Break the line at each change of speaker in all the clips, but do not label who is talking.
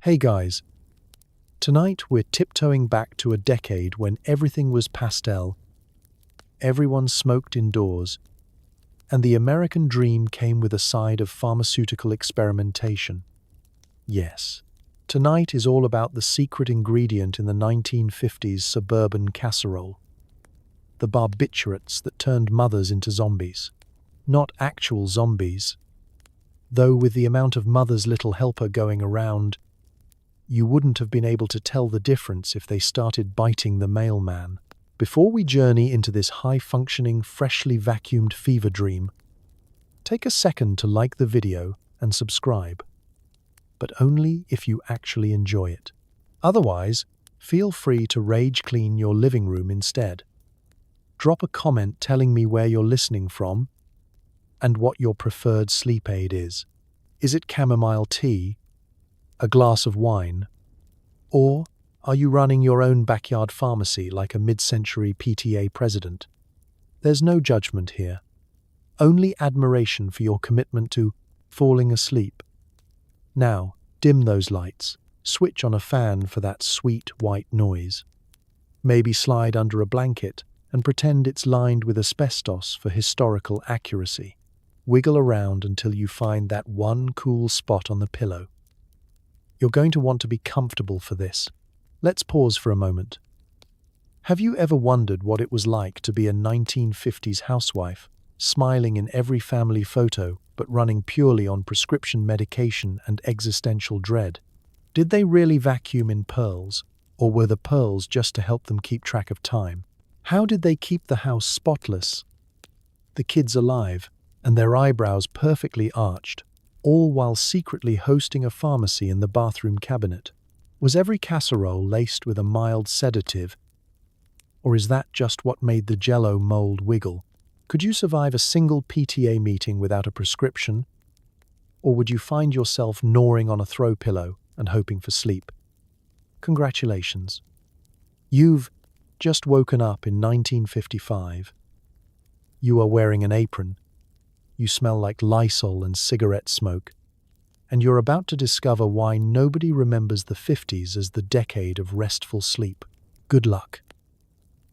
Hey guys, tonight we're tiptoeing back to a decade when everything was pastel, everyone smoked indoors, and the American dream came with a side of pharmaceutical experimentation. Yes, tonight is all about the secret ingredient in the 1950s suburban casserole, the barbiturates that turned mothers into zombies. Not actual zombies, though with the amount of Mother's Little Helper going around, you wouldn't have been able to tell the difference if they started biting the mailman. Before we journey into this high-functioning, freshly vacuumed fever dream, take a second to like the video and subscribe, but only if you actually enjoy it. Otherwise, feel free to rage clean your living room instead. Drop a comment telling me where you're listening from and what your preferred sleep aid is. Is it chamomile tea, a glass of wine, or are you running your own backyard pharmacy like a mid-century PTA president? There's no judgment here, only admiration for your commitment to falling asleep. Now, dim those lights, switch on a fan for that sweet white noise. Maybe slide under a blanket and pretend it's lined with asbestos for historical accuracy. Wiggle around until you find that one cool spot on the pillow. You're going to want to be comfortable for this. Let's pause for a moment. Have you ever wondered what it was like to be a 1950s housewife, smiling in every family photo but running purely on prescription medication and existential dread? Did they really vacuum in pearls, or were the pearls just to help them keep track of time? How did they keep the house spotless, the kids alive, and their eyebrows perfectly arched, all while secretly hosting a pharmacy in the bathroom cabinet? Was every casserole laced with a mild sedative, or is that just what made the Jell-O mold wiggle? Could you survive a single PTA meeting without a prescription, or would you find yourself gnawing on a throw pillow and hoping for sleep? Congratulations. You've just woken up in 1955. You are wearing an apron. You smell like Lysol and cigarette smoke, and you're about to discover why nobody remembers the 50s as the decade of restful sleep. Good luck.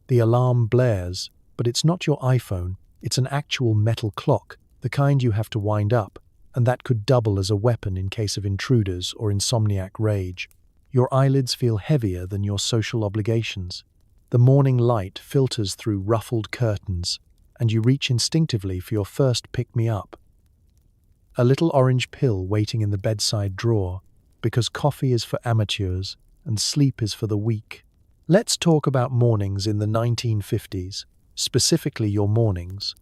The alarm blares, but it's not your iPhone, it's an actual metal clock, the kind you have to wind up, and that could double as a weapon in case of intruders or insomniac rage. Your eyelids feel heavier than your social obligations. The morning light filters through ruffled curtains, and you reach instinctively for your first pick-me-up. A little orange pill waiting in the bedside drawer, because coffee is for amateurs and sleep is for the weak. Let's talk about mornings in the 1950s, specifically your mornings,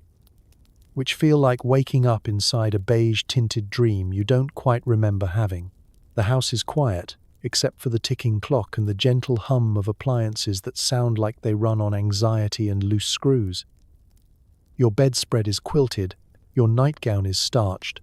which feel like waking up inside a beige-tinted dream you don't quite remember having. The house is quiet, except for the ticking clock and the gentle hum of appliances that sound like they run on anxiety and loose screws. Your bedspread is quilted, your nightgown is starched,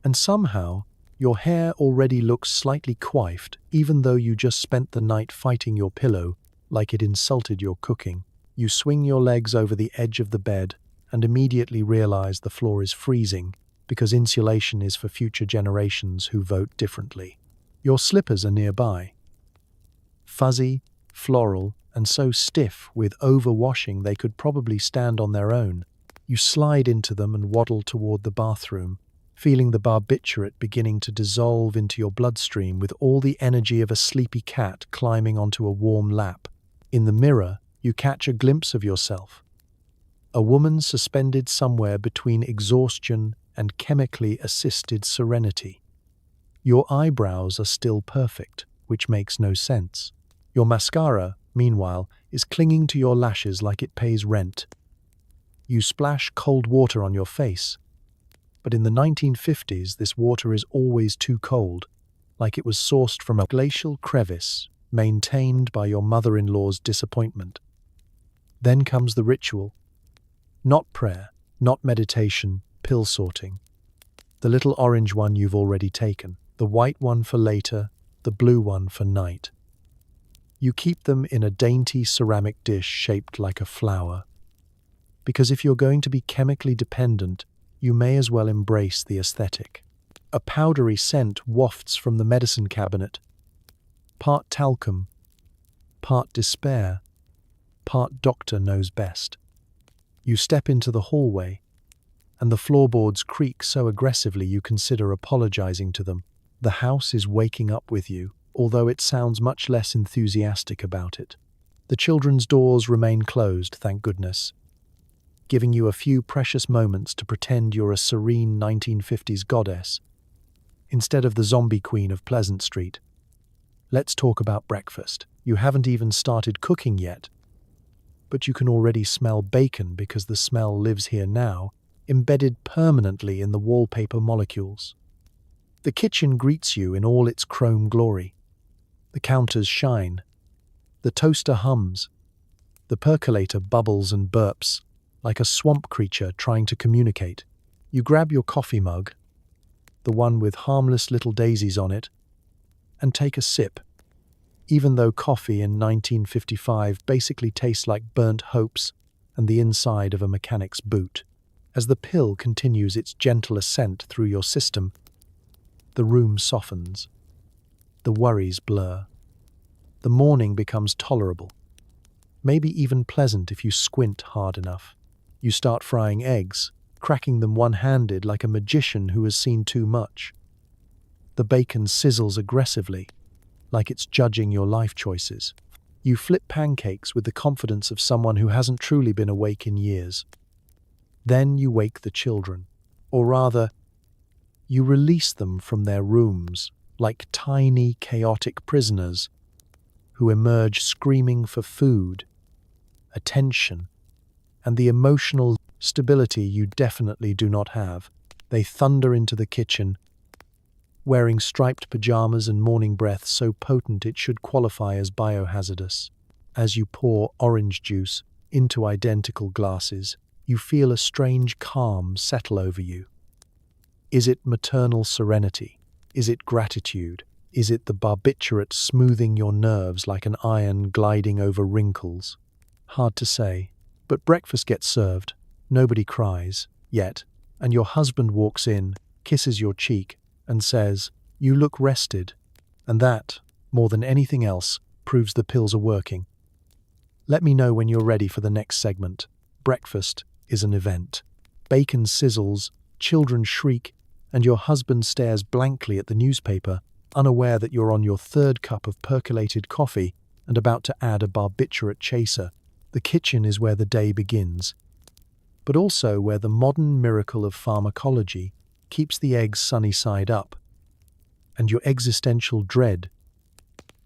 and somehow your hair already looks slightly coiffed, even though you just spent the night fighting your pillow like it insulted your cooking. You swing your legs over the edge of the bed and immediately realize the floor is freezing because insulation is for future generations who vote differently. Your slippers are nearby, fuzzy, floral, and so stiff with overwashing they could probably stand on their own. You slide into them and waddle toward the bathroom, feeling the barbiturate beginning to dissolve into your bloodstream with all the energy of a sleepy cat climbing onto a warm lap. In the mirror, you catch a glimpse of yourself, a woman suspended somewhere between exhaustion and chemically assisted serenity. Your eyebrows are still perfect, which makes no sense. Your mascara, meanwhile, is clinging to your lashes like it pays rent. You splash cold water on your face, but in the 1950s this water is always too cold, like it was sourced from a glacial crevice maintained by your mother-in-law's disappointment. Then comes the ritual. Not prayer, not meditation, pill sorting. The little orange one you've already taken, the white one for later, the blue one for night. You keep them in a dainty ceramic dish shaped like a flower. Because if you're going to be chemically dependent, you may as well embrace the aesthetic. A powdery scent wafts from the medicine cabinet. Part talcum, part despair, part doctor knows best. You step into the hallway, and the floorboards creak so aggressively you consider apologizing to them. The house is waking up with you, although it sounds much less enthusiastic about it. The children's doors remain closed, thank goodness, giving you a few precious moments to pretend you're a serene 1950s goddess, instead of the zombie queen of Pleasant Street. Let's talk about breakfast. You haven't even started cooking yet, but you can already smell bacon because the smell lives here now, embedded permanently in the wallpaper molecules. The kitchen greets you in all its chrome glory. The counters shine. The toaster hums. The percolator bubbles and burps, like a swamp creature trying to communicate. You grab your coffee mug, the one with harmless little daisies on it, and take a sip, even though coffee in 1955 basically tastes like burnt hopes and the inside of a mechanic's boot. As the pill continues its gentle ascent through your system, the room softens. The worries blur. The morning becomes tolerable, maybe even pleasant if you squint hard enough. You start frying eggs, cracking them one-handed like a magician who has seen too much. The bacon sizzles aggressively, like it's judging your life choices. You flip pancakes with the confidence of someone who hasn't truly been awake in years. Then you wake the children, or rather, you release them from their rooms like tiny, chaotic prisoners who emerge screaming for food, attention, and the emotional stability you definitely do not have. They thunder into the kitchen, wearing striped pajamas and morning breath so potent it should qualify as biohazardous. As you pour orange juice into identical glasses, you feel a strange calm settle over you. Is it maternal serenity? Is it gratitude? Is it the barbiturates smoothing your nerves like an iron gliding over wrinkles? Hard to say, but breakfast gets served. Nobody cries, yet, and your husband walks in, kisses your cheek, and says, "You look rested." And that, more than anything else, proves the pills are working. Let me know when you're ready for the next segment. Breakfast is an event. Bacon sizzles, children shriek, and your husband stares blankly at the newspaper, unaware that you're on your third cup of percolated coffee and about to add a barbiturate chaser. The kitchen is where the day begins, but also where the modern miracle of pharmacology keeps the eggs sunny side up, and your existential dread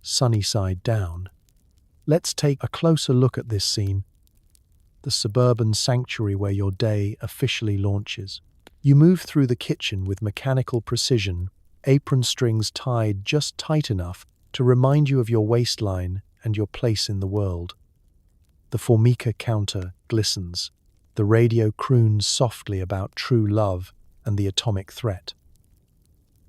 sunny side down. Let's take a closer look at this scene, the suburban sanctuary where your day officially launches. You move through the kitchen with mechanical precision, apron strings tied just tight enough to remind you of your waistline and your place in the world. The Formica counter glistens. The radio croons softly about true love and the atomic threat.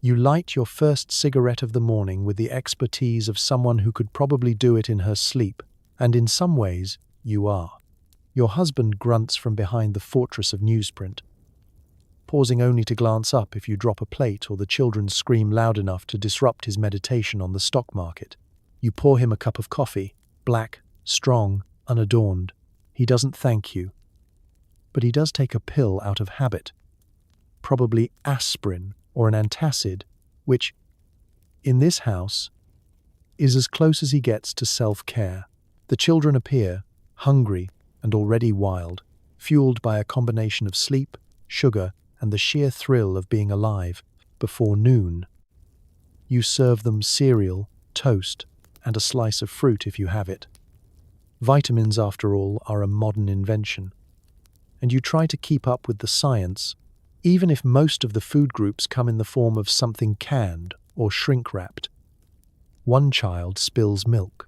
You light your first cigarette of the morning with the expertise of someone who could probably do it in her sleep, and in some ways, you are. Your husband grunts from behind the fortress of newsprint, pausing only to glance up if you drop a plate or the children scream loud enough to disrupt his meditation on the stock market. You pour him a cup of coffee, black, strong, unadorned. He doesn't thank you, but he does take a pill out of habit, probably aspirin or an antacid, which, in this house, is as close as he gets to self-care. The children appear, hungry and already wild, fueled by a combination of sleep, sugar, and the sheer thrill of being alive. Before noon, you serve them cereal, toast, and a slice of fruit if you have it. Vitamins, after all, are a modern invention, and you try to keep up with the science, even if most of the food groups come in the form of something canned or shrink-wrapped. One child spills milk.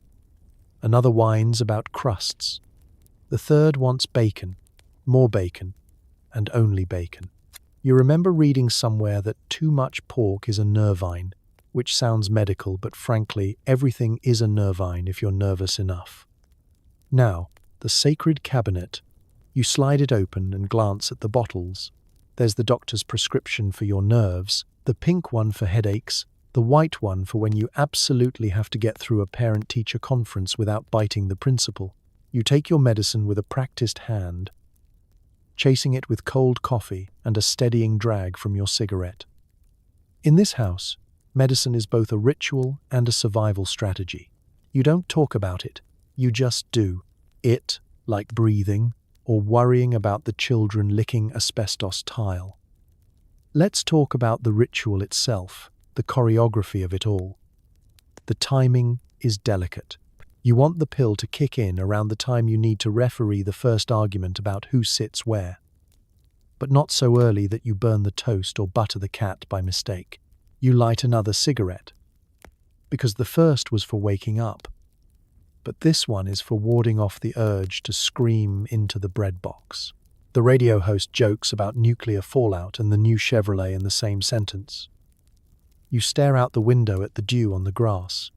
Another whines about crusts. The third wants bacon, more bacon, and only bacon. You remember reading somewhere that too much pork is a nervine, which sounds medical, but frankly, everything is a nervine if you're nervous enough. Now, the sacred cabinet. You slide it open and glance at the bottles. There's the doctor's prescription for your nerves, The pink one for headaches, the white one for when you absolutely have to get through a parent-teacher conference without biting the principal. You take your medicine with a practiced hand, chasing it with cold coffee and a steadying drag from your cigarette. In this house, medicine is both a ritual and a survival strategy. You don't talk about it, you just do it, like breathing or worrying about the children licking asbestos tile. Let's talk about the ritual itself, the choreography of it all. The timing is delicate. You want the pill to kick in around the time you need to referee the first argument about who sits where. But not so early that you burn the toast or butter the cat by mistake. You light another cigarette. Because the first was for waking up. But this one is for warding off the urge to scream into the bread box. The radio host jokes about nuclear fallout and the new Chevrolet in the same sentence. You stare out the window at the dew on the grass,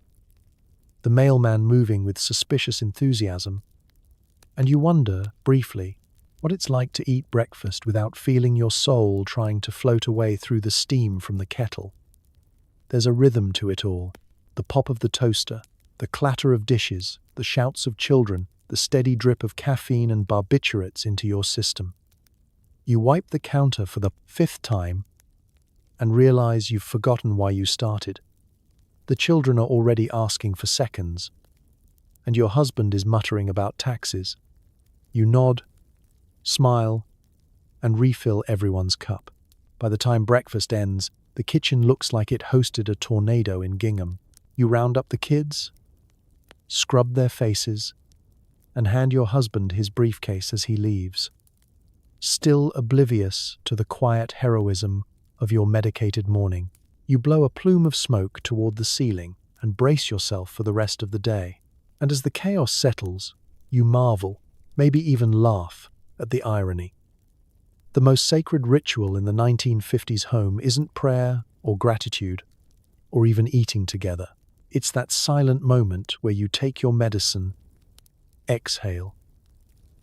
the mailman moving with suspicious enthusiasm, and you wonder, briefly, what it's like to eat breakfast without feeling your soul trying to float away through the steam from the kettle. There's a rhythm to it all, the pop of the toaster, the clatter of dishes, the shouts of children, the steady drip of caffeine and barbiturates into your system. You wipe the counter for the 5th time and realize you've forgotten why you started. The children are already asking for seconds, and your husband is muttering about taxes. You nod, smile, and refill everyone's cup. By the time breakfast ends, the kitchen looks like it hosted a tornado in Gingham. You round up the kids, scrub their faces, and hand your husband his briefcase as he leaves. Still oblivious to the quiet heroism of your medicated morning, you blow a plume of smoke toward the ceiling and brace yourself for the rest of the day. And as the chaos settles, you marvel, maybe even laugh, at the irony. The most sacred ritual in the 1950s home isn't prayer or gratitude or even eating together. It's that silent moment where you take your medicine, exhale,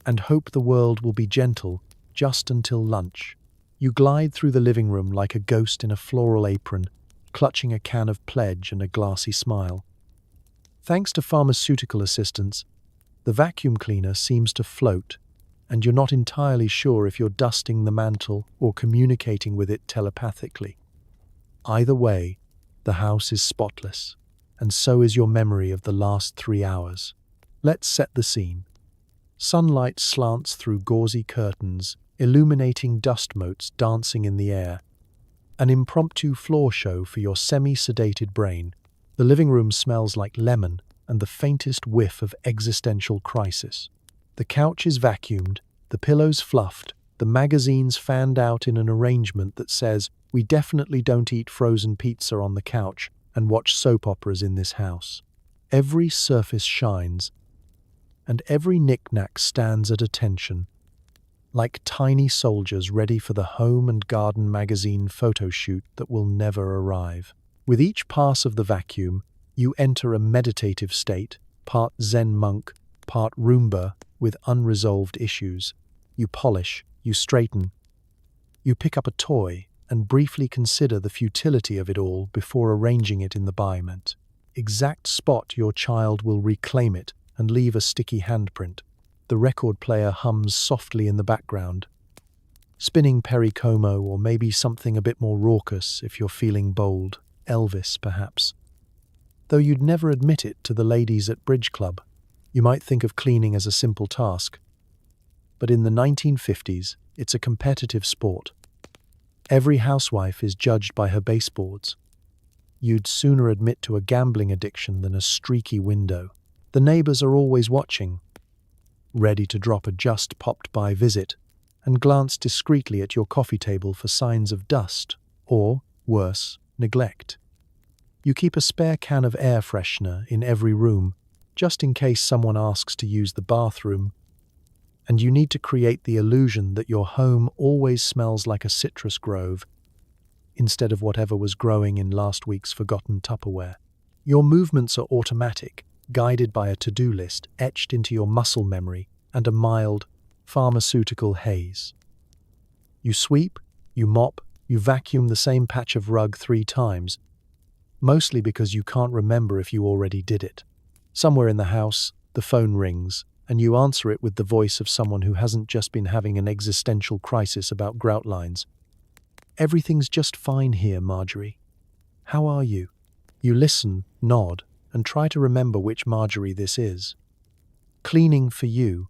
and hope the world will be gentle just until lunch. You glide through the living room like a ghost in a floral apron, clutching a can of Pledge and a glassy smile. Thanks to pharmaceutical assistance, the vacuum cleaner seems to float, and you're not entirely sure if you're dusting the mantle or communicating with it telepathically. Either way, the house is spotless, and so is your memory of the last 3 hours. Let's set the scene. Sunlight slants through gauzy curtains, illuminating dust motes dancing in the air. An impromptu floor show for your semi-sedated brain. The living room smells like lemon and the faintest whiff of existential crisis. The couch is vacuumed, the pillows fluffed, the magazines fanned out in an arrangement that says, "We definitely don't eat frozen pizza on the couch and watch soap operas in this house." Every surface shines, and every knick-knack stands at attention, like tiny soldiers ready for the Home and Garden magazine photo shoot that will never arrive. With each pass of the vacuum, you enter a meditative state, part Zen monk, part Roomba with unresolved issues. You polish, you straighten, you pick up a toy and briefly consider the futility of it all before arranging it in the biomet. Exact spot your child will reclaim it and leave a sticky handprint. The record player hums softly in the background, spinning Perry Como or maybe something a bit more raucous if you're feeling bold, Elvis perhaps. Though you'd never admit it to the ladies at Bridge Club. You might think of cleaning as a simple task. But in the 1950s, it's a competitive sport. Every housewife is judged by her baseboards. You'd sooner admit to a gambling addiction than a streaky window. The neighbors are always watching, ready to drop a just-popped-by visit and glance discreetly at your coffee table for signs of dust or, worse, neglect. You keep a spare can of air freshener in every room, just in case someone asks to use the bathroom, and you need to create the illusion that your home always smells like a citrus grove instead of whatever was growing in last week's forgotten Tupperware. Your movements are automatic, guided by a to-do list etched into your muscle memory and a mild, pharmaceutical haze. You sweep, you mop, You vacuum the same patch of rug 3 times, mostly because you can't remember if you already did it. Somewhere in the house, the phone rings, and you answer it with the voice of someone who hasn't just been having an existential crisis about grout lines. "Everything's just fine here, Marjorie. How are you?" You listen, nod, and try to remember which Marjorie this is. Cleaning for you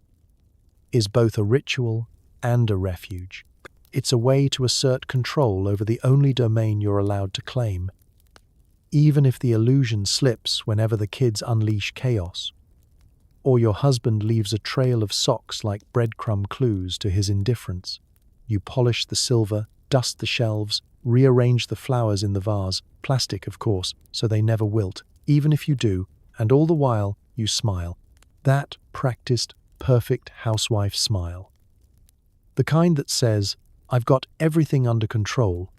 is both a ritual and a refuge. It's a way to assert control over the only domain you're allowed to claim, even if the illusion slips whenever the kids unleash chaos, or your husband leaves a trail of socks like breadcrumb clues to his indifference. You polish the silver, dust the shelves, rearrange the flowers in the vase, plastic of course, so they never wilt, even if you do, and all the while you smile. That practiced, perfect housewife smile. The kind that says, "I've got everything under control,"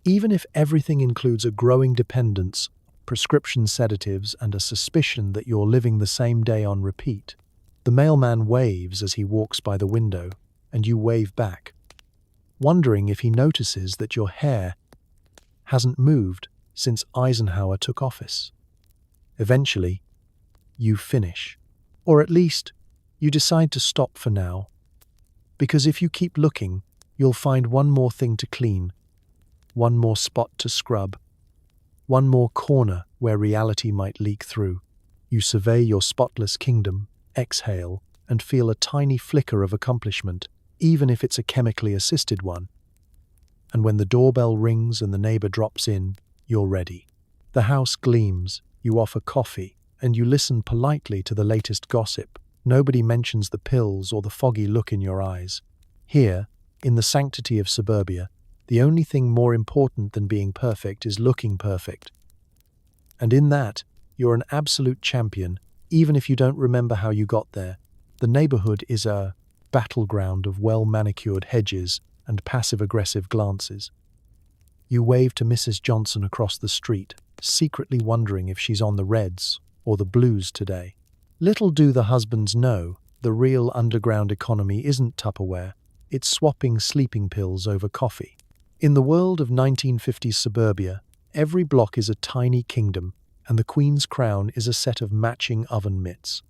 even if everything includes a growing dependence, prescription sedatives, and a suspicion that you're living the same day on repeat. The mailman waves as he walks by the window, and you wave back, wondering if he notices that your hair hasn't moved since Eisenhower took office. Eventually, you finish. Or at least, you decide to stop for now. Because if you keep looking, you'll find one more thing to clean, one more spot to scrub, one more corner where reality might leak through. You survey your spotless kingdom, exhale, and feel a tiny flicker of accomplishment, even if it's a chemically assisted one. And when the doorbell rings and the neighbor drops in, you're ready. The house gleams, you offer coffee, and you listen politely to the latest gossip. Nobody mentions the pills or the foggy look in your eyes. Here, in the sanctity of suburbia, the only thing more important than being perfect is looking perfect. And in that, you're an absolute champion, even if you don't remember how you got there. The neighborhood is a battleground of well-manicured hedges and passive-aggressive glances. You wave to Mrs. Johnson across the street, secretly wondering if she's on the Reds or the Blues today. Little do the husbands know, the real underground economy isn't Tupperware, it's swapping sleeping pills over coffee. In the world of 1950s suburbia, every block is a tiny kingdom, and the Queen's crown is a set of matching oven mitts.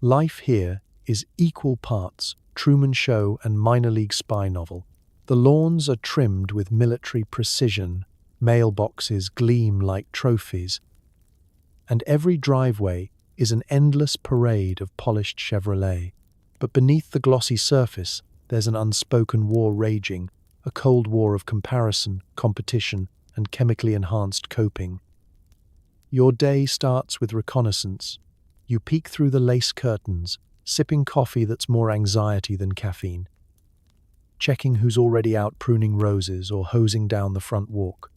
Life here is equal parts Truman Show and minor league spy novel. The lawns are trimmed with military precision, mailboxes gleam like trophies, and every driveway is an endless parade of polished Chevrolet. But beneath the glossy surface, there's an unspoken war raging, a cold war of comparison, competition, and chemically enhanced coping. Your day starts with reconnaissance. You peek through the lace curtains, sipping coffee that's more anxiety than caffeine, checking who's already out pruning roses or hosing down the front walk.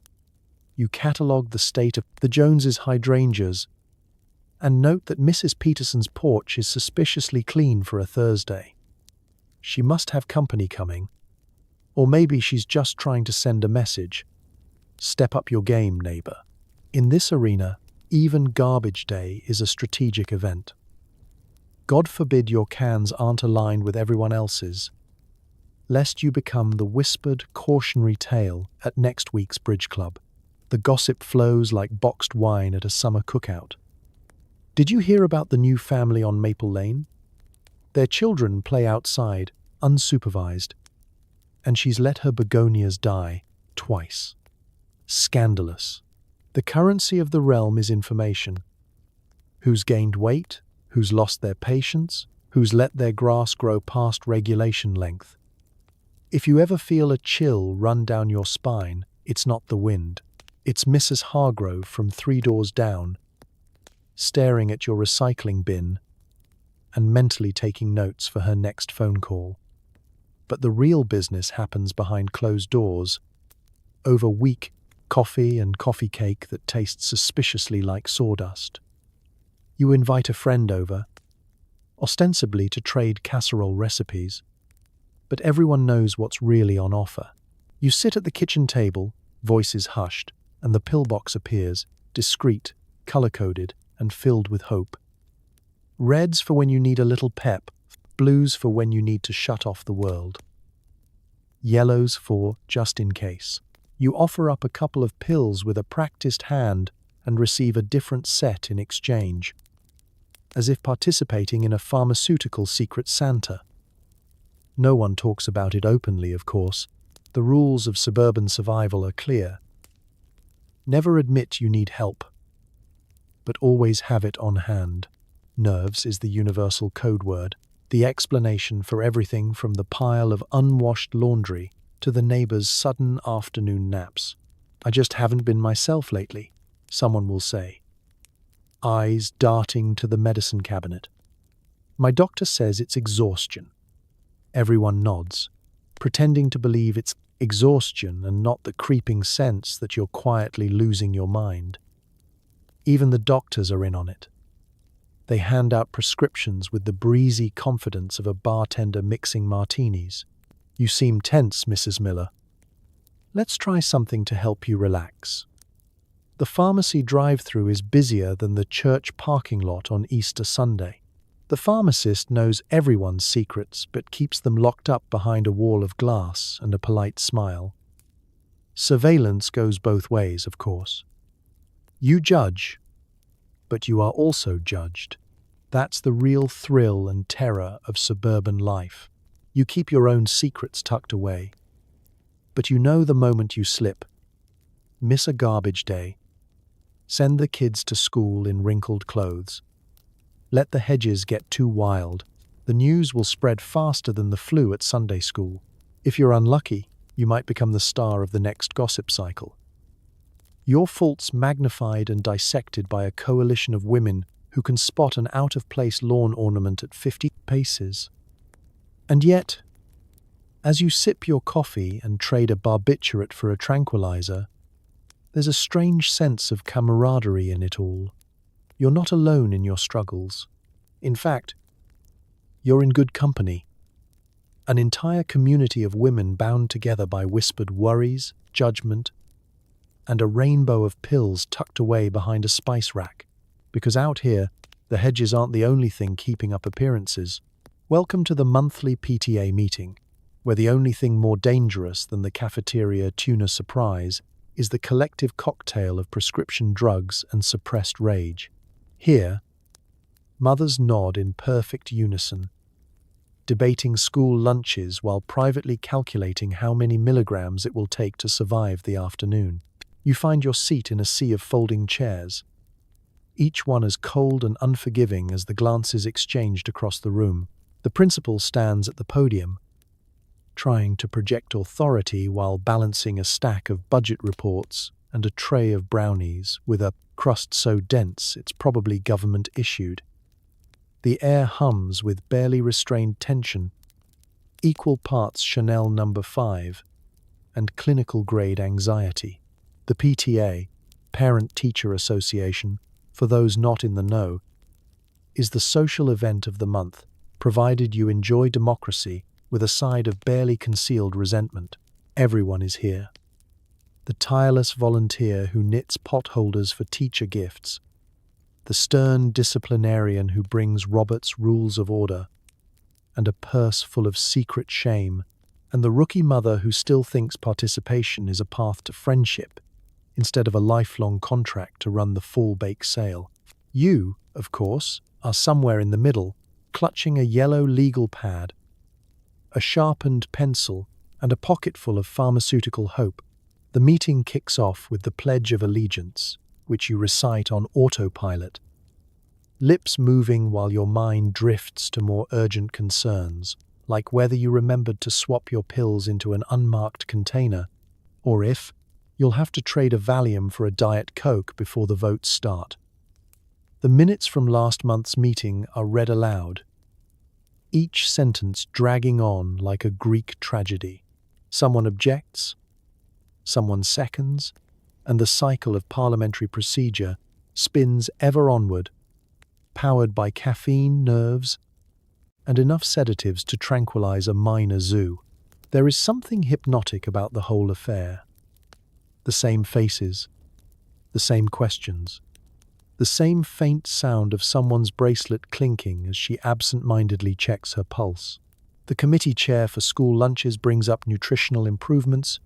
You catalogue the state of the Joneses' hydrangeas and note that Mrs. Peterson's porch is suspiciously clean for a Thursday. She must have company coming. Or maybe she's just trying to send a message. Step up your game, neighbor. In this arena, even garbage day is a strategic event. God forbid your cans aren't aligned with everyone else's, lest you become the whispered, cautionary tale at next week's bridge club. The gossip flows like boxed wine at a summer cookout. Did you hear about the new family on Maple Lane? Their children play outside, unsupervised, and she's let her begonias die twice. Scandalous. The currency of the realm is information. Who's gained weight? Who's lost their patience? Who's let their grass grow past regulation length? If you ever feel a chill run down your spine, it's not the wind. It's Mrs. Hargrove from 3 doors down, staring at your recycling bin and mentally taking notes for her next phone call. But the real business happens behind closed doors, over weak coffee and coffee cake that tastes suspiciously like sawdust. You invite a friend over, ostensibly to trade casserole recipes, but everyone knows what's really on offer. You sit at the kitchen table, voices hushed, and the pillbox appears, discreet, color-coded, and filled with hope. Reds for when you need a little pep, blues for when you need to shut off the world. yellows for just in case. You offer up a couple of pills with a practiced hand and receive a different set in exchange, as if participating in a pharmaceutical secret Santa. No one talks about it openly, of course. The rules of suburban survival are clear. Never admit you need help, but always have it on hand. Nerves is the universal code word, the explanation for everything from the pile of unwashed laundry to the neighbor's sudden afternoon naps. I just haven't been myself lately, someone will say, eyes darting to the medicine cabinet. My doctor says it's exhaustion. Everyone nods, pretending to believe it's exhaustion and not the creeping sense that you're quietly losing your mind. Even the doctors are in on it. They hand out prescriptions with the breezy confidence of a bartender mixing martinis. You seem tense, Mrs. Miller. Let's try something to help you relax. The pharmacy drive-through is busier than the church parking lot on Easter Sunday. The pharmacist knows everyone's secrets but keeps them locked up behind a wall of glass and a polite smile. Surveillance goes both ways, of course. You judge, but you are also judged. That's the real thrill and terror of suburban life. You keep your own secrets tucked away, but you know the moment you slip, miss a garbage day, send the kids to school in wrinkled clothes, let the hedges get too wild, the news will spread faster than the flu at Sunday school. If you're unlucky, you might become the star of the next gossip cycle. Your faults magnified and dissected by a coalition of women who can spot an out-of-place lawn ornament at 50 paces. And yet, as you sip your coffee and trade a barbiturate for a tranquilizer, there's a strange sense of camaraderie in it all. You're not alone in your struggles. In fact, you're in good company. An entire community of women bound together by whispered worries, judgment, and a rainbow of pills tucked away behind a spice rack. Because out here, the hedges aren't the only thing keeping up appearances. Welcome to the monthly PTA meeting, where the only thing more dangerous than the cafeteria tuna surprise is the collective cocktail of prescription drugs and suppressed rage. Here, mothers nod in perfect unison, debating school lunches while privately calculating how many milligrams it will take to survive the afternoon. You find your seat in a sea of folding chairs, each one as cold and unforgiving as the glances exchanged across the room. The principal stands at the podium, trying to project authority while balancing a stack of budget reports and a tray of brownies with a crust so dense it's probably government-issued. The air hums with barely restrained tension, equal parts Chanel No. 5 and clinical-grade anxiety. The PTA, Parent-Teacher Association, for those not in the know, is the social event of the month, provided you enjoy democracy with a side of barely concealed resentment. Everyone is here. The tireless volunteer who knits potholders for teacher gifts, the stern disciplinarian who brings Robert's Rules of Order, and a purse full of secret shame, and the rookie mother who still thinks participation is a path to friendship instead of a lifelong contract to run the full bake sale. You, of course, are somewhere in the middle, clutching a yellow legal pad, a sharpened pencil, and a pocketful of pharmaceutical hope. The meeting kicks off with the Pledge of Allegiance, which you recite on autopilot, lips moving while your mind drifts to more urgent concerns, like whether you remembered to swap your pills into an unmarked container, or if you'll have to trade a Valium for a Diet Coke before the votes start. The minutes from last month's meeting are read aloud, each sentence dragging on like a Greek tragedy. Someone objects, someone seconds, and the cycle of parliamentary procedure spins ever onward, powered by caffeine, nerves, and enough sedatives to tranquilize a minor zoo. There is something hypnotic about the whole affair. The same faces, the same questions, the same faint sound of someone's bracelet clinking as she absent-mindedly checks her pulse. The committee chair for school lunches brings up nutritional improvements,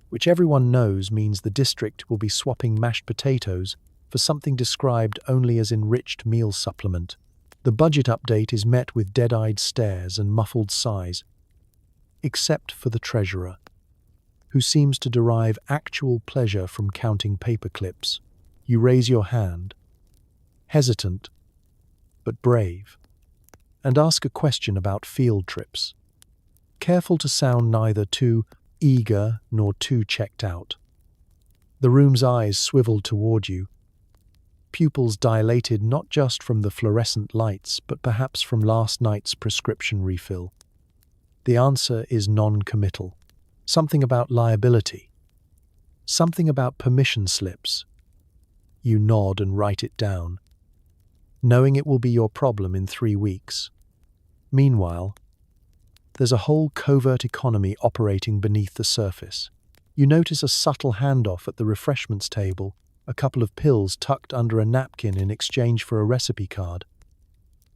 which everyone knows means the district will be swapping mashed potatoes for something described only as enriched meal supplement. The budget update is met with dead-eyed stares and muffled sighs, except for the treasurer, who seems to derive actual pleasure from counting paper clips. You raise your hand, hesitant but brave, and ask a question about field trips, careful to sound neither too eager nor too checked out. The room's eyes swivel toward you, pupils dilated not just from the fluorescent lights but perhaps from last night's prescription refill. The answer is non-committal. Something about liability. Something about permission slips. You nod and write it down, knowing it will be your problem in 3 weeks. Meanwhile, there's a whole covert economy operating beneath the surface. You notice a subtle handoff at the refreshments table, a couple of pills tucked under a napkin in exchange for a recipe card.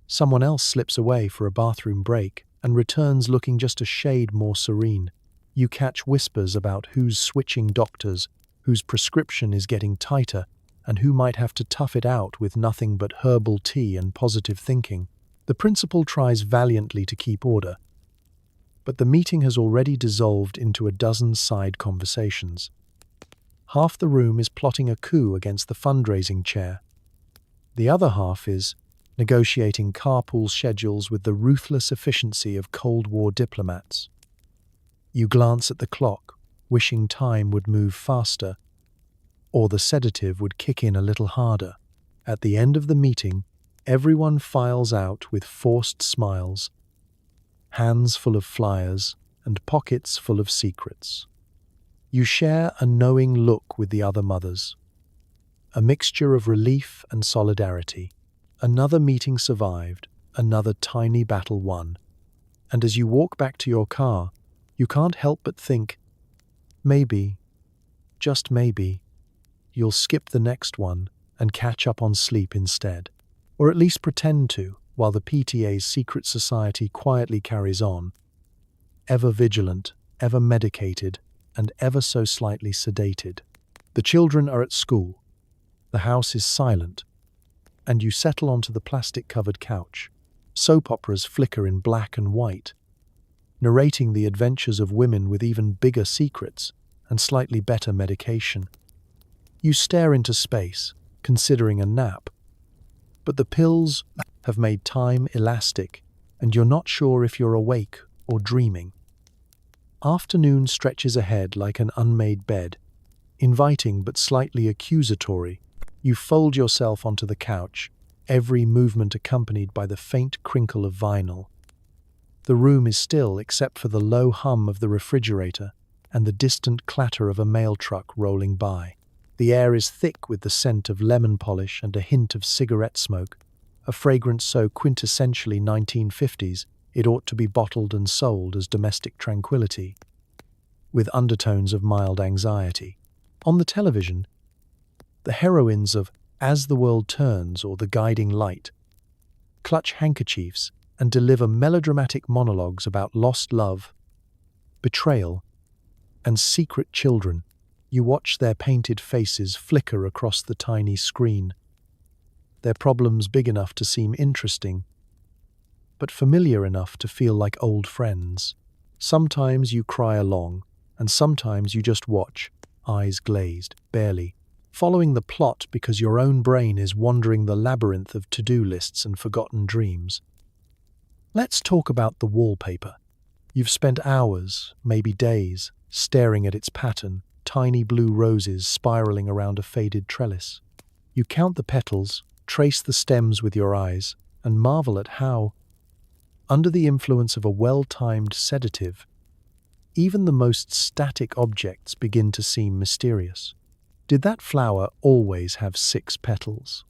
Someone else slips away for a bathroom break and returns looking just a shade more serene. You catch whispers about who's switching doctors, whose prescription is getting tighter, and who might have to tough it out with nothing but herbal tea and positive thinking. The principal tries valiantly to keep order, but the meeting has already dissolved into a dozen side conversations. Half the room is plotting a coup against the fundraising chair. The other half is negotiating carpool schedules with the ruthless efficiency of Cold War diplomats. You glance at the clock, wishing time would move faster, or the sedative would kick in a little harder. At the end of the meeting, everyone files out with forced smiles, hands full of flyers, and pockets full of secrets. You share a knowing look with the other mothers, a mixture of relief and solidarity. Another meeting survived, another tiny battle won, and as you walk back to your car, you can't help but think, maybe, just maybe, you'll skip the next one and catch up on sleep instead, or at least pretend to, while the PTA's secret society quietly carries on, ever vigilant, ever medicated, and ever so slightly sedated. The children are at school. The house is silent, and you settle onto the plastic-covered couch. Soap operas flicker in black and white, narrating the adventures of women with even bigger secrets and slightly better medication. You stare into space, considering a nap, but the pills have made time elastic, and you're not sure if you're awake or dreaming. Afternoon stretches ahead like an unmade bed, inviting but slightly accusatory. You fold yourself onto the couch, every movement accompanied by the faint crinkle of vinyl. The room is still except for the low hum of the refrigerator and the distant clatter of a mail truck rolling by. The air is thick with the scent of lemon polish and a hint of cigarette smoke, a fragrance so quintessentially 1950s it ought to be bottled and sold as domestic tranquility, with undertones of mild anxiety. On the television, the heroines of As the World Turns or The Guiding Light clutch handkerchiefs and deliver melodramatic monologues about lost love, betrayal, and secret children. You watch their painted faces flicker across the tiny screen, their problems big enough to seem interesting, but familiar enough to feel like old friends. Sometimes you cry along, and sometimes you just watch, eyes glazed, barely, following the plot because your own brain is wandering the labyrinth of to-do lists and forgotten dreams. Let's talk about the wallpaper. You've spent hours, maybe days, staring at its pattern, tiny blue roses spiraling around a faded trellis. You count the petals, trace the stems with your eyes, and marvel at how, under the influence of a well-timed sedative, even the most static objects begin to seem mysterious. Did that flower always have 6 petals?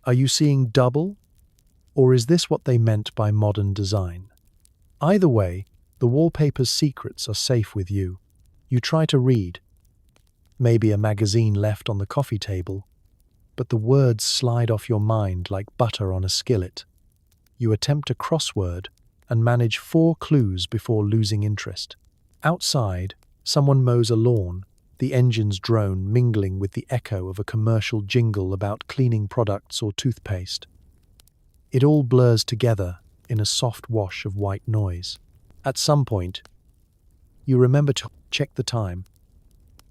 Are you seeing double? Or is this what they meant by modern design? Either way, the wallpaper's secrets are safe with you. You try to read, maybe a magazine left on the coffee table, but the words slide off your mind like butter on a skillet. You attempt a crossword, and manage 4 clues before losing interest. Outside, someone mows a lawn, the engines drone mingling with the echo of a commercial jingle about cleaning products or toothpaste. It all blurs together in a soft wash of white noise. At some point, you remember to check the time.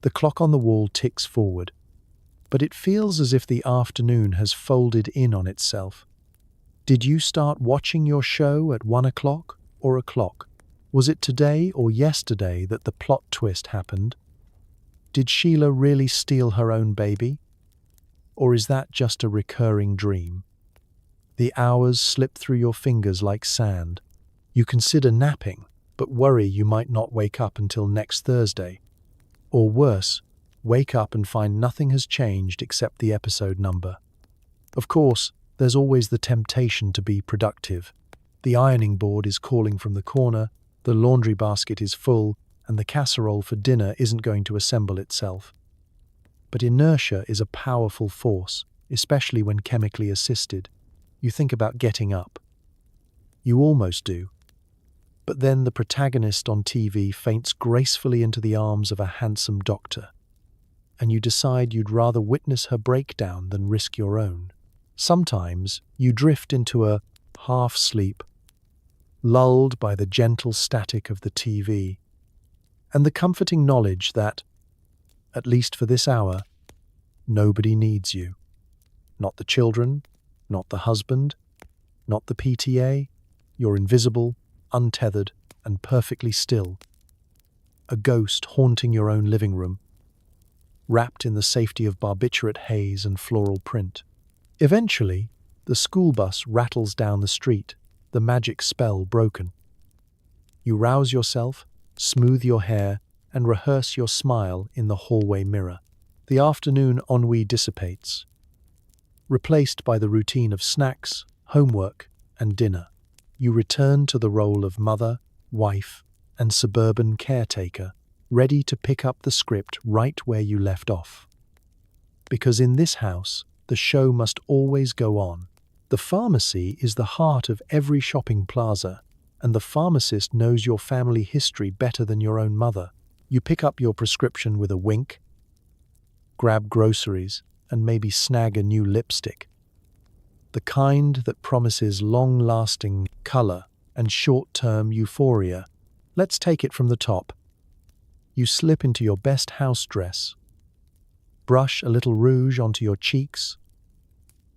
The clock on the wall ticks forward, but it feels as if the afternoon has folded in on itself. Did you start watching your show at 1 o'clock or o'clock? Was it today or yesterday that the plot twist happened? Did Sheila really steal her own baby? Or is that just a recurring dream? The hours slip through your fingers like sand. You consider napping, but worry you might not wake up until next Thursday. Or worse, wake up and find nothing has changed except the episode number. Of course, there's always the temptation to be productive. The ironing board is calling from the corner, the laundry basket is full, and the casserole for dinner isn't going to assemble itself. But inertia is a powerful force, especially when chemically assisted. You think about getting up. You almost do. But then the protagonist on TV faints gracefully into the arms of a handsome doctor, and you decide you'd rather witness her breakdown than risk your own. Sometimes you drift into a half-sleep, lulled by the gentle static of the TV, and the comforting knowledge that, at least for this hour, nobody needs you. Not the children, not the husband, not the PTA. You're invisible, untethered, and perfectly still. A ghost haunting your own living room, wrapped in the safety of barbiturate haze and floral print. Eventually, the school bus rattles down the street, the magic spell broken. You rouse yourself, smooth your hair, and rehearse your smile in the hallway mirror. The afternoon ennui dissipates, replaced by the routine of snacks, homework, and dinner. You return to the role of mother, wife, and suburban caretaker, ready to pick up the script right where you left off. Because in this house, the show must always go on. The pharmacy is the heart of every shopping plaza, and the pharmacist knows your family history better than your own mother. You pick up your prescription with a wink, grab groceries, and maybe snag a new lipstick. The kind that promises long-lasting color and short-term euphoria. Let's take it from the top. You slip into your best house dress, brush a little rouge onto your cheeks,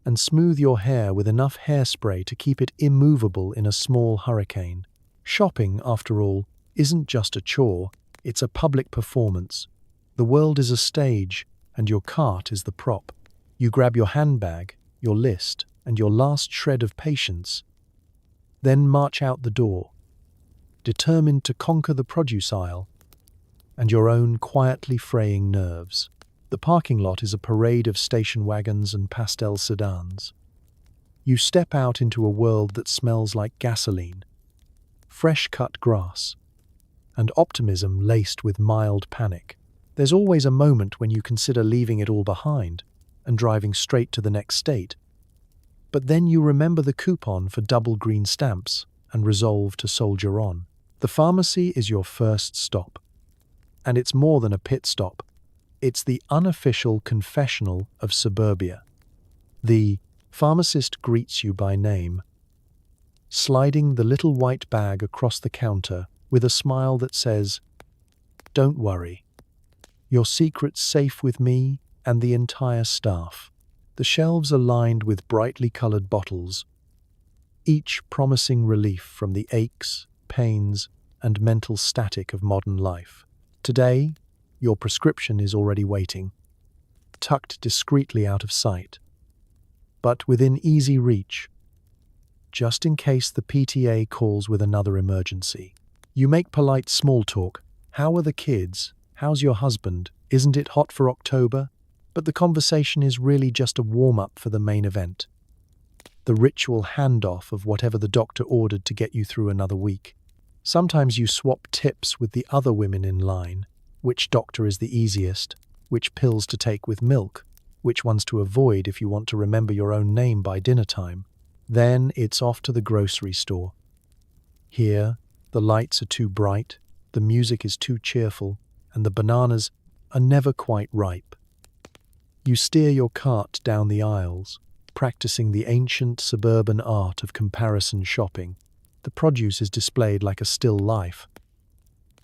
and smooth your hair with enough hairspray to keep it immovable in a small hurricane. Shopping, after all, isn't just a chore, it's a public performance. The world is a stage, and your cart is the prop. You grab your handbag, your list, and your last shred of patience, then march out the door, determined to conquer the produce aisle and your own quietly fraying nerves. The parking lot is a parade of station wagons and pastel sedans. You step out into a world that smells like gasoline, fresh-cut grass, and optimism laced with mild panic. There's always a moment when you consider leaving it all behind and driving straight to the next state. But then you remember the coupon for double green stamps and resolve to soldier on. The pharmacy is your first stop. And it's more than a pit stop. It's the unofficial confessional of suburbia. The pharmacist greets you by name, sliding the little white bag across the counter with a smile that says, "Don't worry. Your secret's safe with me and the entire staff." The shelves are lined with brightly colored bottles, each promising relief from the aches, pains, and mental static of modern life. Today, your prescription is already waiting, tucked discreetly out of sight, but within easy reach, just in case the PTA calls with another emergency. You make polite small talk. How are the kids? How's your husband? Isn't it hot for October? But the conversation is really just a warm-up for the main event. The ritual handoff of whatever the doctor ordered to get you through another week. Sometimes you swap tips with the other women in line. Which doctor is the easiest? Which pills to take with milk? Which ones to avoid if you want to remember your own name by dinner time? Then it's off to the grocery store. Here, the lights are too bright, the music is too cheerful, and the bananas are never quite ripe. You steer your cart down the aisles, practicing the ancient suburban art of comparison shopping. The produce is displayed like a still life,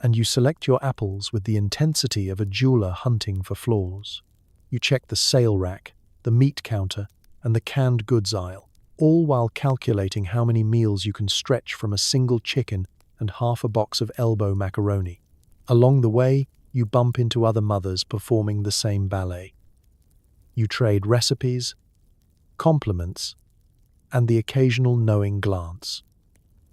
and you select your apples with the intensity of a jeweler hunting for flaws. You check the sale rack, the meat counter, and the canned goods aisle, all while calculating how many meals you can stretch from a single chicken and half a box of elbow macaroni. Along the way, you bump into other mothers performing the same ballet. You trade recipes, compliments, and the occasional knowing glance.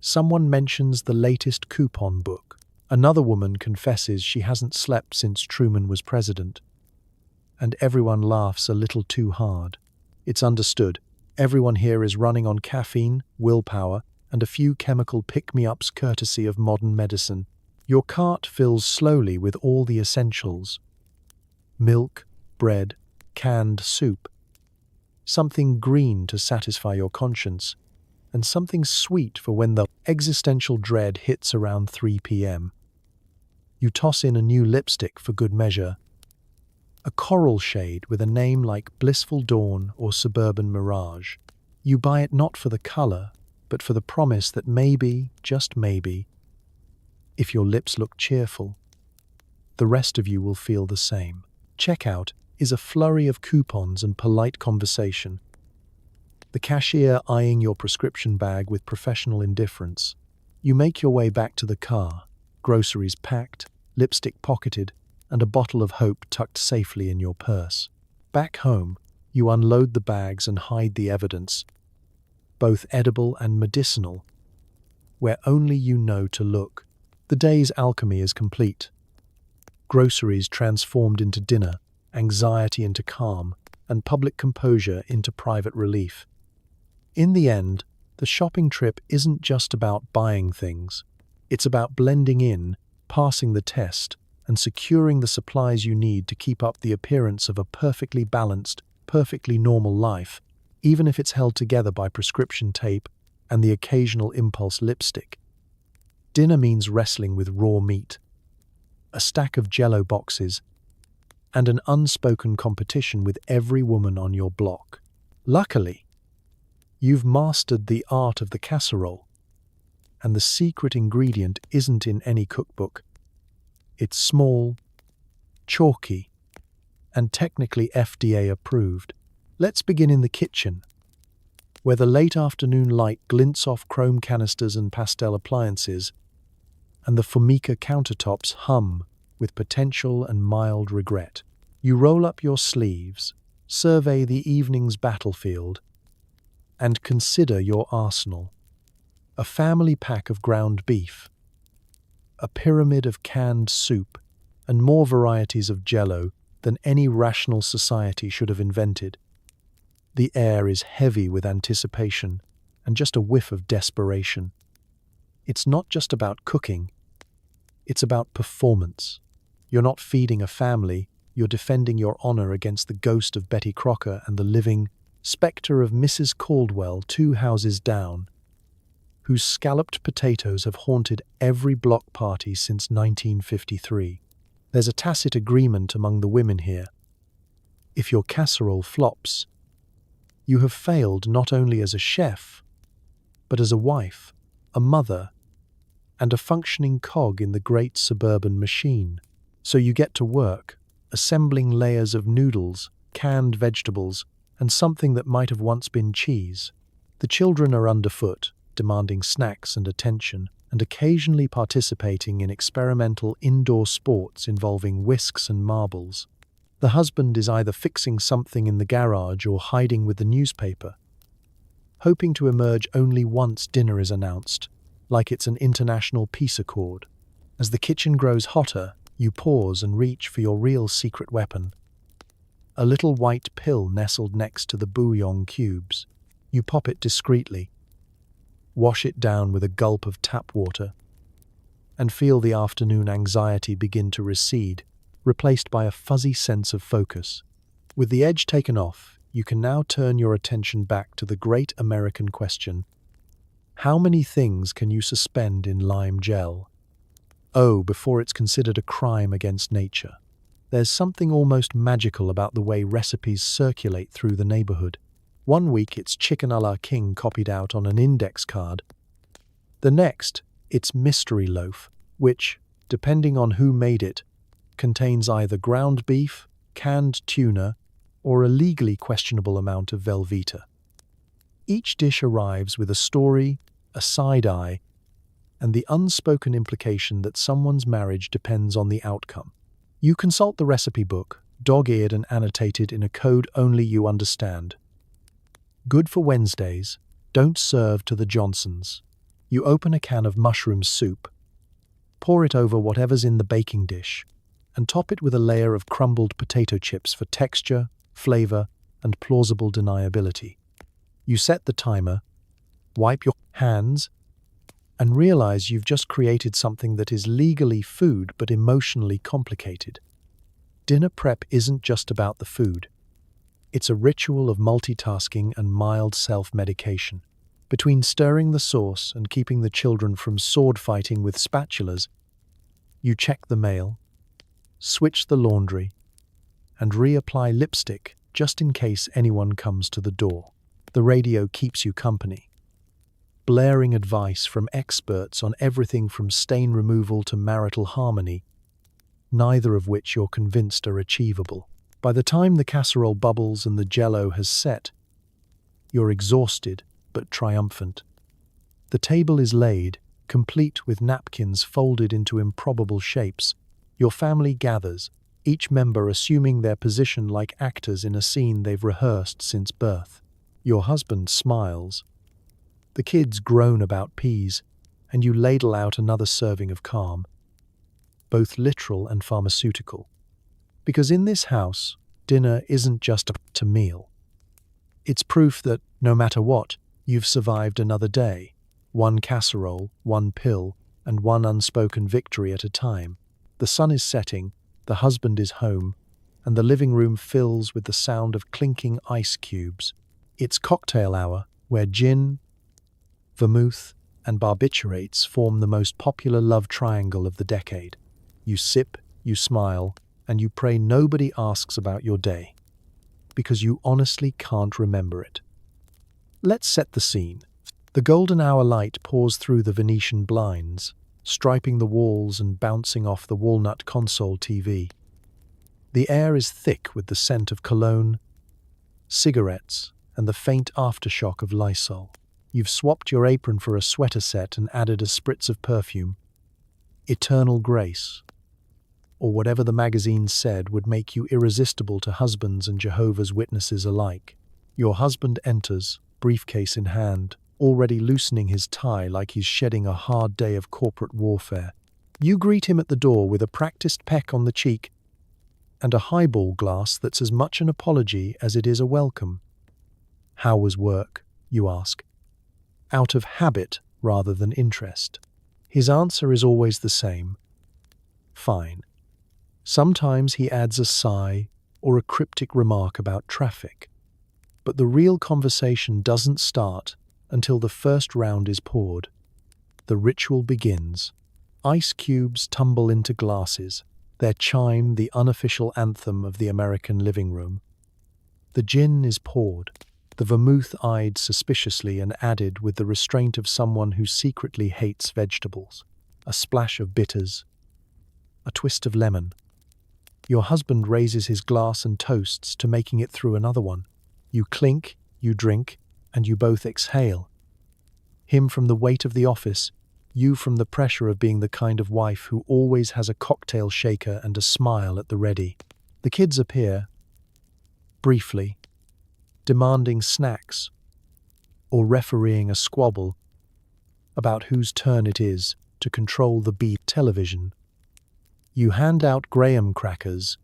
Someone mentions the latest coupon book. Another woman confesses she hasn't slept since Truman was president. And everyone laughs a little too hard. It's understood. Everyone here is running on caffeine, willpower, and a few chemical pick-me-ups courtesy of modern medicine. Your cart fills slowly with all the essentials. Milk, bread, canned soup. Something green to satisfy your conscience, and something sweet for when the existential dread hits around 3 p.m. You toss in a new lipstick for good measure, a coral shade with a name like Blissful Dawn or Suburban Mirage. You buy it not for the color, but for the promise that maybe, just maybe, if your lips look cheerful, the rest of you will feel the same. Checkout is a flurry of coupons and polite conversation. The cashier eyeing your prescription bag with professional indifference. You make your way back to the car, groceries packed, lipstick pocketed, and a bottle of hope tucked safely in your purse. Back home, you unload the bags and hide the evidence, both edible and medicinal, where only you know to look. The day's alchemy is complete. Groceries transformed into dinner, anxiety into calm, and public composure into private relief. In the end, the shopping trip isn't just about buying things. It's about blending in, passing the test, and securing the supplies you need to keep up the appearance of a perfectly balanced, perfectly normal life, even if it's held together by prescription tape and the occasional impulse lipstick. Dinner means wrestling with raw meat, a stack of Jell-O boxes, and an unspoken competition with every woman on your block. Luckily, you've mastered the art of the casserole, and the secret ingredient isn't in any cookbook. It's small, chalky, and technically FDA approved. Let's begin in the kitchen, where the late afternoon light glints off chrome canisters and pastel appliances, and the Formica countertops hum with potential and mild regret. You roll up your sleeves, survey the evening's battlefield, and consider your arsenal. A family pack of ground beef, a pyramid of canned soup, and more varieties of Jell-O than any rational society should have invented. The air is heavy with anticipation and just a whiff of desperation. It's not just about cooking, it's about performance. You're not feeding a family, you're defending your honor against the ghost of Betty Crocker and the living spectre of Mrs. Caldwell 2 houses down, whose scalloped potatoes have haunted every block party since 1953. There's a tacit agreement among the women here. If your casserole flops, you have failed not only as a chef, but as a wife, a mother, and a functioning cog in the great suburban machine. So you get to work, assembling layers of noodles, canned vegetables, and something that might have once been cheese. The children are underfoot, demanding snacks and attention, and occasionally participating in experimental indoor sports involving whisks and marbles. The husband is either fixing something in the garage or hiding with the newspaper, hoping to emerge only once dinner is announced, like it's an international peace accord. As the kitchen grows hotter, you pause and reach for your real secret weapon. A little white pill nestled next to the bouillon cubes. You pop it discreetly, wash it down with a gulp of tap water, and feel the afternoon anxiety begin to recede, replaced by a fuzzy sense of focus. With the edge taken off, you can now turn your attention back to the great American question: How many things can you suspend in lime gel? Oh, before it's considered a crime against nature. There's something almost magical about the way recipes circulate through the neighborhood. One week it's chicken a la king copied out on an index card. The next, it's mystery loaf, which, depending on who made it, contains either ground beef, canned tuna, or a legally questionable amount of Velveeta. Each dish arrives with a story, a side eye, and the unspoken implication that someone's marriage depends on the outcome. You consult the recipe book, dog-eared and annotated in a code only you understand. Good for Wednesdays, don't serve to the Johnsons. You open a can of mushroom soup, pour it over whatever's in the baking dish, and top it with a layer of crumbled potato chips for texture, flavor, and plausible deniability. You set the timer, wipe your hands, and realize you've just created something that is legally food but emotionally complicated. Dinner prep isn't just about the food. It's a ritual of multitasking and mild self-medication. Between stirring the sauce and keeping the children from sword fighting with spatulas, you check the mail, switch the laundry, and reapply lipstick just in case anyone comes to the door. The radio keeps you company, blaring advice from experts on everything from stain removal to marital harmony, neither of which you're convinced are achievable. By the time the casserole bubbles and the jello has set, you're exhausted but triumphant. The table is laid, complete with napkins folded into improbable shapes. Your family gathers, each member assuming their position like actors in a scene they've rehearsed since birth. Your husband smiles. The kids groan about peas, and you ladle out another serving of calm, both literal and pharmaceutical. Because in this house, dinner isn't just a meal. It's proof that, no matter what, you've survived another day, one casserole, one pill, and one unspoken victory at a time. The sun is setting, the husband is home, and the living room fills with the sound of clinking ice cubes. It's cocktail hour, where gin, vermouth, and barbiturates form the most popular love triangle of the decade. You sip, you smile, and you pray nobody asks about your day, because you honestly can't remember it. Let's set the scene. The golden hour light pours through the Venetian blinds, striping the walls and bouncing off the walnut console TV. The air is thick with the scent of cologne, cigarettes, and the faint aftershock of Lysol. You've swapped your apron for a sweater set and added a spritz of perfume. Eternal grace, or whatever the magazine said would make you irresistible to husbands and Jehovah's Witnesses alike. Your husband enters, briefcase in hand, already loosening his tie like he's shedding a hard day of corporate warfare. You greet him at the door with a practiced peck on the cheek and a highball glass that's as much an apology as it is a welcome. How was work, you ask, out of habit rather than interest. His answer is always the same. Fine. Sometimes he adds a sigh or a cryptic remark about traffic. But the real conversation doesn't start until the first round is poured. The ritual begins. Ice cubes tumble into glasses, their chime the unofficial anthem of the American living room. The gin is poured, the vermouth eyed suspiciously and added with the restraint of someone who secretly hates vegetables. A splash of bitters, a twist of lemon. Your husband raises his glass and toasts to making it through another one. You clink, you drink, and you both exhale. Him from the weight of the office, you from the pressure of being the kind of wife who always has a cocktail shaker and a smile at the ready. The kids appear, briefly, demanding snacks or refereeing a squabble about whose turn it is to control the beat television. You hand out graham crackers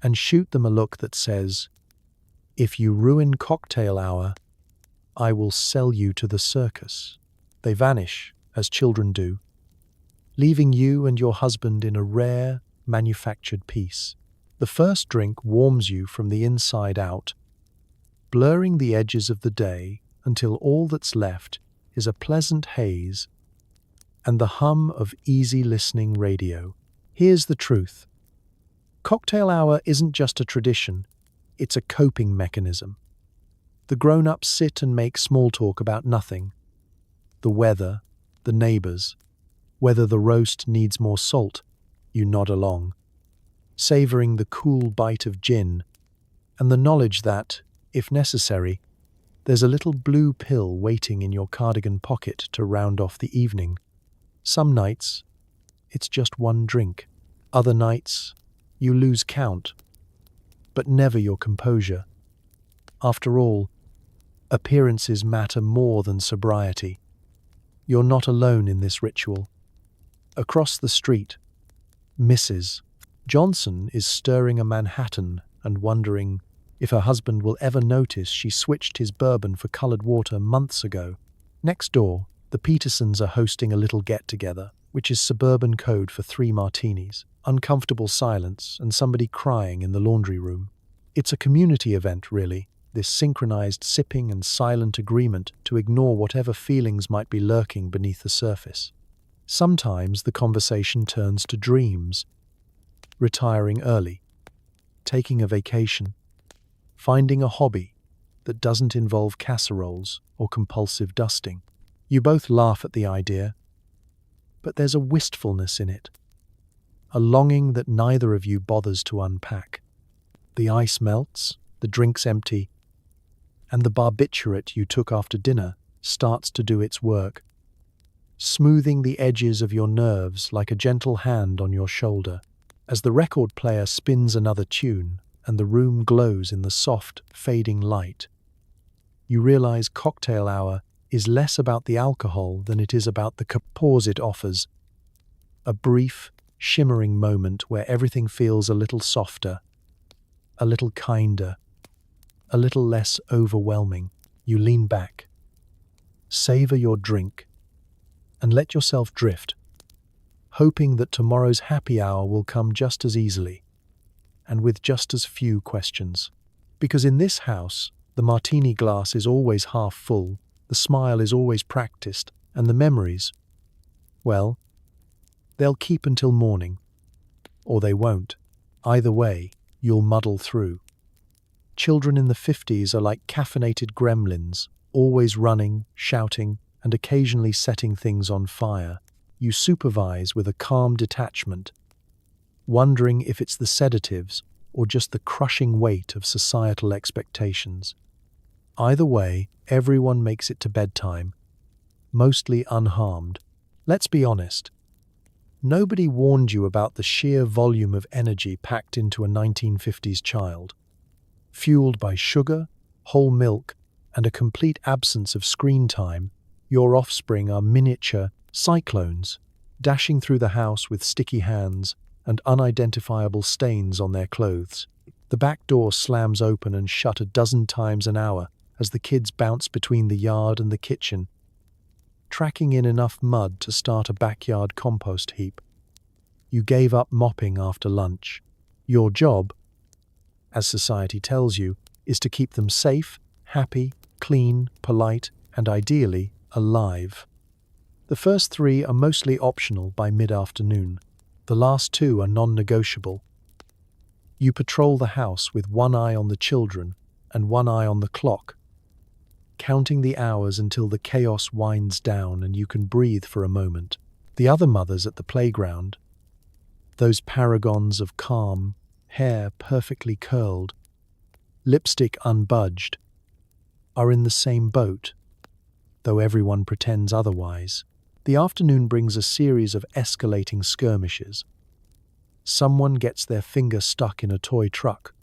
and shoot them a look that says, "If you ruin cocktail hour, I will sell you to the circus." They vanish, as children do, leaving you and your husband in a rare, manufactured peace. The first drink warms you from the inside out, blurring the edges of the day until all that's left is a pleasant haze and the hum of easy listening radio. Here's the truth. Cocktail hour isn't just a tradition, it's a coping mechanism. The grown-ups sit and make small talk about nothing. The weather, the neighbors, whether the roast needs more salt, you nod along, savoring the cool bite of gin and the knowledge that, if necessary, there's a little blue pill waiting in your cardigan pocket to round off the evening. Some nights, it's just one drink. Other nights, you lose count, but never your composure. After all, appearances matter more than sobriety. You're not alone in this ritual. Across the street, Mrs. Johnson is stirring a Manhattan and wondering if her husband will ever notice she switched his bourbon for colored water months ago. Next door, the Petersons are hosting a little get-together, which is suburban code for 3 martinis, uncomfortable silence, and somebody crying in the laundry room. It's a community event, really, this synchronized sipping and silent agreement to ignore whatever feelings might be lurking beneath the surface. Sometimes the conversation turns to dreams, retiring early, taking a vacation, finding a hobby that doesn't involve casseroles or compulsive dusting. You both laugh at the idea, but there's a wistfulness in it, a longing that neither of you bothers to unpack. The ice melts, the drink's empty, and the barbiturate you took after dinner starts to do its work, smoothing the edges of your nerves like a gentle hand on your shoulder. As the record player spins another tune and the room glows in the soft, fading light, you realize cocktail hour is less about the alcohol than it is about the pause it offers. A brief, shimmering moment where everything feels a little softer, a little kinder, a little less overwhelming. You lean back, savor your drink, and let yourself drift, hoping that tomorrow's happy hour will come just as easily, and with just as few questions. Because in this house, the martini glass is always half full, the smile is always practiced, and the memories, well, they'll keep until morning. Or they won't. Either way, you'll muddle through. Children in the 50s are like caffeinated gremlins, always running, shouting, and occasionally setting things on fire. You supervise with a calm detachment, wondering if it's the sedatives or just the crushing weight of societal expectations. Either way, everyone makes it to bedtime, mostly unharmed. Let's be honest. Nobody warned you about the sheer volume of energy packed into a 1950s child. Fueled by sugar, whole milk, and a complete absence of screen time, your offspring are miniature cyclones, dashing through the house with sticky hands and unidentifiable stains on their clothes. The back door slams open and shut a dozen times an hour as the kids bounce between the yard and the kitchen, tracking in enough mud to start a backyard compost heap. You gave up mopping after lunch. Your job, as society tells you, is to keep them safe, happy, clean, polite, and ideally, alive. The first 3 are mostly optional by mid-afternoon. The last 2 are non-negotiable. You patrol the house with one eye on the children and one eye on the clock, counting the hours until the chaos winds down and you can breathe for a moment. The other mothers at the playground, those paragons of calm, hair perfectly curled, lipstick unbudged, are in the same boat, though everyone pretends otherwise. The afternoon brings a series of escalating skirmishes. Someone gets their finger stuck in a toy truck.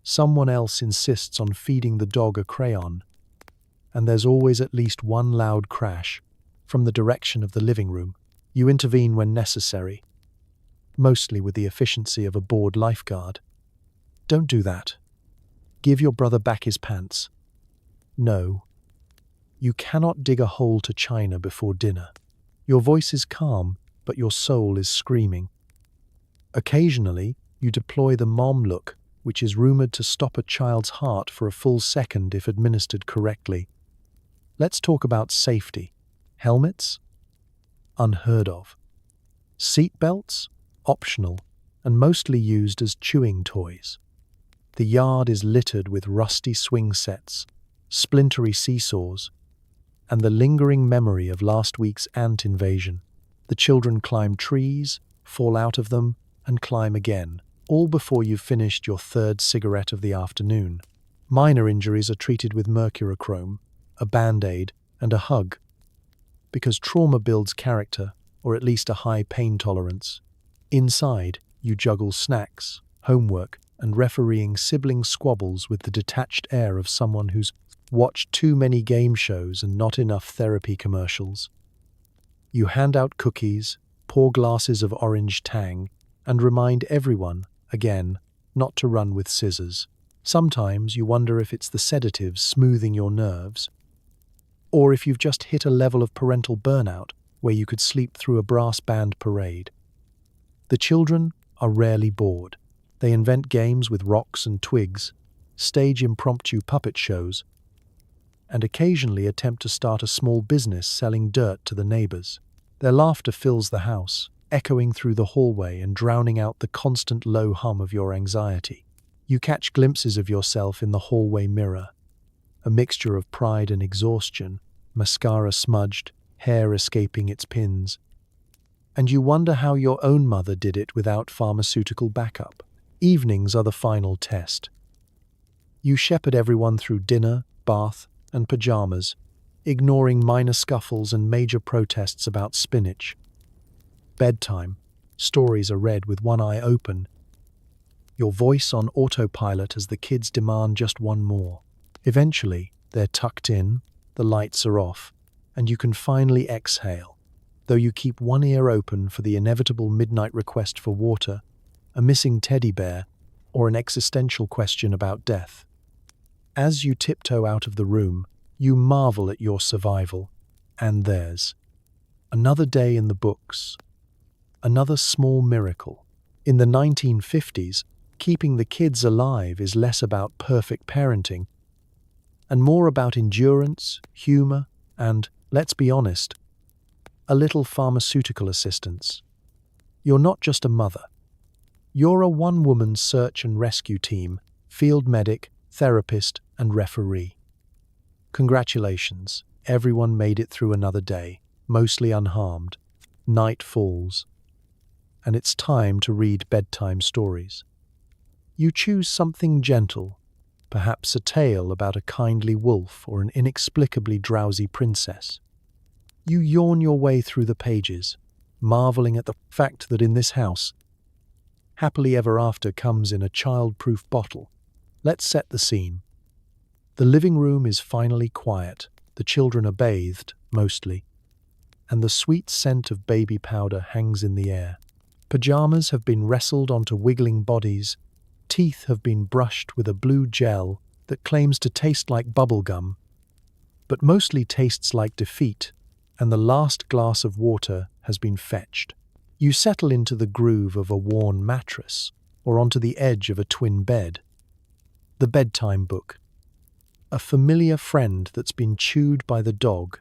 Someone else insists on feeding the dog a crayon. And there's always at least one loud crash from the direction of the living room. You intervene when necessary, mostly with the efficiency of a bored lifeguard. Don't do that. Give your brother back his pants. No, you cannot dig a hole to China before dinner. Your voice is calm, but your soul is screaming. Occasionally, you deploy the mom look, which is rumored to stop a child's heart for a full second if administered correctly. Let's talk about safety. Helmets? Unheard of. Seatbelts? Optional, and mostly used as chewing toys. The yard is littered with rusty swing sets, splintery seesaws, and the lingering memory of last week's ant invasion. The children climb trees, fall out of them, and climb again, all before you've finished your third cigarette of the afternoon. Minor injuries are treated with mercurochrome, a band-aid, and a hug, because trauma builds character, or at least a high pain tolerance. Inside, you juggle snacks, homework, and refereeing sibling squabbles with the detached air of someone who's watched too many game shows and not enough therapy commercials. You hand out cookies, pour glasses of orange tang, and remind everyone, again, not to run with scissors. Sometimes you wonder if it's the sedatives smoothing your nerves, or if you've just hit a level of parental burnout where you could sleep through a brass band parade. The children are rarely bored. They invent games with rocks and twigs, stage impromptu puppet shows, and occasionally attempt to start a small business selling dirt to the neighbors. Their laughter fills the house, echoing through the hallway and drowning out the constant low hum of your anxiety. You catch glimpses of yourself in the hallway mirror, a mixture of pride and exhaustion, mascara smudged, hair escaping its pins. And you wonder how your own mother did it without pharmaceutical backup. Evenings are the final test. You shepherd everyone through dinner, bath, and pajamas, ignoring minor scuffles and major protests about spinach. Bedtime. Stories are read with one eye open, your voice on autopilot as the kids demand just one more. Eventually, they're tucked in, the lights are off, and you can finally exhale, though you keep one ear open for the inevitable midnight request for water, a missing teddy bear, or an existential question about death. As you tiptoe out of the room, you marvel at your survival, and theirs. Another day in the books. Another small miracle. In the 1950s, keeping the kids alive is less about perfect parenting and more about endurance, humor, and, let's be honest, a little pharmaceutical assistance. You're not just a mother. You're a one-woman search and rescue team, field medic, therapist, and referee. Congratulations, everyone made it through another day, mostly unharmed. Night falls, and it's time to read bedtime stories. You choose something gentle, perhaps a tale about a kindly wolf or an inexplicably drowsy princess. You yawn your way through the pages, marveling at the fact that in this house, happily ever after comes in a child-proof bottle. Let's set the scene. The living room is finally quiet, the children are bathed, mostly, and the sweet scent of baby powder hangs in the air. Pajamas have been wrestled onto wiggling bodies, teeth have been brushed with a blue gel that claims to taste like bubblegum, but mostly tastes like defeat, and the last glass of water has been fetched. You settle into the groove of a worn mattress, or onto the edge of a twin bed. The bedtime book. A familiar friend that's been chewed by the dog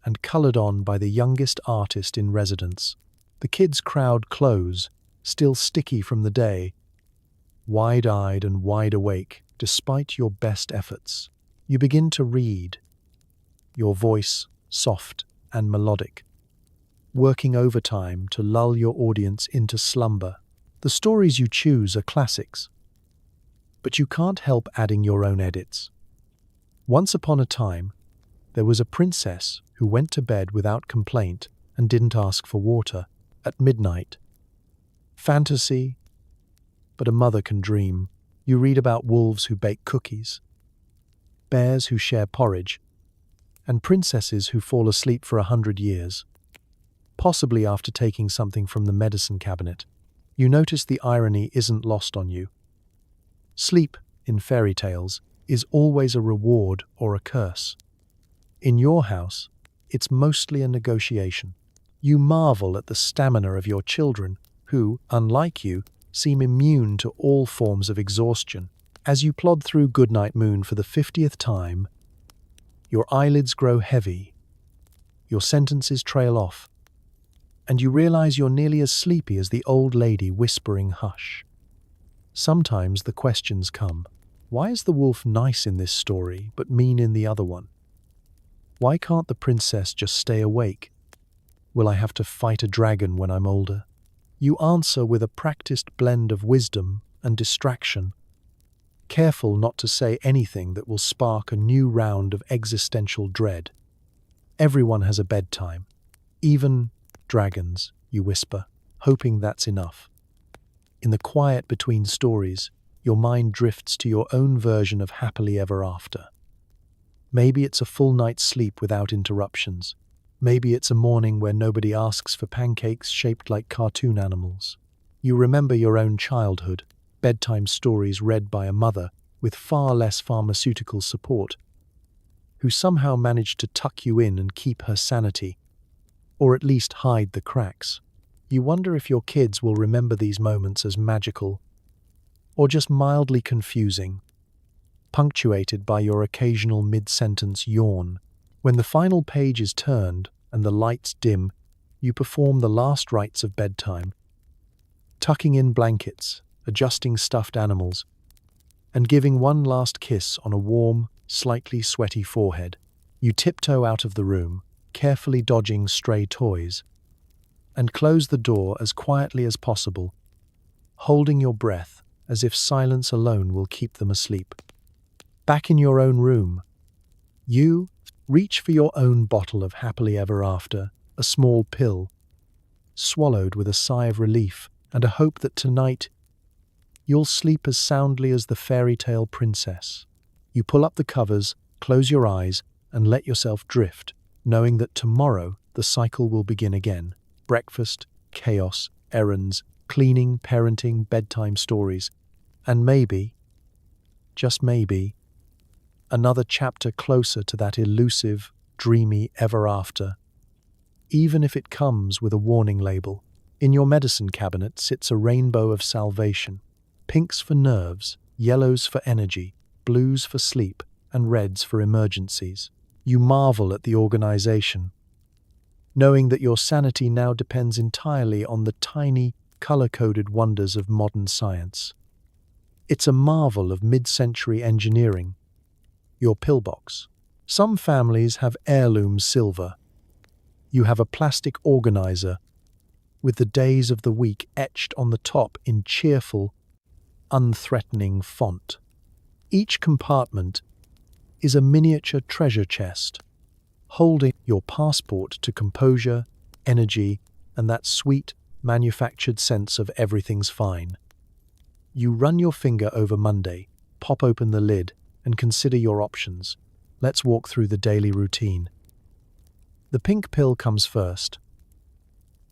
and colored on by the youngest artist in residence. The kids crowd close, still sticky from the day, wide-eyed and wide awake, despite your best efforts. You begin to read, your voice soft and melodic, working overtime to lull your audience into slumber. The stories you choose are classics, but you can't help adding your own edits. Once upon a time, there was a princess who went to bed without complaint and didn't ask for water at midnight. Fantasy, but a mother can dream. You read about wolves who bake cookies, bears who share porridge, and princesses who fall asleep for 100 years, possibly after taking something from the medicine cabinet. You notice the irony isn't lost on you. Sleep, in fairy tales, is always a reward or a curse. In your house, it's mostly a negotiation. You marvel at the stamina of your children, who, unlike you, seem immune to all forms of exhaustion. As you plod through Goodnight Moon for the 50th time, your eyelids grow heavy, your sentences trail off, and you realize you're nearly as sleepy as the old lady whispering hush. Sometimes the questions come. Why is the wolf nice in this story but mean in the other one? Why can't the princess just stay awake? Will I have to fight a dragon when I'm older? You answer with a practiced blend of wisdom and distraction, careful not to say anything that will spark a new round of existential dread. Everyone has a bedtime. Even dragons, you whisper, hoping that's enough. In the quiet between stories, your mind drifts to your own version of happily ever after. Maybe it's a full night's sleep without interruptions. Maybe it's a morning where nobody asks for pancakes shaped like cartoon animals. You remember your own childhood, bedtime stories read by a mother with far less pharmaceutical support, who somehow managed to tuck you in and keep her sanity, or at least hide the cracks. You wonder if your kids will remember these moments as magical, or just mildly confusing, punctuated by your occasional mid-sentence yawn. When the final page is turned and the lights dim, you perform the last rites of bedtime, tucking in blankets, adjusting stuffed animals, and giving one last kiss on a warm, slightly sweaty forehead. You tiptoe out of the room, carefully dodging stray toys, and close the door as quietly as possible, holding your breath as if silence alone will keep them asleep. Back in your own room, you reach for your own bottle of happily ever after, a small pill, swallowed with a sigh of relief and a hope that tonight you'll sleep as soundly as the fairy tale princess. You pull up the covers, close your eyes, and let yourself drift, knowing that tomorrow the cycle will begin again. Breakfast, chaos, errands, cleaning, parenting, bedtime stories, and maybe, just maybe, another chapter closer to that elusive, dreamy ever after, even if it comes with a warning label. In your medicine cabinet sits a rainbow of salvation. Pinks for nerves, yellows for energy, blues for sleep, and reds for emergencies. You marvel at the organization, knowing that your sanity now depends entirely on the tiny, color-coded wonders of modern science. It's a marvel of mid-century engineering. Your pillbox. Some families have heirloom silver. You have a plastic organizer with the days of the week etched on the top in cheerful, unthreatening font. Each compartment is a miniature treasure chest, holding your passport to composure, energy, and that sweet, manufactured sense of everything's fine. You run your finger over Monday, pop open the lid, and consider your options. Let's walk through the daily routine. The pink pill comes first.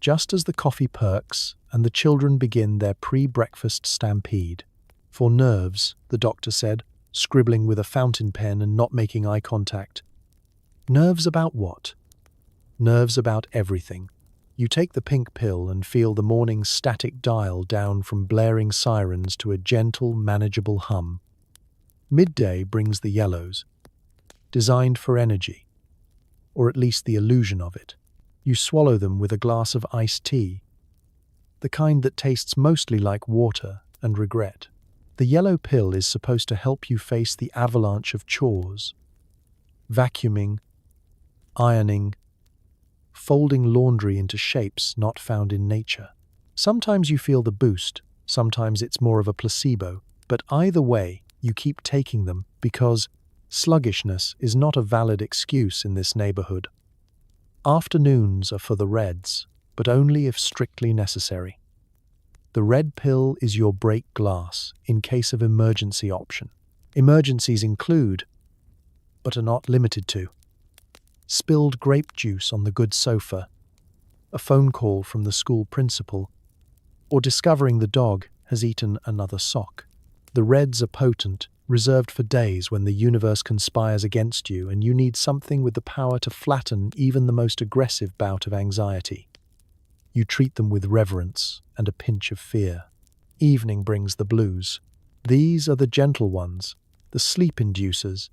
Just as the coffee perks and the children begin their pre-breakfast stampede. For nerves, the doctor said, scribbling with a fountain pen and not making eye contact. Nerves about what? Nerves about everything. You take the pink pill and feel the morning's static dial down from blaring sirens to a gentle, manageable hum. Midday brings the yellows, designed for energy, or at least the illusion of it. You swallow them with a glass of iced tea, the kind that tastes mostly like water and regret. The yellow pill is supposed to help you face the avalanche of chores, vacuuming, ironing, folding laundry into shapes not found in nature. Sometimes you feel the boost, sometimes it's more of a placebo, but either way, you keep taking them because sluggishness is not a valid excuse in this neighborhood. Afternoons are for the reds, but only if strictly necessary. The red pill is your break glass in case of emergency option. Emergencies include, but are not limited to, spilled grape juice on the good sofa, a phone call from the school principal, or discovering the dog has eaten another sock. The reds are potent, reserved for days when the universe conspires against you and you need something with the power to flatten even the most aggressive bout of anxiety. You treat them with reverence and a pinch of fear. Evening brings the blues. These are the gentle ones, the sleep inducers,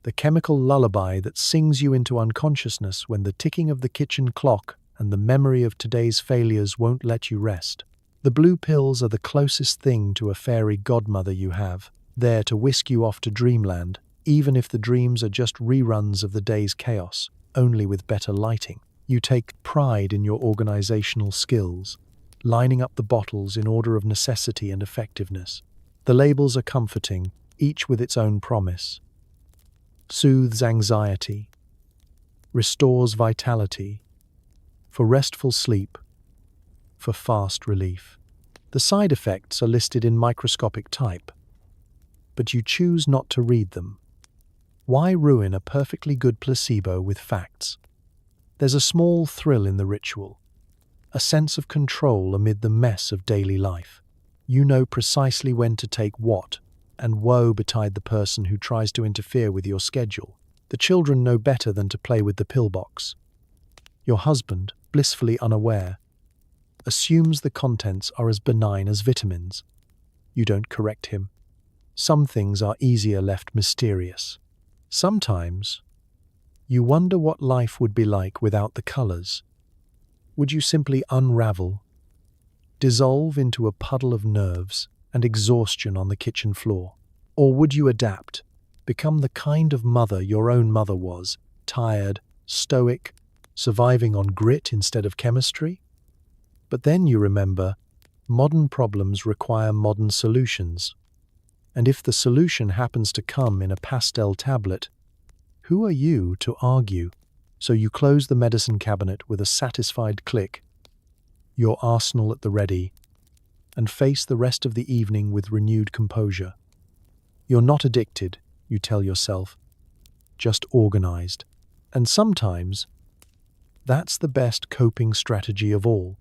the chemical lullaby that sings you into unconsciousness when the ticking of the kitchen clock and the memory of today's failures won't let you rest. The blue pills are the closest thing to a fairy godmother you have, there to whisk you off to dreamland, even if the dreams are just reruns of the day's chaos, only with better lighting. You take pride in your organizational skills, lining up the bottles in order of necessity and effectiveness. The labels are comforting, each with its own promise. Soothes anxiety, restores vitality, for restful sleep, for fast relief. The side effects are listed in microscopic type, but you choose not to read them. Why ruin a perfectly good placebo with facts? There's a small thrill in the ritual, a sense of control amid the mess of daily life. You know precisely when to take what, and woe betide the person who tries to interfere with your schedule. The children know better than to play with the pillbox. Your husband, blissfully unaware, assumes the contents are as benign as vitamins. You don't correct him. Some things are easier left mysterious. Sometimes, you wonder what life would be like without the colors. Would you simply unravel, dissolve into a puddle of nerves and exhaustion on the kitchen floor? Or would you adapt, become the kind of mother your own mother was, tired, stoic, surviving on grit instead of chemistry? But then you remember, modern problems require modern solutions. And if the solution happens to come in a pastel tablet, who are you to argue? So you close the medicine cabinet with a satisfied click, your arsenal at the ready, and face the rest of the evening with renewed composure. You're not addicted, you tell yourself, just organized. And sometimes, that's the best coping strategy of all.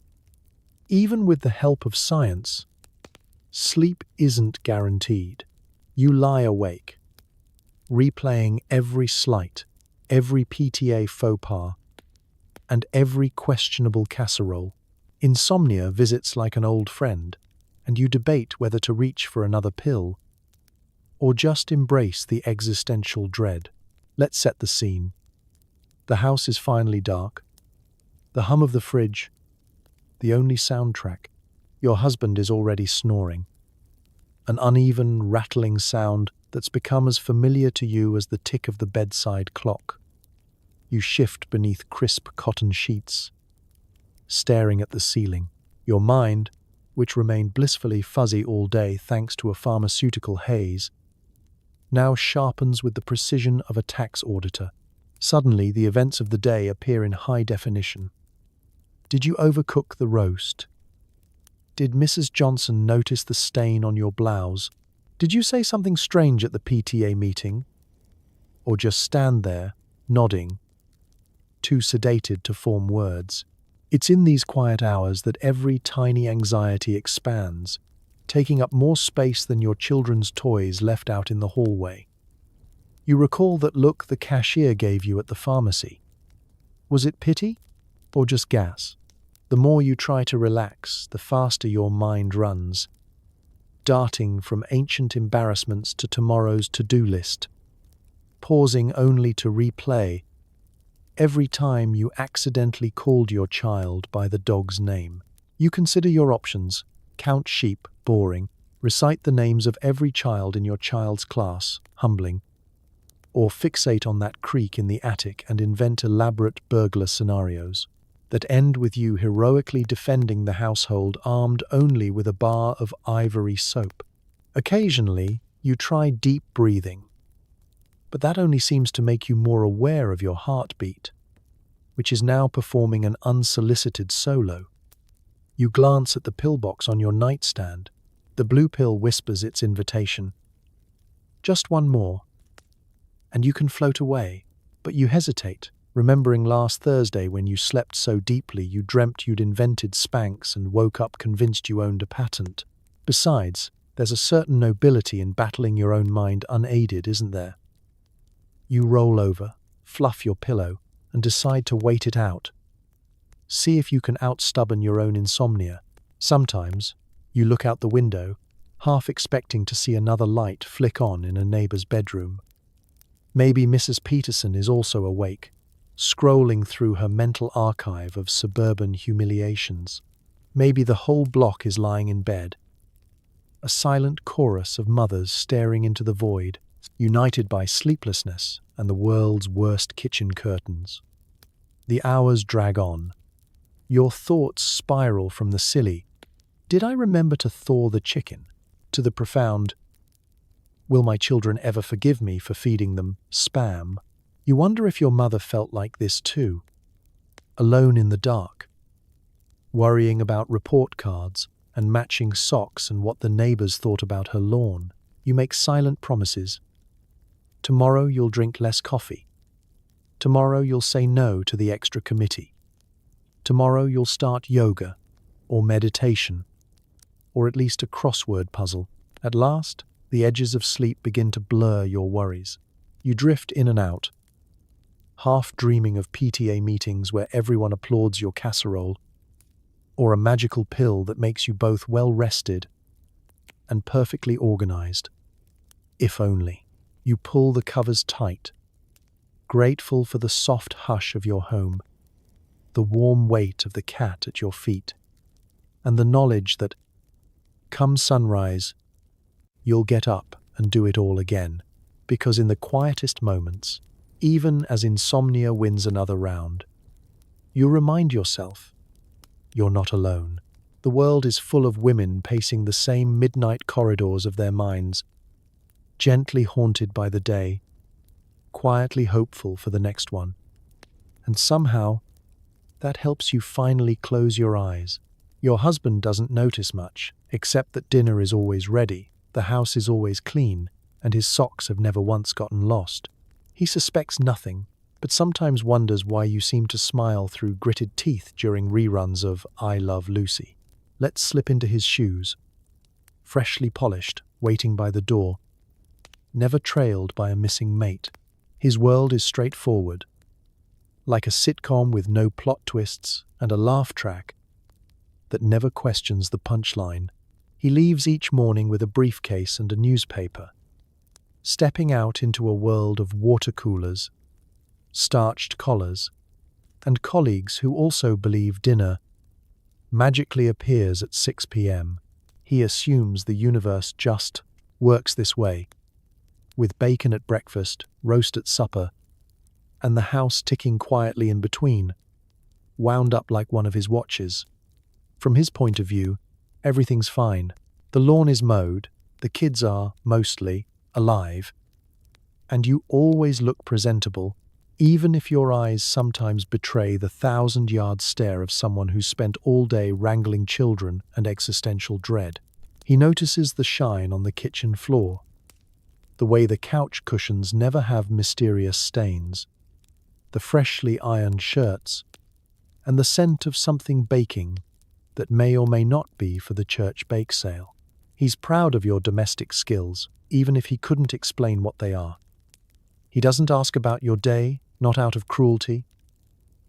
Even with the help of science, sleep isn't guaranteed. You lie awake, replaying every slight, every PTA faux pas, and every questionable casserole. Insomnia visits like an old friend, and you debate whether to reach for another pill or just embrace the existential dread. Let's set the scene. The house is finally dark. The hum of the fridge, the only soundtrack. Your husband is already snoring. An uneven, rattling sound that's become as familiar to you as the tick of the bedside clock. You shift beneath crisp cotton sheets, staring at the ceiling. Your mind, which remained blissfully fuzzy all day thanks to a pharmaceutical haze, now sharpens with the precision of a tax auditor. Suddenly, the events of the day appear in high definition. Did you overcook the roast? Did Mrs. Johnson notice the stain on your blouse? Did you say something strange at the PTA meeting? Or just stand there, nodding, too sedated to form words? It's in these quiet hours that every tiny anxiety expands, taking up more space than your children's toys left out in the hallway. You recall that look the cashier gave you at the pharmacy. Was it pity or just gas? The more you try to relax, the faster your mind runs, darting from ancient embarrassments to tomorrow's to-do list, pausing only to replay every time you accidentally called your child by the dog's name. You consider your options, count sheep, boring, recite the names of every child in your child's class, humbling, or fixate on that creak in the attic and invent elaborate burglar scenarios that end with you heroically defending the household armed only with a bar of ivory soap. Occasionally, you try deep breathing, but that only seems to make you more aware of your heartbeat, which is now performing an unsolicited solo. You glance at the pillbox on your nightstand. The blue pill whispers its invitation. Just one more, and you can float away, but you hesitate, remembering last Thursday when you slept so deeply you dreamt you'd invented Spanx and woke up convinced you owned a patent. Besides, there's a certain nobility in battling your own mind unaided, isn't there? You roll over, fluff your pillow, and decide to wait it out. See if you can outstubborn your own insomnia. Sometimes, you look out the window, half expecting to see another light flick on in a neighbor's bedroom. Maybe Mrs. Peterson is also awake, scrolling through her mental archive of suburban humiliations. Maybe the whole block is lying in bed, a silent chorus of mothers staring into the void, united by sleeplessness and the world's worst kitchen curtains. The hours drag on. Your thoughts spiral from the silly, "Did I remember to thaw the chicken?" to the profound, "Will my children ever forgive me for feeding them spam?" You wonder if your mother felt like this too, alone in the dark, worrying about report cards and matching socks and what the neighbors thought about her lawn. You make silent promises. Tomorrow you'll drink less coffee. Tomorrow you'll say no to the extra committee. Tomorrow you'll start yoga or meditation, or at least a crossword puzzle. At last, the edges of sleep begin to blur your worries. You drift in and out, half dreaming of PTA meetings where everyone applauds your casserole, or a magical pill that makes you both well-rested and perfectly organized. If only. You pull the covers tight, grateful for the soft hush of your home, the warm weight of the cat at your feet, and the knowledge that, come sunrise, you'll get up and do it all again, because in the quietest moments, even as insomnia wins another round, you remind yourself, you're not alone. The world is full of women pacing the same midnight corridors of their minds, gently haunted by the day, quietly hopeful for the next one. And somehow, that helps you finally close your eyes. Your husband doesn't notice much, except that dinner is always ready, the house is always clean, and his socks have never once gotten lost. He suspects nothing, but sometimes wonders why you seem to smile through gritted teeth during reruns of I Love Lucy. Let's slip into his shoes, freshly polished, waiting by the door, never trailed by a missing mate. His world is straightforward, like a sitcom with no plot twists and a laugh track that never questions the punchline. He leaves each morning with a briefcase and a newspaper, stepping out into a world of water coolers, starched collars, and colleagues who also believe dinner magically appears at 6 p.m. He assumes the universe just works this way, with bacon at breakfast, roast at supper, and the house ticking quietly in between, wound up like one of his watches. From his point of view, everything's fine. The lawn is mowed, the kids are, mostly, alive, and you always look presentable, even if your eyes sometimes betray the 1,000-yard stare of someone who's spent all day wrangling children and existential dread. He notices the shine on the kitchen floor, the way the couch cushions never have mysterious stains, the freshly ironed shirts, and the scent of something baking that may or may not be for the church bake sale. He's proud of your domestic skills, even if he couldn't explain what they are. He doesn't ask about your day, not out of cruelty,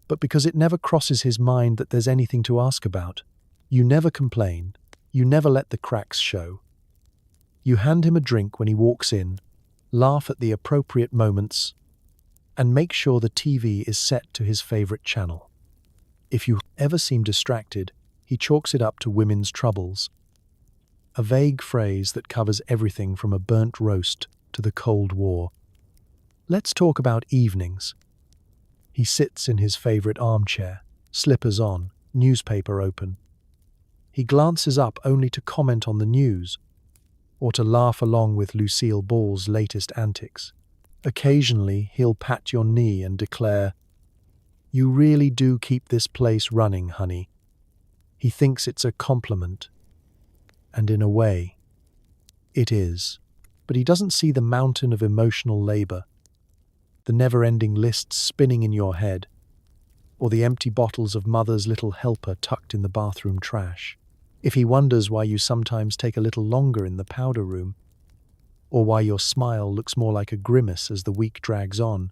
but because it never crosses his mind that there's anything to ask about. You never complain, you never let the cracks show. You hand him a drink when he walks in, laugh at the appropriate moments, and make sure the TV is set to his favorite channel. If you ever seem distracted, he chalks it up to women's troubles, a vague phrase that covers everything from a burnt roast to the Cold War. Let's talk about evenings. He sits in his favorite armchair, slippers on, newspaper open. He glances up only to comment on the news, or to laugh along with Lucille Ball's latest antics. Occasionally, he'll pat your knee and declare, "You really do keep this place running, honey." He thinks it's a compliment, and in a way, it is. But he doesn't see the mountain of emotional labor, the never-ending lists spinning in your head, or the empty bottles of Mother's Little Helper tucked in the bathroom trash. If he wonders why you sometimes take a little longer in the powder room, or why your smile looks more like a grimace as the week drags on,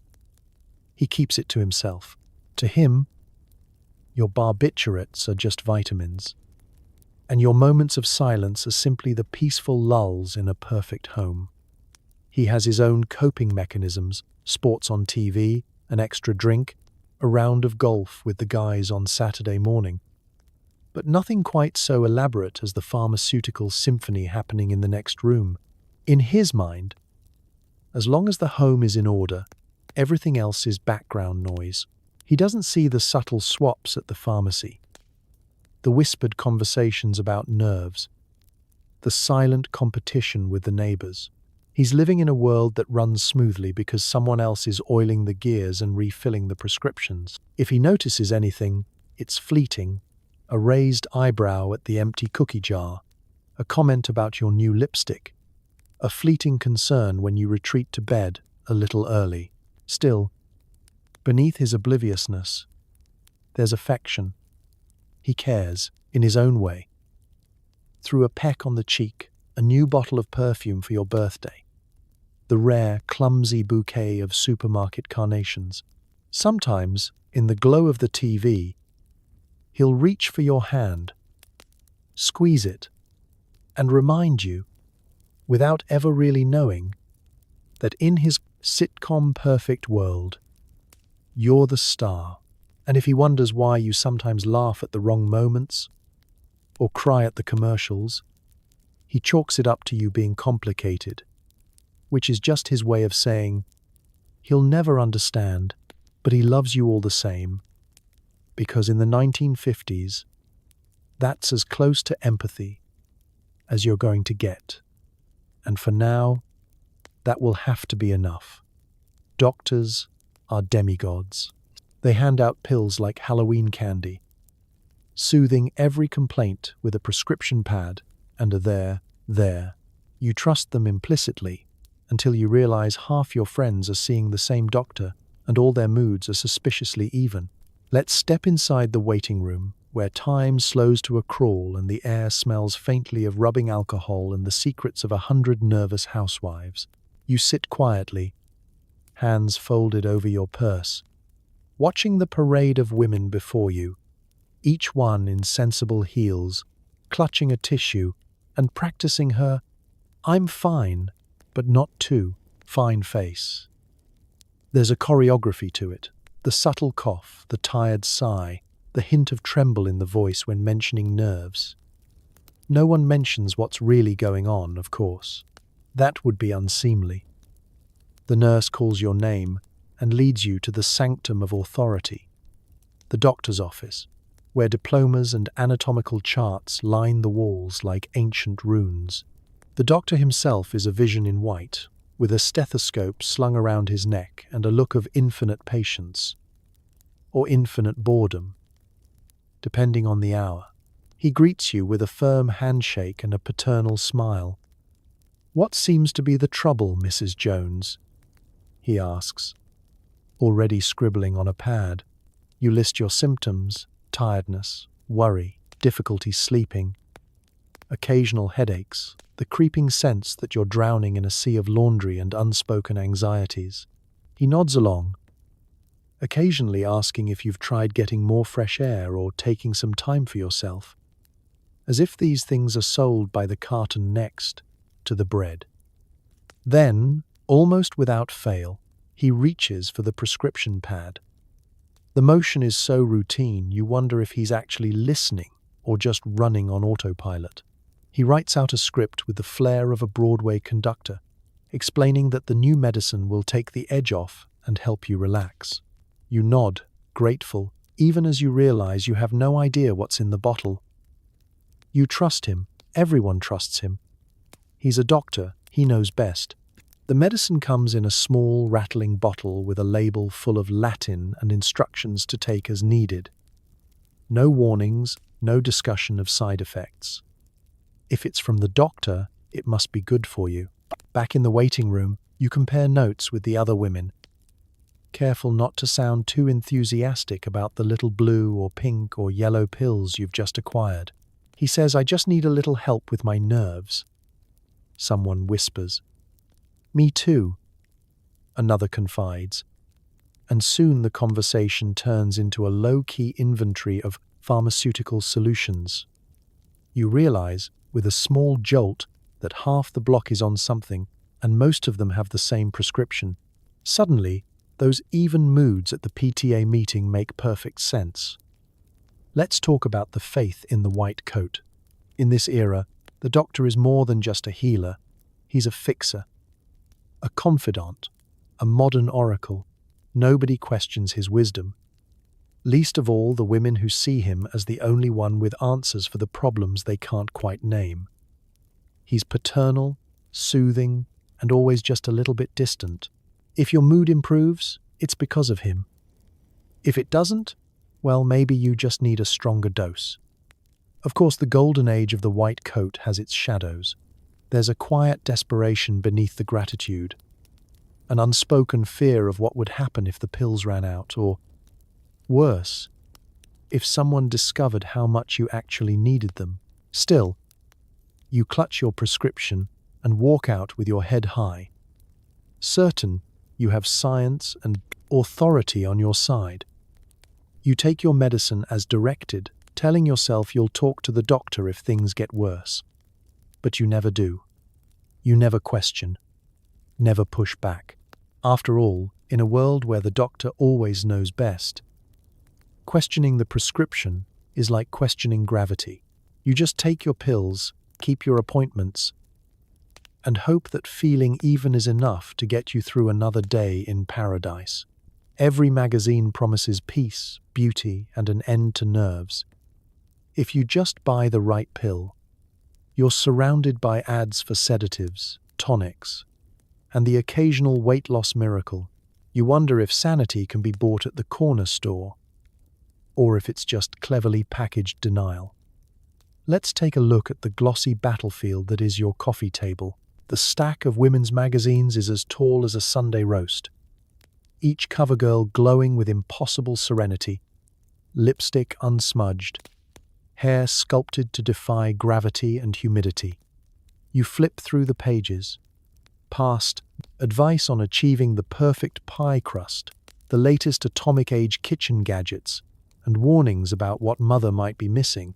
he keeps it to himself. To him, your barbiturates are just vitamins, and your moments of silence are simply the peaceful lulls in a perfect home. He has his own coping mechanisms, sports on TV, an extra drink, a round of golf with the guys on Saturday morning. But nothing quite so elaborate as the pharmaceutical symphony happening in the next room. In his mind, as long as the home is in order, everything else is background noise. He doesn't see the subtle swaps at the pharmacy, the whispered conversations about nerves, the silent competition with the neighbors. He's living in a world that runs smoothly because someone else is oiling the gears and refilling the prescriptions. If he notices anything, it's fleeting. A raised eyebrow at the empty cookie jar, a comment about your new lipstick, a fleeting concern when you retreat to bed a little early. Still, beneath his obliviousness, there's affection. He cares, in his own way. Through a peck on the cheek, a new bottle of perfume for your birthday, the rare, clumsy bouquet of supermarket carnations. Sometimes, in the glow of the TV, he'll reach for your hand, squeeze it, and remind you, without ever really knowing, that in his sitcom-perfect world, you're the star. And if he wonders why you sometimes laugh at the wrong moments or cry at the commercials, he chalks it up to you being complicated, which is just his way of saying, he'll never understand, but he loves you all the same. Because in the 1950s, that's as close to empathy as you're going to get. And for now, that will have to be enough. Doctors are demigods. They hand out pills like Halloween candy, soothing every complaint with a prescription pad and a there. You trust them implicitly until you realize half your friends are seeing the same doctor and all their moods are suspiciously even. Let's step inside the waiting room, where time slows to a crawl and the air smells faintly of rubbing alcohol and the secrets of 100 nervous housewives. You sit quietly, hands folded over your purse, watching the parade of women before you, each one in sensible heels, clutching a tissue and practicing her "I'm fine, but not too fine" face. There's a choreography to it, the subtle cough, the tired sigh, the hint of tremble in the voice when mentioning nerves. No one mentions what's really going on, of course. That would be unseemly. The nurse calls your name and leads you to the sanctum of authority, the doctor's office, where diplomas and anatomical charts line the walls like ancient runes. The doctor himself is a vision in white, with a stethoscope slung around his neck and a look of infinite patience, or infinite boredom, depending on the hour. He greets you with a firm handshake and a paternal smile. "What seems to be the trouble, Mrs. Jones?" he asks, already scribbling on a pad. You list your symptoms: tiredness, worry, difficulty sleeping, occasional headaches, the creeping sense that you're drowning in a sea of laundry and unspoken anxieties. He nods along, occasionally asking if you've tried getting more fresh air or taking some time for yourself, as if these things are sold by the carton next to the bread. Then, almost without fail, he reaches for the prescription pad. The motion is so routine, you wonder if he's actually listening or just running on autopilot. He writes out a script with the flair of a Broadway conductor, explaining that the new medicine will take the edge off and help you relax. You nod, grateful, even as you realize you have no idea what's in the bottle. You trust him. Everyone trusts him. He's a doctor. He knows best. The medicine comes in a small, rattling bottle with a label full of Latin and instructions to take as needed. No warnings, no discussion of side effects. If it's from the doctor, it must be good for you. Back in the waiting room, you compare notes with the other women, careful not to sound too enthusiastic about the little blue or pink or yellow pills you've just acquired. He says, "I just need a little help with my nerves." Someone whispers. "Me too," another confides, and soon the conversation turns into a low-key inventory of pharmaceutical solutions. You realize, with a small jolt, that half the block is on something and most of them have the same prescription. Suddenly, those even moods at the PTA meeting make perfect sense. Let's talk about the faith in the white coat. In this era, the doctor is more than just a healer. He's a fixer, a confidant, a modern oracle. Nobody questions his wisdom, least of all the women who see him as the only one with answers for the problems they can't quite name. He's paternal, soothing, and always just a little bit distant. If your mood improves, it's because of him. If it doesn't, well, maybe you just need a stronger dose. Of course, the golden age of the white coat has its shadows. There's a quiet desperation beneath the gratitude, an unspoken fear of what would happen if the pills ran out, or worse, if someone discovered how much you actually needed them. Still, you clutch your prescription and walk out with your head high, certain you have science and authority on your side. You take your medicine as directed, telling yourself you'll talk to the doctor if things get worse. But you never do. You never question, never push back. After all, in a world where the doctor always knows best, questioning the prescription is like questioning gravity. You just take your pills, keep your appointments, and hope that feeling even is enough to get you through another day in paradise. Every magazine promises peace, beauty, and an end to nerves. If you just buy the right pill, you're surrounded by ads for sedatives, tonics, and the occasional weight loss miracle. You wonder if sanity can be bought at the corner store, or if it's just cleverly packaged denial. Let's take a look at the glossy battlefield that is your coffee table. The stack of women's magazines is as tall as a Sunday roast, each cover girl glowing with impossible serenity, lipstick unsmudged, hair sculpted to defy gravity and humidity. You flip through the pages, past advice on achieving the perfect pie crust, the latest atomic age kitchen gadgets, and warnings about what mother might be missing,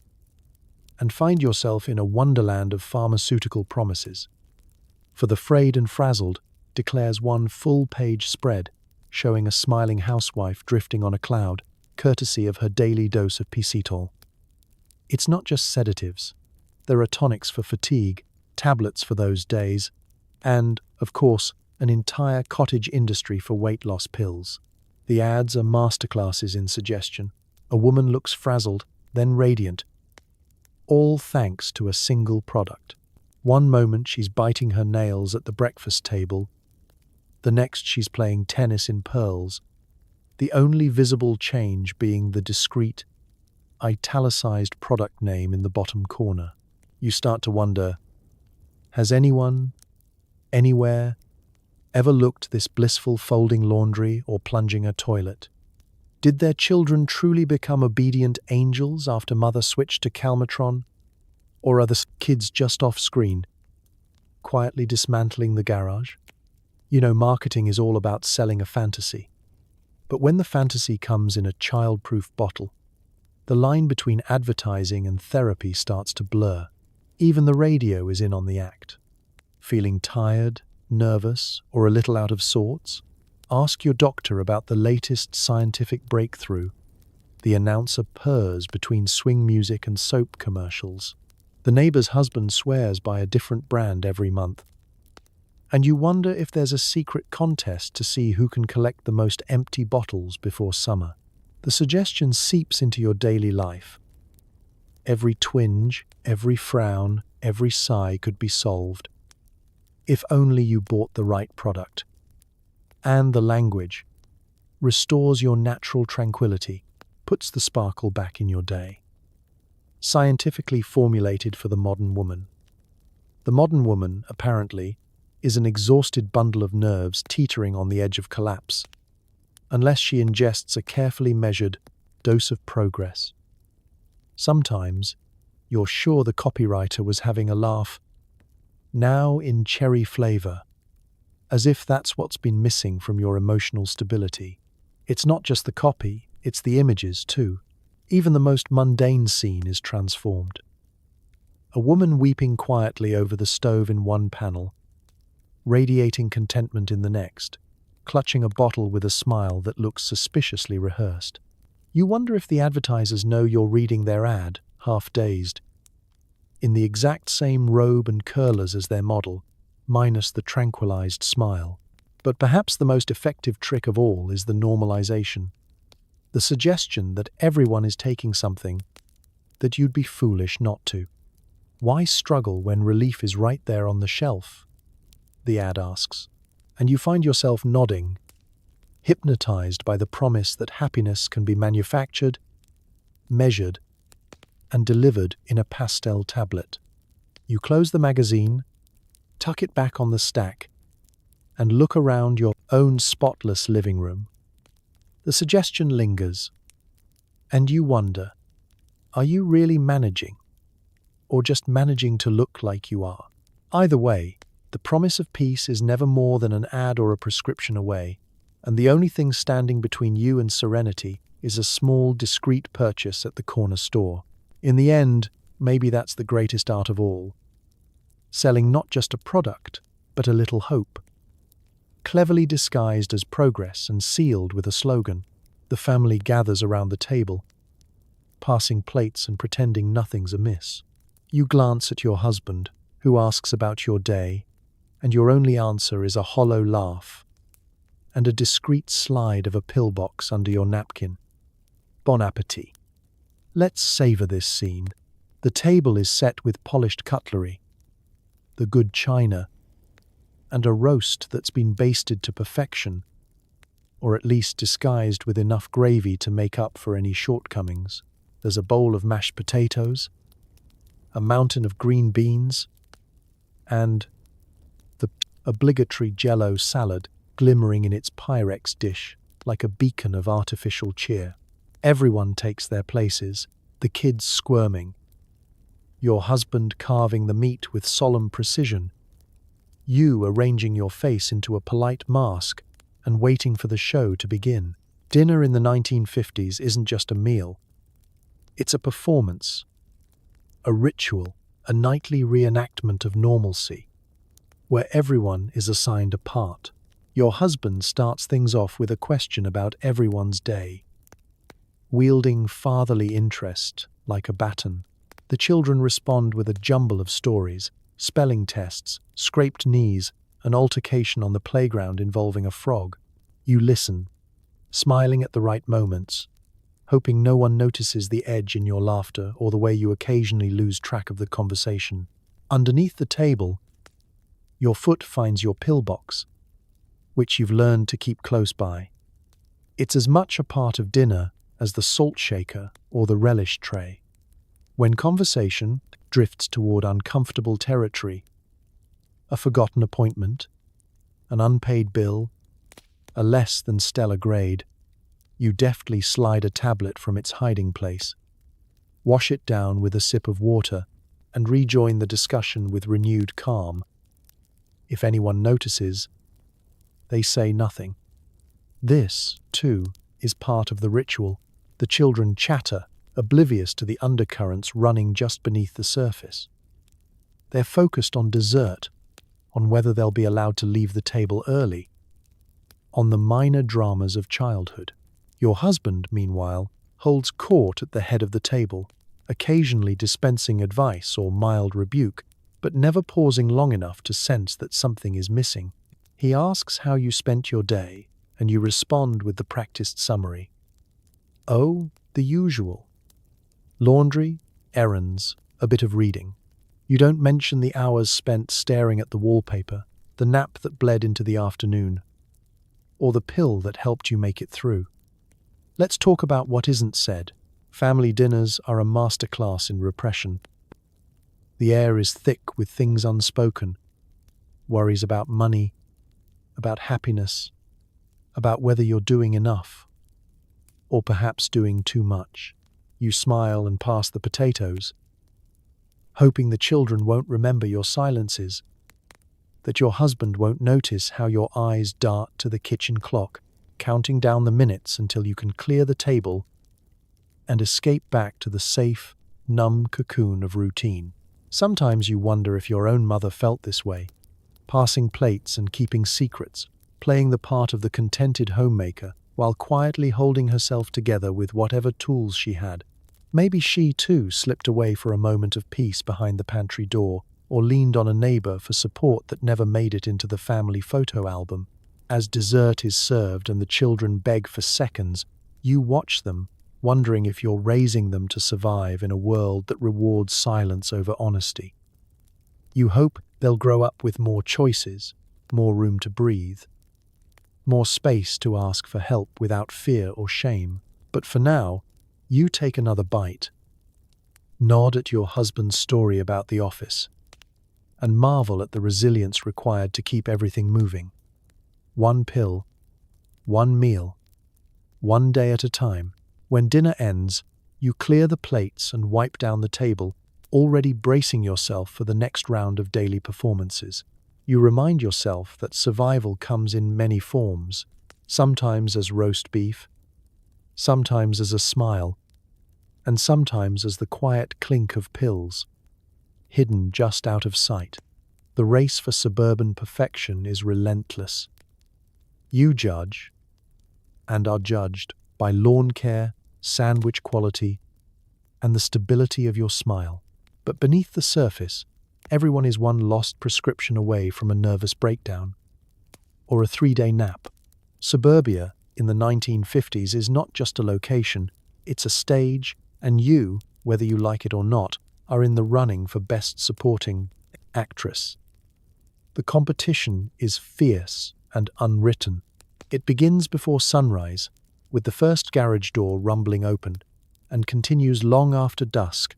and find yourself in a wonderland of pharmaceutical promises. For the frayed and frazzled declares one full-page spread, showing a smiling housewife drifting on a cloud, courtesy of her daily dose of Pisitol. It's not just sedatives. There are tonics for fatigue, tablets for those days, and, of course, an entire cottage industry for weight loss pills. The ads are masterclasses in suggestion. A woman looks frazzled, then radiant, all thanks to a single product. One moment she's biting her nails at the breakfast table, the next she's playing tennis in pearls, the only visible change being the discreet, italicized product name in the bottom corner. You start to wonder, has anyone, anywhere, ever looked this blissful folding laundry or plunging a toilet? Did their children truly become obedient angels after mother switched to Calmatron? Or are the kids just off screen, quietly dismantling the garage? You know, marketing is all about selling a fantasy. But when the fantasy comes in a child-proof bottle, the line between advertising and therapy starts to blur. Even the radio is in on the act. Feeling tired, nervous, or a little out of sorts? Ask your doctor about the latest scientific breakthrough. The announcer purrs between swing music and soap commercials. The neighbor's husband swears by a different brand every month. And you wonder if there's a secret contest to see who can collect the most empty bottles before summer. The suggestion seeps into your daily life. Every twinge, every frown, every sigh could be solved, if only you bought the right product. And the language restores your natural tranquility, puts the sparkle back in your day. Scientifically formulated for the modern woman. The modern woman, apparently, is an exhausted bundle of nerves teetering on the edge of collapse, unless she ingests a carefully measured dose of progress. Sometimes, you're sure the copywriter was having a laugh, now in cherry flavor, as if that's what's been missing from your emotional stability. It's not just the copy, it's the images too. Even the most mundane scene is transformed. A woman weeping quietly over the stove in one panel, radiating contentment in the next, clutching a bottle with a smile that looks suspiciously rehearsed. You wonder if the advertisers know you're reading their ad, half dazed. In the exact same robe and curlers as their model, minus the tranquilized smile. But perhaps the most effective trick of all is the normalization. The suggestion that everyone is taking something, that you'd be foolish not to. Why struggle when relief is right there on the shelf? The ad asks. And you find yourself nodding, hypnotized by the promise that happiness can be manufactured, measured, and delivered in a pastel tablet. You close the magazine, tuck it back on the stack, and look around your own spotless living room. The suggestion lingers, and you wonder, are you really managing, or just managing to look like you are? Either way, the promise of peace is never more than an ad or a prescription away, and the only thing standing between you and serenity is a small, discreet purchase at the corner store. In the end, maybe that's the greatest art of all. Selling not just a product, but a little hope. Cleverly disguised as progress and sealed with a slogan, the family gathers around the table, passing plates and pretending nothing's amiss. You glance at your husband, who asks about your day, and your only answer is a hollow laugh and a discreet slide of a pillbox under your napkin. Bon appetit. Let's savor this scene. The table is set with polished cutlery, the good china, and a roast that's been basted to perfection, or at least disguised with enough gravy to make up for any shortcomings. There's a bowl of mashed potatoes, a mountain of green beans, and the obligatory Jell-O salad glimmering in its Pyrex dish like a beacon of artificial cheer. Everyone takes their places, the kids squirming, your husband carving the meat with solemn precision, you arranging your face into a polite mask and waiting for the show to begin. Dinner in the 1950s isn't just a meal. It's a performance, a ritual, a nightly reenactment of normalcy, where everyone is assigned a part. Your husband starts things off with a question about everyone's day, wielding fatherly interest like a baton. The children respond with a jumble of stories, spelling tests, scraped knees, an altercation on the playground involving a frog. You listen, smiling at the right moments, hoping no one notices the edge in your laughter or the way you occasionally lose track of the conversation. Underneath the table, your foot finds your pillbox, which you've learned to keep close by. It's as much a part of dinner as the salt shaker or the relish tray. When conversation drifts toward uncomfortable territory, a forgotten appointment, an unpaid bill, a less than stellar grade, you deftly slide a tablet from its hiding place, wash it down with a sip of water, and rejoin the discussion with renewed calm. If anyone notices, they say nothing. This, too, is part of the ritual. The children chatter, oblivious to the undercurrents running just beneath the surface. They're focused on dessert, on whether they'll be allowed to leave the table early, on the minor dramas of childhood. Your husband, meanwhile, holds court at the head of the table, occasionally dispensing advice or mild rebuke, but never pausing long enough to sense that something is missing. He asks how you spent your day, and you respond with the practiced summary. Oh, the usual. Laundry, errands, a bit of reading. You don't mention the hours spent staring at the wallpaper, the nap that bled into the afternoon, or the pill that helped you make it through. Let's talk about what isn't said. Family dinners are a masterclass in repression. The air is thick with things unspoken, worries about money, about happiness, about whether you're doing enough, or perhaps doing too much. You smile and pass the potatoes, hoping the children won't remember your silences, that your husband won't notice how your eyes dart to the kitchen clock, counting down the minutes until you can clear the table and escape back to the safe, numb cocoon of routine. Sometimes you wonder if your own mother felt this way, passing plates and keeping secrets, playing the part of the contented homemaker while quietly holding herself together with whatever tools she had. Maybe she, too, slipped away for a moment of peace behind the pantry door or leaned on a neighbor for support that never made it into the family photo album. As dessert is served and the children beg for seconds, you watch them, wondering if you're raising them to survive in a world that rewards silence over honesty. You hope they'll grow up with more choices, more room to breathe, more space to ask for help without fear or shame. But for now, you take another bite, nod at your husband's story about the office, and marvel at the resilience required to keep everything moving. One pill, one meal, one day at a time. When dinner ends, you clear the plates and wipe down the table, already bracing yourself for the next round of daily performances. You remind yourself that survival comes in many forms, sometimes as roast beef, sometimes as a smile, and sometimes as the quiet clink of pills, hidden just out of sight. The race for suburban perfection is relentless. You judge, and are judged, by lawn care, sandwich quality, and the stability of your smile. But beneath the surface, everyone is one lost prescription away from a nervous breakdown or a 3-day nap. Suburbia in the 1950s is not just a location, it's a stage, and you, whether you like it or not, are in the running for Best Supporting Actress. The competition is fierce and unwritten. It begins before sunrise, with the first garage door rumbling open, and continues long after dusk,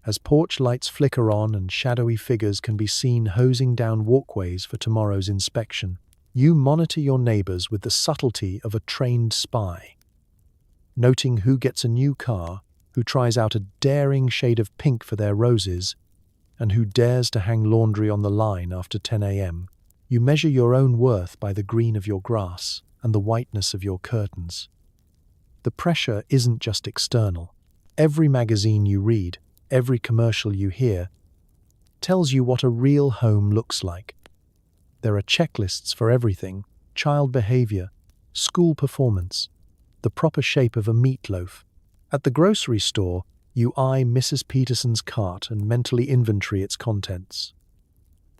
as porch lights flicker on and shadowy figures can be seen hosing down walkways for tomorrow's inspection. You monitor your neighbors with the subtlety of a trained spy, noting who gets a new car, who tries out a daring shade of pink for their roses, and who dares to hang laundry on the line after 10 a.m. You measure your own worth by the green of your grass and the whiteness of your curtains. The pressure isn't just external. Every magazine you read, every commercial you hear, tells you what a real home looks like. There are checklists for everything: child behavior, school performance, the proper shape of a meatloaf. At the grocery store, you eye Mrs. Peterson's cart and mentally inventory its contents.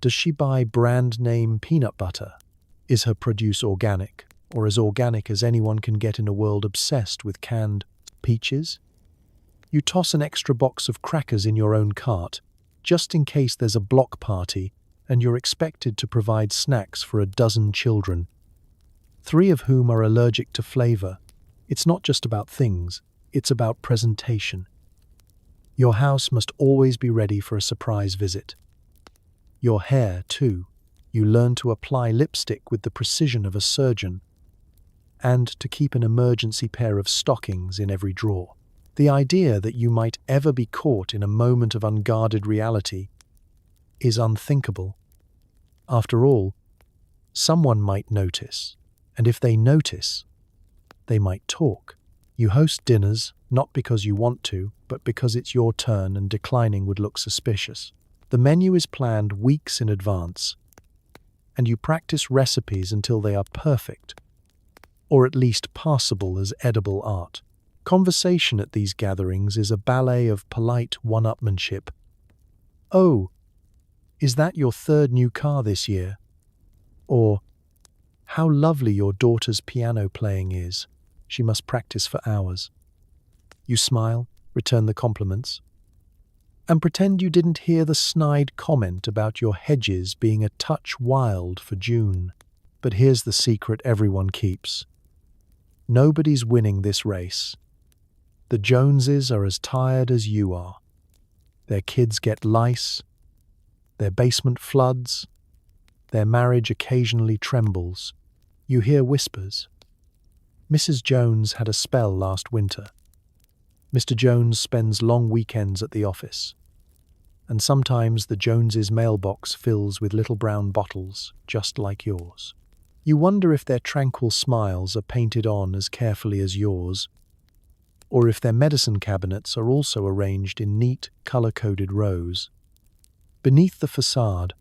Does she buy brand name peanut butter? Is her produce organic, or as organic as anyone can get in a world obsessed with canned peaches? You toss an extra box of crackers in your own cart, just in case there's a block party and you're expected to provide snacks for a dozen children, 3 of whom are allergic to flavor. It's not just about things, it's about presentation. Your house must always be ready for a surprise visit. Your hair, too. You learn to apply lipstick with the precision of a surgeon, and to keep an emergency pair of stockings in every drawer. The idea that you might ever be caught in a moment of unguarded reality is unthinkable. After all, someone might notice, and if they notice, they might talk. You host dinners, not because you want to, but because it's your turn and declining would look suspicious. The menu is planned weeks in advance, and you practice recipes until they are perfect, or at least passable as edible art. Conversation at these gatherings is a ballet of polite one-upmanship. "Oh, is that your 3rd new car this year?" Or, "How lovely your daughter's piano playing is. She must practice for hours." You smile, return the compliments, and pretend you didn't hear the snide comment about your hedges being a touch wild for June. But here's the secret everyone keeps. Nobody's winning this race. The Joneses are as tired as you are. Their kids get lice, their basement floods, their marriage occasionally trembles. You hear whispers. Mrs. Jones had a spell last winter. Mr. Jones spends long weekends at the office. And sometimes the Joneses' mailbox fills with little brown bottles, just like yours. You wonder if their tranquil smiles are painted on as carefully as yours, or if their medicine cabinets are also arranged in neat, color-coded rows. Beneath the facade,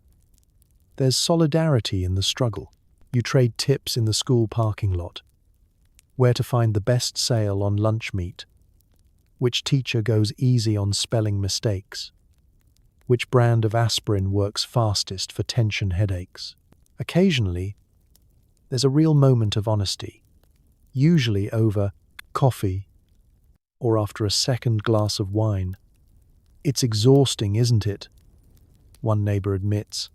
There's solidarity in the struggle. You trade tips in the school parking lot, where to find the best sale on lunch meat, which teacher goes easy on spelling mistakes, which brand of aspirin works fastest for tension headaches. Occasionally, there's a real moment of honesty, usually over coffee or after a second glass of wine. It's exhausting, isn't it? One neighbor admits.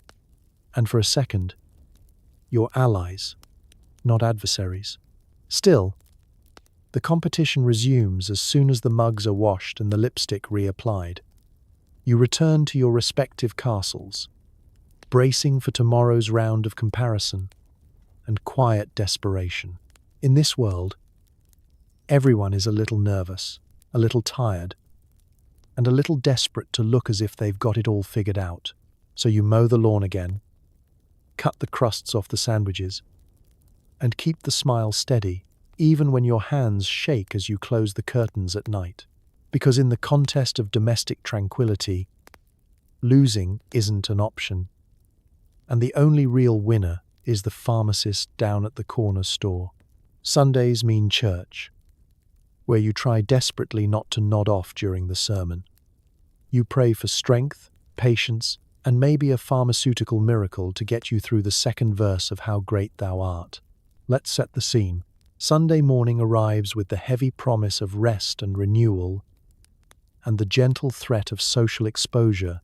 And for a second, you're allies, not adversaries. Still, the competition resumes as soon as the mugs are washed and the lipstick reapplied. You return to your respective castles, bracing for tomorrow's round of comparison and quiet desperation. In this world, everyone is a little nervous, a little tired, and a little desperate to look as if they've got it all figured out. So you mow the lawn again, cut the crusts off the sandwiches, and keep the smile steady, even when your hands shake as you close the curtains at night. Because in the contest of domestic tranquility, losing isn't an option, and the only real winner is the pharmacist down at the corner store. Sundays mean church, where you try desperately not to nod off during the sermon. You pray for strength, patience, and maybe a pharmaceutical miracle to get you through the second verse of How Great Thou Art. Let's set the scene. Sunday morning arrives with the heavy promise of rest and renewal, and the gentle threat of social exposure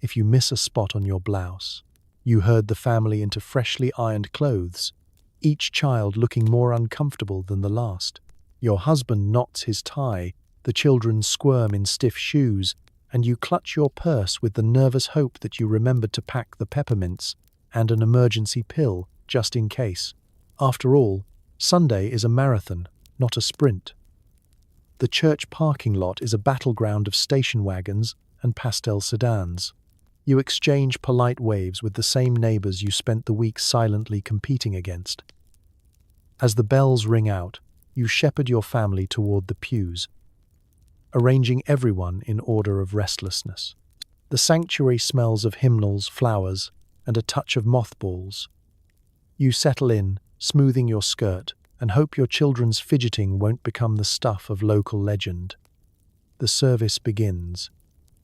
if you miss a spot on your blouse. You herd the family into freshly ironed clothes, each child looking more uncomfortable than the last. Your husband knots his tie, the children squirm in stiff shoes, and you clutch your purse with the nervous hope that you remembered to pack the peppermints and an emergency pill, just in case. After all, Sunday is a marathon, not a sprint. The church parking lot is a battleground of station wagons and pastel sedans. You exchange polite waves with the same neighbors you spent the week silently competing against. As the bells ring out, you shepherd your family toward the pews, arranging everyone in order of restlessness. The sanctuary smells of hymnals, flowers, and a touch of mothballs. You settle in, smoothing your skirt, and hope your children's fidgeting won't become the stuff of local legend. The service begins.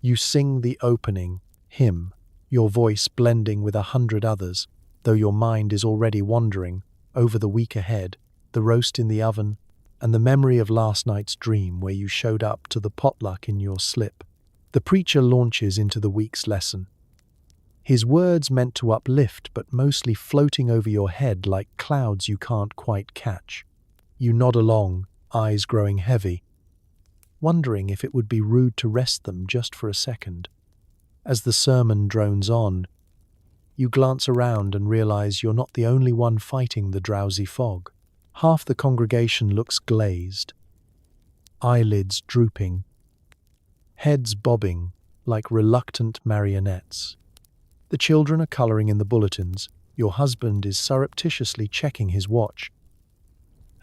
You sing the opening hymn, your voice blending with 100 others, though your mind is already wandering over the week ahead, the roast in the oven, and the memory of last night's dream where you showed up to the potluck in your slip. The preacher launches into the week's lesson, his words meant to uplift but mostly floating over your head like clouds you can't quite catch. You nod along, eyes growing heavy, wondering if it would be rude to rest them just for a second. As the sermon drones on, you glance around and realize you're not the only one fighting the drowsy fog. Half the congregation looks glazed, eyelids drooping, heads bobbing like reluctant marionettes. The children are coloring in the bulletins, your husband is surreptitiously checking his watch,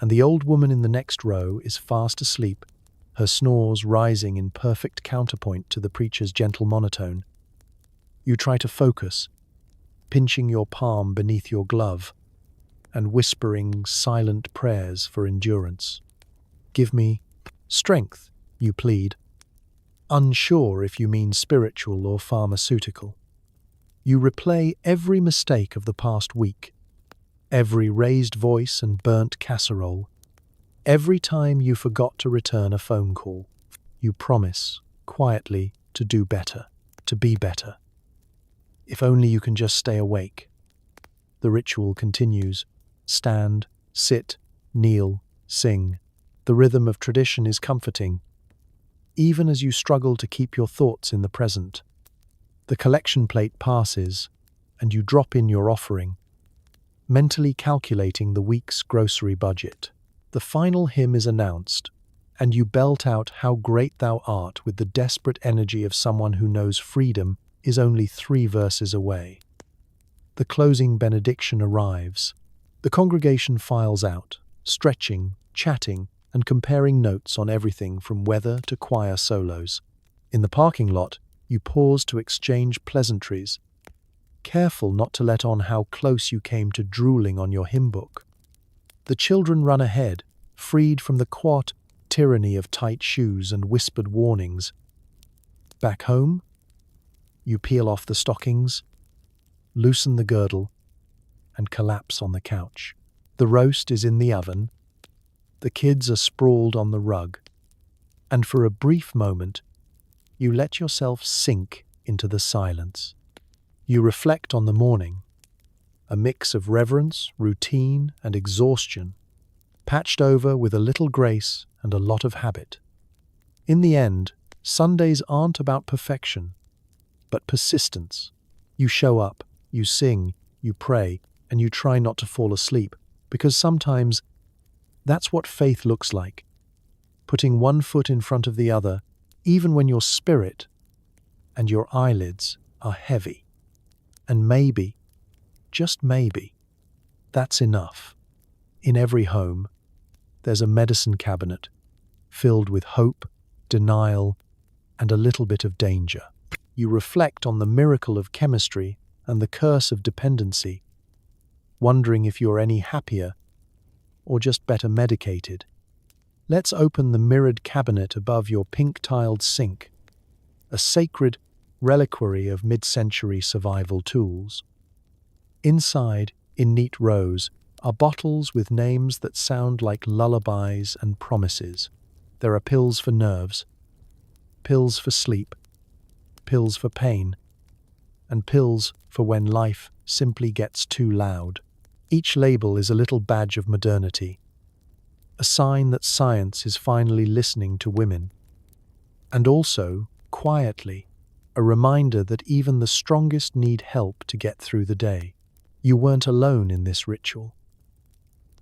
and the old woman in the next row is fast asleep, her snores rising in perfect counterpoint to the preacher's gentle monotone. You try to focus, pinching your palm beneath your glove, and whispering silent prayers for endurance. Give me strength, you plead, unsure if you mean spiritual or pharmaceutical. You replay every mistake of the past week, every raised voice and burnt casserole, every time you forgot to return a phone call. You promise, quietly, to do better, to be better. If only you can just stay awake. The ritual continues. Stand, sit, kneel, sing. The rhythm of tradition is comforting, even as you struggle to keep your thoughts in the present. The collection plate passes, and you drop in your offering, mentally calculating the week's grocery budget. The final hymn is announced, and you belt out How Great Thou Art with the desperate energy of someone who knows freedom is only 3 verses away. The closing benediction arrives. The congregation files out, stretching, chatting, and comparing notes on everything from weather to choir solos. In the parking lot, you pause to exchange pleasantries, careful not to let on how close you came to drooling on your hymn book. The children run ahead, freed from the quiet tyranny of tight shoes and whispered warnings. Back home, you peel off the stockings, loosen the girdle, and collapse on the couch. The roast is in the oven, the kids are sprawled on the rug, and for a brief moment, you let yourself sink into the silence. You reflect on the morning, a mix of reverence, routine, and exhaustion, patched over with a little grace and a lot of habit. In the end, Sundays aren't about perfection, but persistence. You show up, you sing, you pray, and you try not to fall asleep, because sometimes that's what faith looks like. Putting one foot in front of the other, even when your spirit and your eyelids are heavy. And maybe, just maybe, that's enough. In every home, there's a medicine cabinet filled with hope, denial, and a little bit of danger. You reflect on the miracle of chemistry and the curse of dependency, wondering if you're any happier or just better medicated. Let's open the mirrored cabinet above your pink-tiled sink, a sacred reliquary of mid-century survival tools. Inside, in neat rows, are bottles with names that sound like lullabies and promises. There are pills for nerves, pills for sleep, pills for pain, and pills for when life simply gets too loud. Each label is a little badge of modernity, a sign that science is finally listening to women. And also, quietly, a reminder that even the strongest need help to get through the day. You weren't alone in this ritual.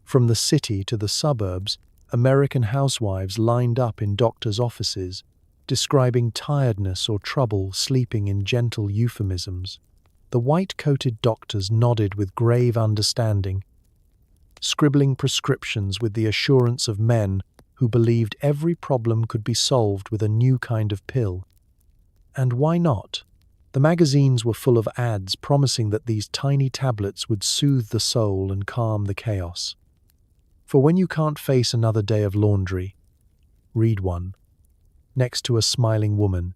From the city to the suburbs, American housewives lined up in doctors' offices, describing tiredness or trouble sleeping in gentle euphemisms. The white-coated doctors nodded with grave understanding, scribbling prescriptions with the assurance of men who believed every problem could be solved with a new kind of pill. And why not? The magazines were full of ads promising that these tiny tablets would soothe the soul and calm the chaos. For when you can't face another day of laundry, read one, next to a smiling woman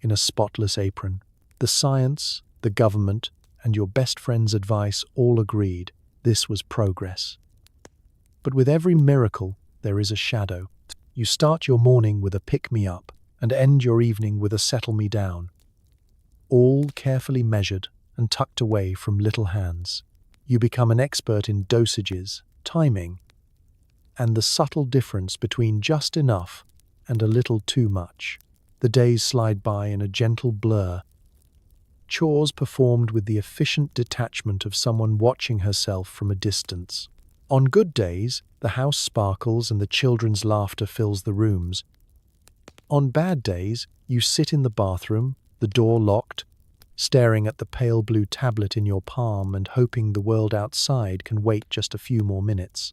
in a spotless apron. The science, the government, and your best friend's advice all agreed this was progress. But with every miracle, there is a shadow. You start your morning with a pick-me-up and end your evening with a settle-me-down, all carefully measured and tucked away from little hands. You become an expert in dosages, timing, and the subtle difference between just enough and a little too much. The days slide by in a gentle blur, chores performed with the efficient detachment of someone watching herself from a distance. On good days, the house sparkles and the children's laughter fills the rooms. On bad days, you sit in the bathroom, the door locked, staring at the pale blue tablet in your palm and hoping the world outside can wait just a few more minutes.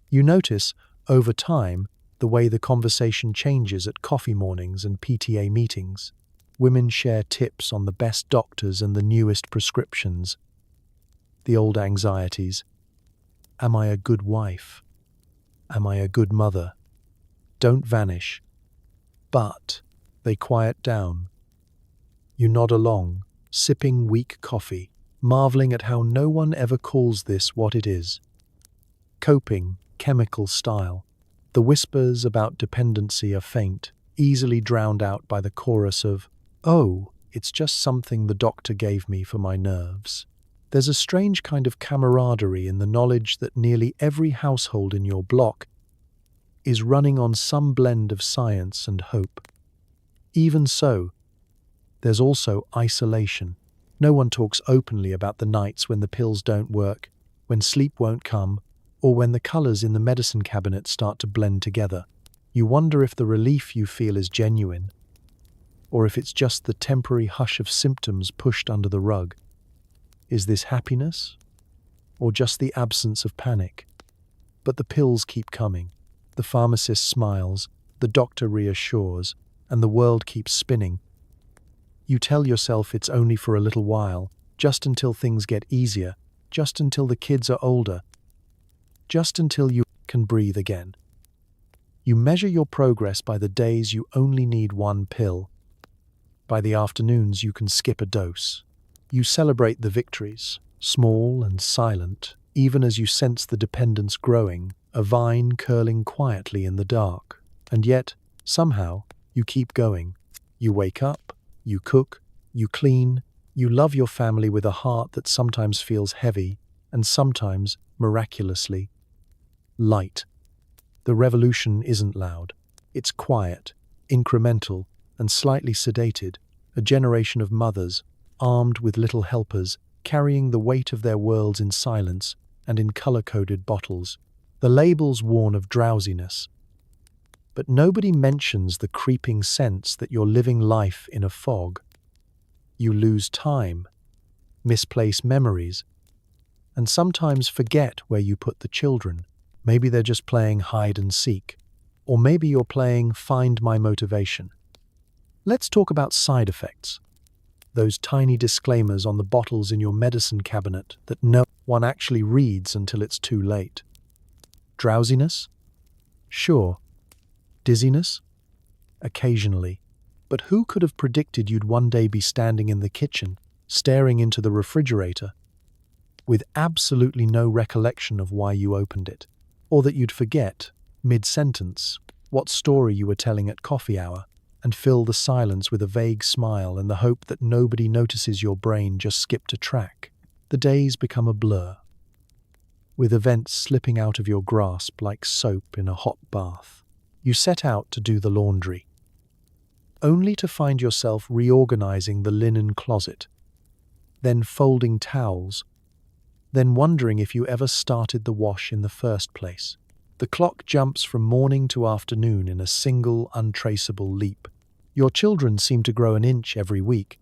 You notice, over time, the way the conversation changes at coffee mornings and PTA meetings. Women share tips on the best doctors and the newest prescriptions. The old anxieties. Am I a good wife? Am I a good mother? Don't vanish. But they quiet down. You nod along, sipping weak coffee, marveling at how no one ever calls this what it is. Coping, chemical style. The whispers about dependency are faint, easily drowned out by the chorus of, "Oh, it's just something the doctor gave me for my nerves." There's a strange kind of camaraderie in the knowledge that nearly every household in your block is running on some blend of science and hope. Even so, there's also isolation. No one talks openly about the nights when the pills don't work, when sleep won't come, or when the colors in the medicine cabinet start to blend together. You wonder if the relief you feel is genuine, or if it's just the temporary hush of symptoms pushed under the rug. Is this happiness, or just the absence of panic? But the pills keep coming. The pharmacist smiles, the doctor reassures, and the world keeps spinning. You tell yourself it's only for a little while, just until things get easier, just until the kids are older, just until you can breathe again. You measure your progress by the days you only need one pill. By the afternoons you can skip a dose. You celebrate the victories, small and silent, even as you sense the dependence growing, a vine curling quietly in the dark. And yet, somehow, you keep going. You wake up, you cook, you clean, you love your family with a heart that sometimes feels heavy and sometimes, miraculously, light. The revolution isn't loud. It's quiet, incremental, and slightly sedated, a generation of mothers, armed with little helpers, carrying the weight of their worlds in silence and in color-coded bottles. The labels warn of drowsiness. But nobody mentions the creeping sense that you're living life in a fog. You lose time, misplace memories, and sometimes forget where you put the children. Maybe they're just playing hide and seek, or maybe you're playing Find My Motivation. Let's talk about side effects. Those tiny disclaimers on the bottles in your medicine cabinet that no one actually reads until it's too late. Drowsiness? Sure. Dizziness? Occasionally. But who could have predicted you'd one day be standing in the kitchen, staring into the refrigerator, with absolutely no recollection of why you opened it? Or that you'd forget, mid-sentence, what story you were telling at coffee hour, and fill the silence with a vague smile and the hope that nobody notices your brain just skipped a track. The days become a blur, with events slipping out of your grasp like soap in a hot bath. You set out to do the laundry, only to find yourself reorganizing the linen closet, then folding towels, then wondering if you ever started the wash in the first place. The clock jumps from morning to afternoon in a single, untraceable leap. Your children seem to grow an inch every week,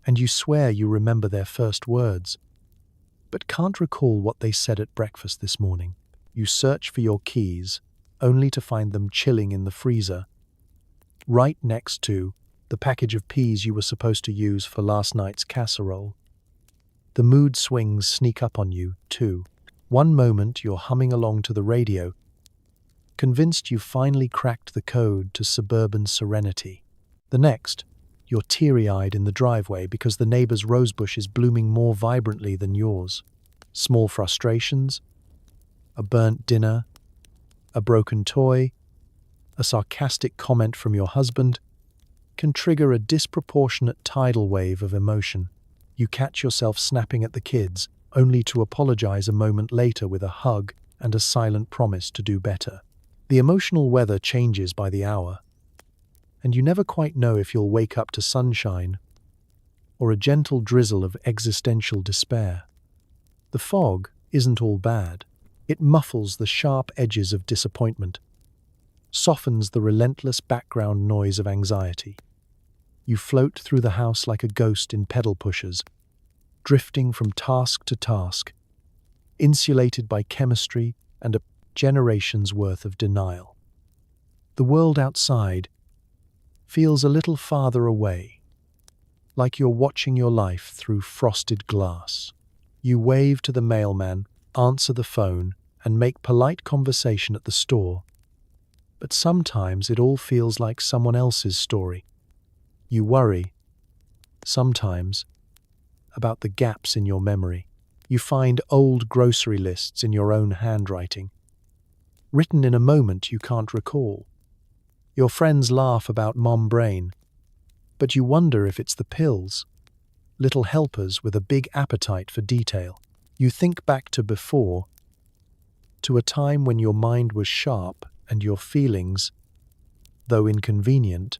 and you swear you remember their first words, but can't recall what they said at breakfast this morning. You search for your keys, only to find them chilling in the freezer, right next to the package of peas you were supposed to use for last night's casserole. The mood swings sneak up on you, too. One moment you're humming along to the radio, convinced you've finally cracked the code to suburban serenity. The next, you're teary-eyed in the driveway because the neighbor's rosebush is blooming more vibrantly than yours. Small frustrations, a burnt dinner, a broken toy, a sarcastic comment from your husband can trigger a disproportionate tidal wave of emotion. You catch yourself snapping at the kids, only to apologize a moment later with a hug and a silent promise to do better. The emotional weather changes by the hour, and you never quite know if you'll wake up to sunshine or a gentle drizzle of existential despair. The fog isn't all bad. It muffles the sharp edges of disappointment, softens the relentless background noise of anxiety. You float through the house like a ghost in pedal pushers, drifting from task to task, insulated by chemistry and a generation's worth of denial. The world outside feels a little farther away, like you're watching your life through frosted glass. You wave to the mailman, answer the phone, and make polite conversation at the store, but sometimes it all feels like someone else's story. You worry, sometimes, about the gaps in your memory. You find old grocery lists in your own handwriting, written in a moment you can't recall. Your friends laugh about mom brain, but you wonder if it's the pills, little helpers with a big appetite for detail. You think back to before, to a time when your mind was sharp and your feelings, though inconvenient,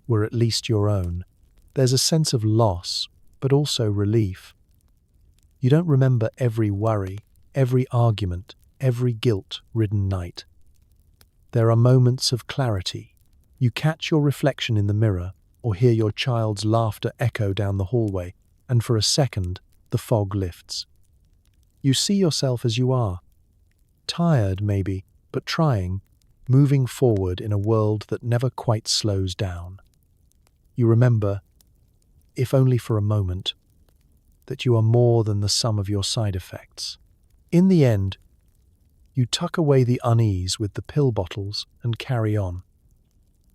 were at least your own. There's a sense of loss, but also relief. You don't remember every worry, every argument, every guilt-ridden night. There are moments of clarity. You catch your reflection in the mirror or hear your child's laughter echo down the hallway, and for a second, the fog lifts. You see yourself as you are, tired maybe, but trying, moving forward in a world that never quite slows down. You remember, if only for a moment, that you are more than the sum of your side effects. In the end, you tuck away the unease with the pill bottles and carry on.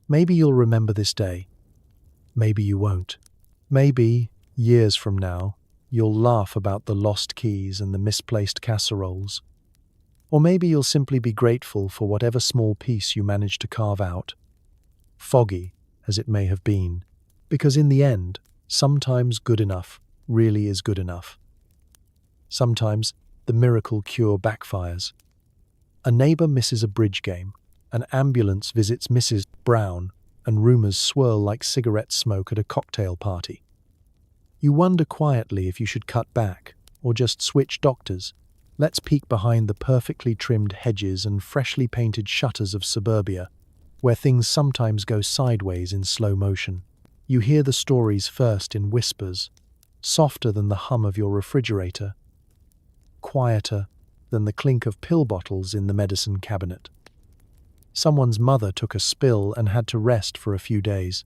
Maybe you'll remember this day. Maybe you won't. Maybe, years from now, you'll laugh about the lost keys and the misplaced casseroles. Or maybe you'll simply be grateful for whatever small piece you managed to carve out, foggy as it may have been, because in the end, sometimes good enough really is good enough. Sometimes the miracle cure backfires. A neighbor misses a bridge game, an ambulance visits Mrs. Brown, and rumors swirl like cigarette smoke at a cocktail party. You wonder quietly if you should cut back or just switch doctors. Let's peek behind the perfectly trimmed hedges and freshly painted shutters of suburbia, where things sometimes go sideways in slow motion. You hear the stories first in whispers, softer than the hum of your refrigerator, quieter than the clink of pill bottles in the medicine cabinet. Someone's mother took a spill and had to rest for a few days.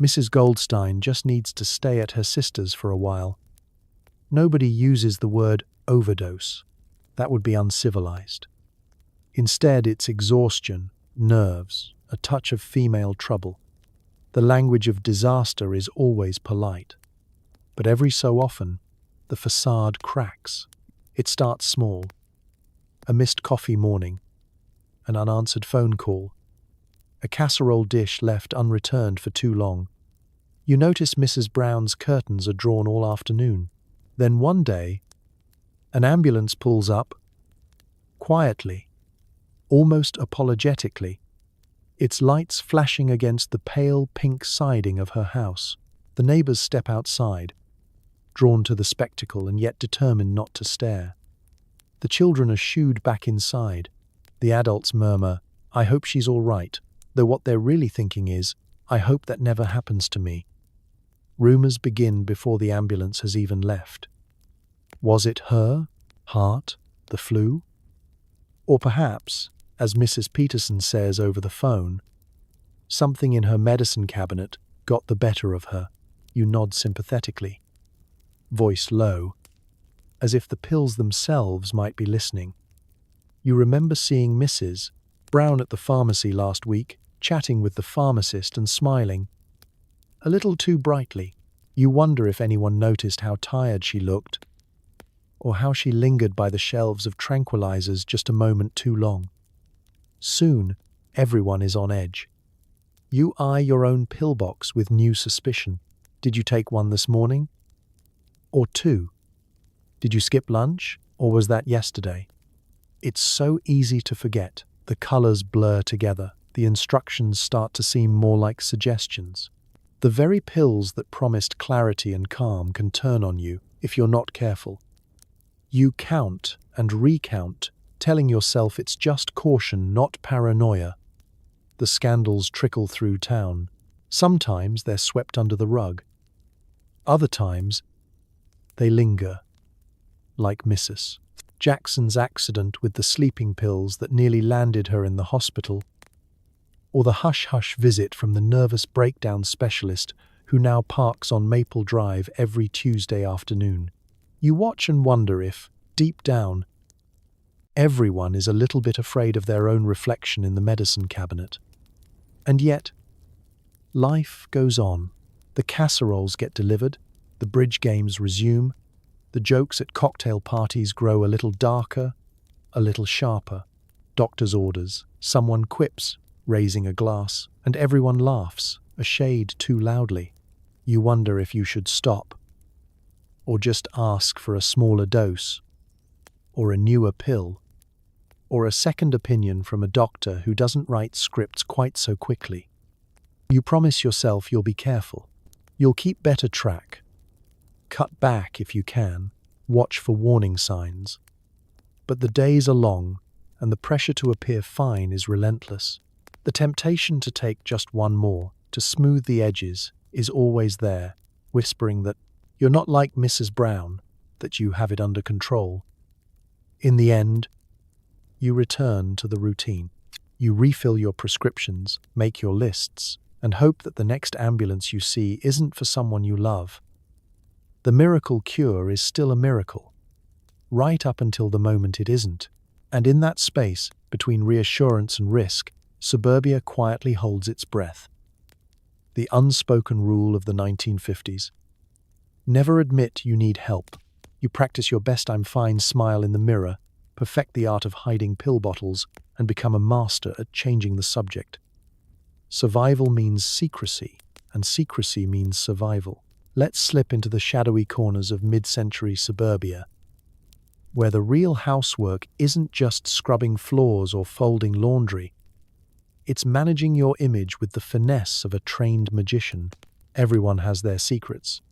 Mrs. Goldstein just needs to stay at her sister's for a while. Nobody uses the word overdose. That would be uncivilized. Instead, it's exhaustion, nerves, a touch of female trouble. The language of disaster is always polite. But every so often, the facade cracks. It starts small. A missed coffee morning, an unanswered phone call, a casserole dish left unreturned for too long. You notice Mrs. Brown's curtains are drawn all afternoon. Then one day, an ambulance pulls up, quietly, almost apologetically, its lights flashing against the pale pink siding of her house. The neighbors step outside, drawn to the spectacle and yet determined not to stare. The children are shooed back inside. The adults murmur, "I hope she's all right," though what they're really thinking is, "I hope that never happens to me." Rumors begin before the ambulance has even left. Was it her heart, the flu? Or perhaps, as Mrs. Peterson says over the phone, something in her medicine cabinet got the better of her. You nod sympathetically, voice low, as if the pills themselves might be listening. You remember seeing Mrs. Brown at the pharmacy last week, chatting with the pharmacist and smiling, a little too brightly. You wonder if anyone noticed how tired she looked, or how she lingered by the shelves of tranquilizers just a moment too long. Soon, everyone is on edge. You eye your own pillbox with new suspicion. Did you take one this morning? Or two? Did you skip lunch? Or was that yesterday? It's so easy to forget. The colors blur together. The instructions start to seem more like suggestions. The very pills that promised clarity and calm can turn on you if you're not careful. You count and recount, telling yourself it's just caution, not paranoia. The scandals trickle through town. Sometimes they're swept under the rug. Other times, they linger, like Mrs. Jackson's accident with the sleeping pills that nearly landed her in the hospital, or the hush-hush visit from the nervous breakdown specialist who now parks on Maple Drive every Tuesday afternoon. You watch and wonder if, deep down, everyone is a little bit afraid of their own reflection in the medicine cabinet. And yet, life goes on. The casseroles get delivered, the bridge games resume, the jokes at cocktail parties grow a little darker, a little sharper. Doctor's orders, someone quips, raising a glass, and everyone laughs, a shade too loudly. You wonder if you should stop, or just ask for a smaller dose, or a newer pill, or a second opinion from a doctor who doesn't write scripts quite so quickly. You promise yourself you'll be careful. You'll keep better track. Cut back if you can. Watch for warning signs. But the days are long, and the pressure to appear fine is relentless. The temptation to take just one more, to smooth the edges, is always there, whispering that you're not like Mrs. Brown, that you have it under control. In the end, you return to the routine. You refill your prescriptions, make your lists, and hope that the next ambulance you see isn't for someone you love. The miracle cure is still a miracle, right up until the moment it isn't. And in that space, between reassurance and risk, suburbia quietly holds its breath. The unspoken rule of the 1950s. Never admit you need help. You practice your best I'm fine smile in the mirror, perfect the art of hiding pill bottles, and become a master at changing the subject. Survival means secrecy, and secrecy means survival. Let's slip into the shadowy corners of mid-century suburbia, where the real housework isn't just scrubbing floors or folding laundry. It's managing your image with the finesse of a trained magician. Everyone has their secrets,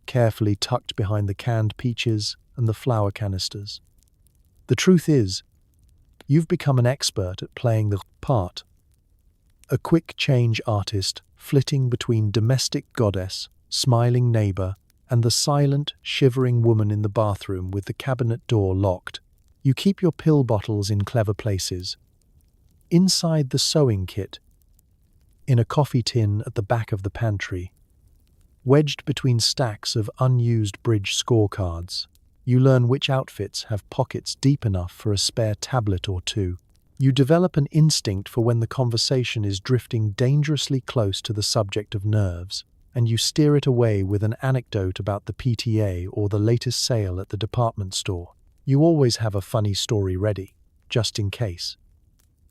carefully tucked behind the canned peaches and the flour canisters. The truth is, you've become an expert at playing the part. A quick change artist flitting between domestic goddess, smiling neighbor, and the silent, shivering woman in the bathroom with the cabinet door locked. You keep your pill bottles in clever places. Inside the sewing kit, in a coffee tin at the back of the pantry, wedged between stacks of unused bridge scorecards, you learn which outfits have pockets deep enough for a spare tablet or two. You develop an instinct for when the conversation is drifting dangerously close to the subject of nerves, and you steer it away with an anecdote about the PTA or the latest sale at the department store. You always have a funny story ready, just in case.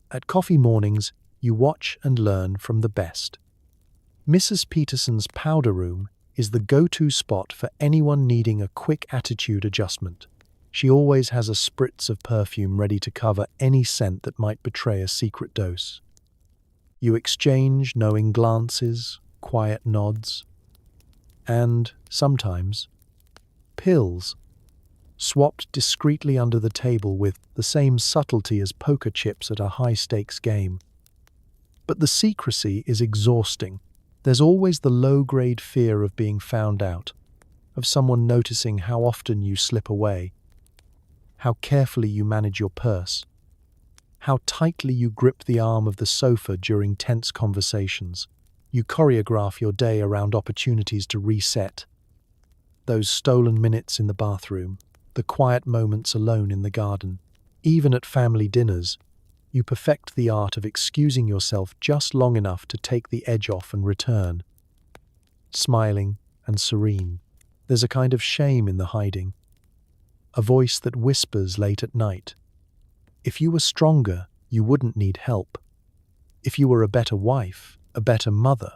At coffee mornings, you watch and learn from the best. Mrs. Peterson's powder room is the go-to spot for anyone needing a quick attitude adjustment. She always has a spritz of perfume ready to cover any scent that might betray a secret dose. You exchange knowing glances, quiet nods, and, sometimes, pills, swapped discreetly under the table with the same subtlety as poker chips at a high-stakes game. But the secrecy is exhausting. There's always the low-grade fear of being found out, of someone noticing how often you slip away, how carefully you manage your purse, how tightly you grip the arm of the sofa during tense conversations. You choreograph your day around opportunities to reset. Those stolen minutes in the bathroom, the quiet moments alone in the garden. Even at family dinners, you perfect the art of excusing yourself just long enough to take the edge off and return. Smiling and serene. There's a kind of shame in the hiding. A voice that whispers late at night. If you were stronger, you wouldn't need help. If you were a better wife, a better mother,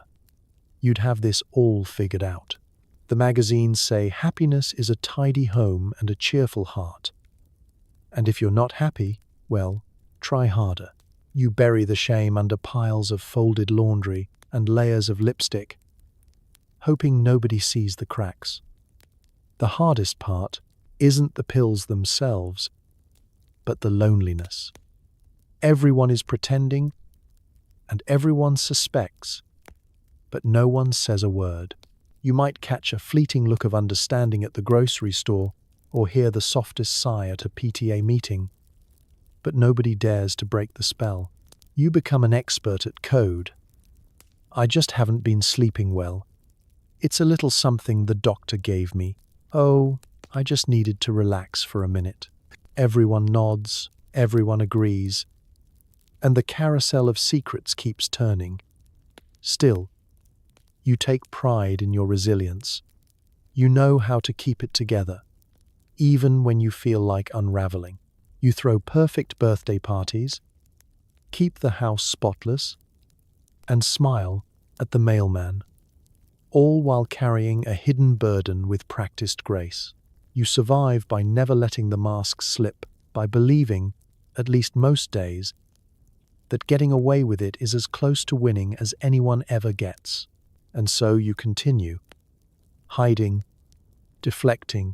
you'd have this all figured out. The magazines say happiness is a tidy home and a cheerful heart. And if you're not happy, well, try harder. You bury the shame under piles of folded laundry and layers of lipstick, hoping nobody sees the cracks. The hardest part isn't the pills themselves, but the loneliness. Everyone is pretending, and everyone suspects, but no one says a word. You might catch a fleeting look of understanding at the grocery store or hear the softest sigh at a PTA meeting, but nobody dares to break the spell. You become an expert at code. I just haven't been sleeping well. It's a little something the doctor gave me. Oh, I just needed to relax for a minute. Everyone nods, everyone agrees, and the carousel of secrets keeps turning. Still, you take pride in your resilience. You know how to keep it together, even when you feel like unraveling. You throw perfect birthday parties, keep the house spotless, and smile at the mailman, all while carrying a hidden burden with practiced grace. You survive by never letting the mask slip, by believing, at least most days, that getting away with it is as close to winning as anyone ever gets. And so you continue, hiding, deflecting,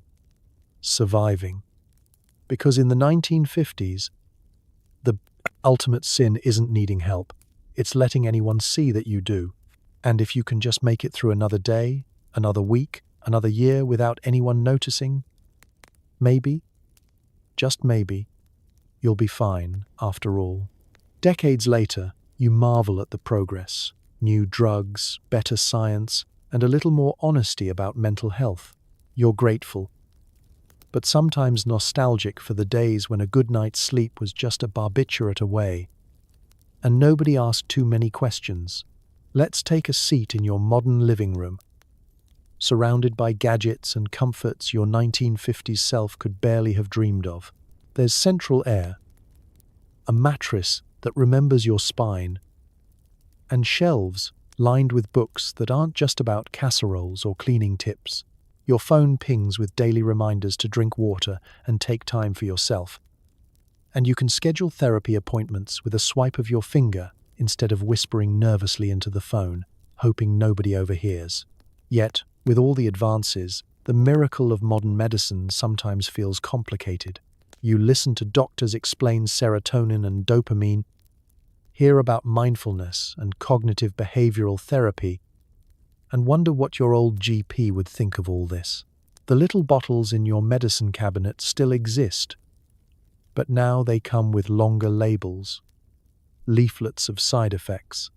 surviving. Because in the 1950s, the ultimate sin isn't needing help. It's letting anyone see that you do. And if you can just make it through another day, another week, another year without anyone noticing, maybe, just maybe, you'll be fine after all. Decades later, you marvel at the progress. New drugs, better science, and a little more honesty about mental health. You're grateful, but sometimes nostalgic for the days when a good night's sleep was just a barbiturate away, and nobody asked too many questions. Let's take a seat in your modern living room, surrounded by gadgets and comforts your 1950s self could barely have dreamed of. There's central air, a mattress that remembers your spine, and shelves lined with books that aren't just about casseroles or cleaning tips. Your phone pings with daily reminders to drink water and take time for yourself. And you can schedule therapy appointments with a swipe of your finger instead of whispering nervously into the phone, hoping nobody overhears. Yet, with all the advances, the miracle of modern medicine sometimes feels complicated. You listen to doctors explain serotonin and dopamine, hear about mindfulness and cognitive behavioral therapy, and wonder what your old GP would think of all this. The little bottles in your medicine cabinet still exist, but now they come with longer labels, leaflets of side effects,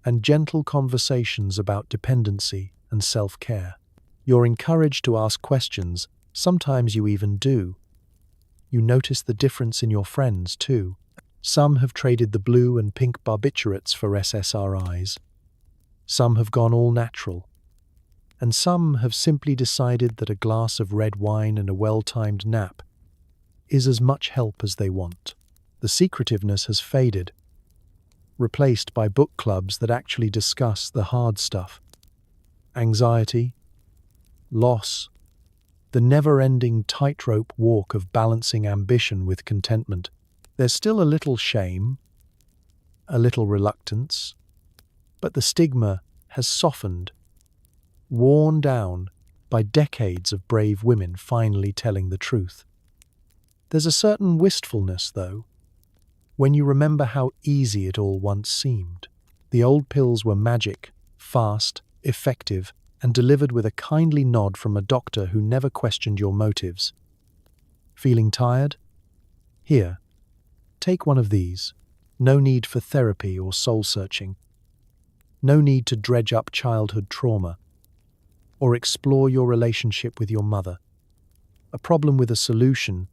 and gentle conversations about dependency and self-care. You're encouraged to ask questions, sometimes you even do. You notice the difference in your friends, too. Some have traded the blue and pink barbiturates for SSRIs. Some have gone all natural. And some have simply decided that a glass of red wine and a well-timed nap is as much help as they want. The secretiveness has faded, replaced by book clubs that actually discuss the hard stuff. Anxiety, loss, the never-ending tightrope walk of balancing ambition with contentment. There's still a little shame, a little reluctance, but the stigma has softened, worn down by decades of brave women finally telling the truth. There's a certain wistfulness, though, when you remember how easy it all once seemed. The old pills were magic, fast, effective, and delivered with a kindly nod from a doctor who never questioned your motives. Feeling tired? Here, take one of these. No need for therapy or soul-searching. No need to dredge up childhood trauma or explore your relationship with your mother. A problem with a solution,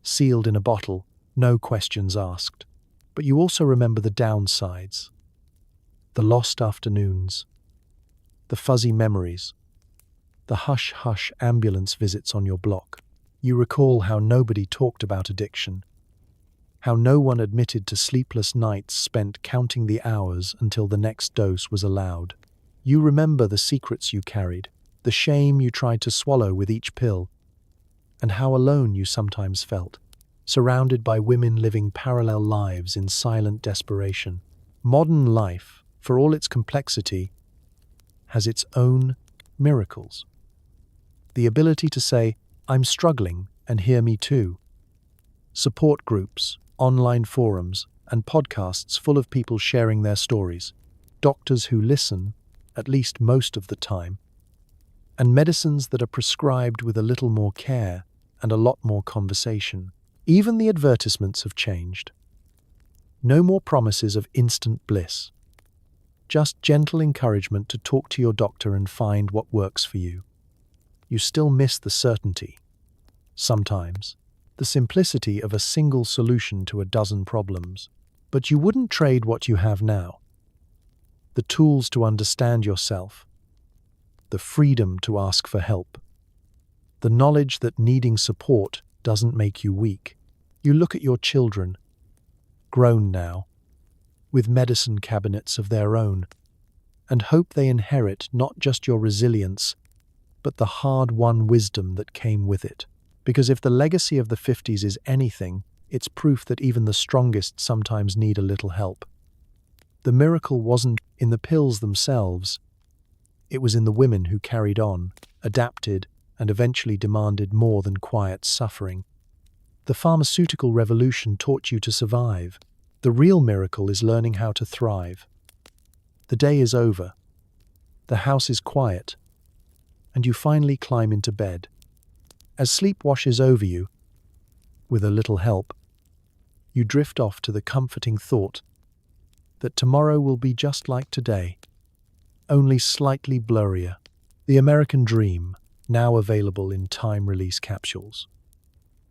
sealed in a bottle, no questions asked. But you also remember the downsides, the lost afternoons, the fuzzy memories, the hush-hush ambulance visits on your block. You recall how nobody talked about addiction, how no one admitted to sleepless nights spent counting the hours until the next dose was allowed. You remember the secrets you carried, the shame you tried to swallow with each pill, and how alone you sometimes felt, surrounded by women living parallel lives in silent desperation. Modern life, for all its complexity, has its own miracles. The ability to say, "I'm struggling, and hear me too." Support groups, online forums, and podcasts full of people sharing their stories. Doctors who listen, at least most of the time. And medicines that are prescribed with a little more care and a lot more conversation. Even the advertisements have changed. No more promises of instant bliss. Just gentle encouragement to talk to your doctor and find what works for you. You still miss the certainty, sometimes, the simplicity of a single solution to a dozen problems. But you wouldn't trade what you have now. The tools to understand yourself, the freedom to ask for help, the knowledge that needing support doesn't make you weak. You look at your children, grown now, with medicine cabinets of their own, and hope they inherit not just your resilience, but the hard-won wisdom that came with it. Because if the legacy of the 50s is anything, it's proof that even the strongest sometimes need a little help. The miracle wasn't in the pills themselves. It was in the women who carried on, adapted, and eventually demanded more than quiet suffering. The pharmaceutical revolution taught you to survive. The real miracle is learning how to thrive. The day is over. The house is quiet. And you finally climb into bed. As sleep washes over you, with a little help, you drift off to the comforting thought that tomorrow will be just like today, only slightly blurrier. The American dream, now available in time-release capsules.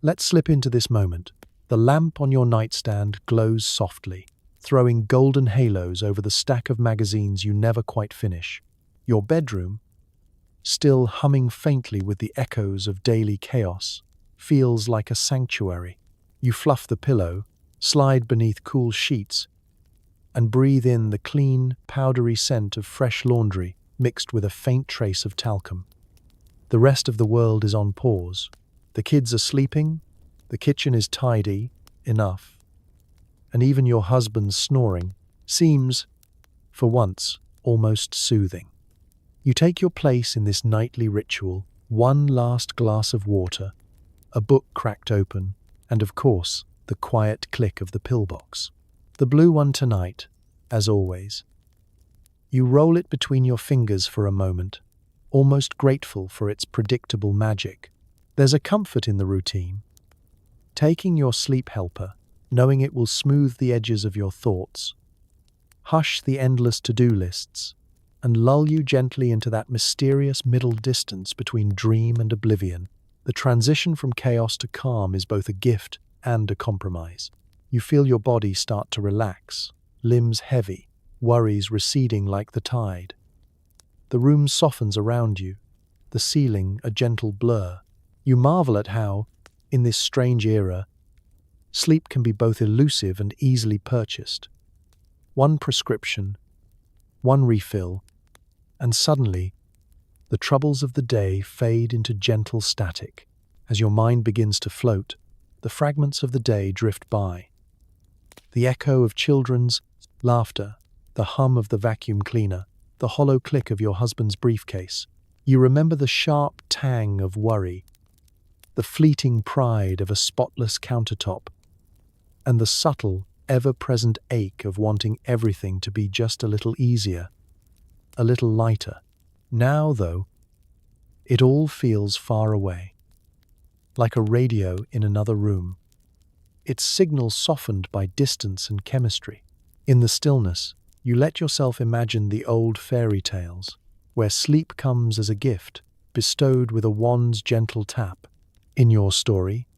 Let's slip into this moment. The lamp on your nightstand glows softly, throwing golden halos over the stack of magazines you never quite finish. Your bedroom, still humming faintly with the echoes of daily chaos, feels like a sanctuary. You fluff the pillow, slide beneath cool sheets, and breathe in the clean, powdery scent of fresh laundry mixed with a faint trace of talcum. The rest of the world is on pause. The kids are sleeping, the kitchen is tidy enough, and even your husband's snoring seems, for once, almost soothing. You take your place in this nightly ritual, one last glass of water, a book cracked open, and of course, the quiet click of the pillbox. The blue one tonight, as always. You roll it between your fingers for a moment, almost grateful for its predictable magic. There's a comfort in the routine. Taking your sleep helper, knowing it will smooth the edges of your thoughts, hush the endless to-do lists, and lull you gently into that mysterious middle distance between dream and oblivion. The transition from chaos to calm is both a gift and a compromise. You feel your body start to relax, limbs heavy, worries receding like the tide. The room softens around you, the ceiling a gentle blur. You marvel at how, in this strange era, sleep can be both elusive and easily purchased. One prescription, one refill, and suddenly, the troubles of the day fade into gentle static. As your mind begins to float, the fragments of the day drift by. The echo of children's laughter, the hum of the vacuum cleaner, the hollow click of your husband's briefcase. You remember the sharp tang of worry, the fleeting pride of a spotless countertop, and the subtle, ever-present ache of wanting everything to be just a little easier, a little lighter. Now, though, it all feels far away, like a radio in another room, its signal softened by distance and chemistry. In the stillness, you let yourself imagine the old fairy tales, where sleep comes as a gift, bestowed with a wand's gentle tap. In your story,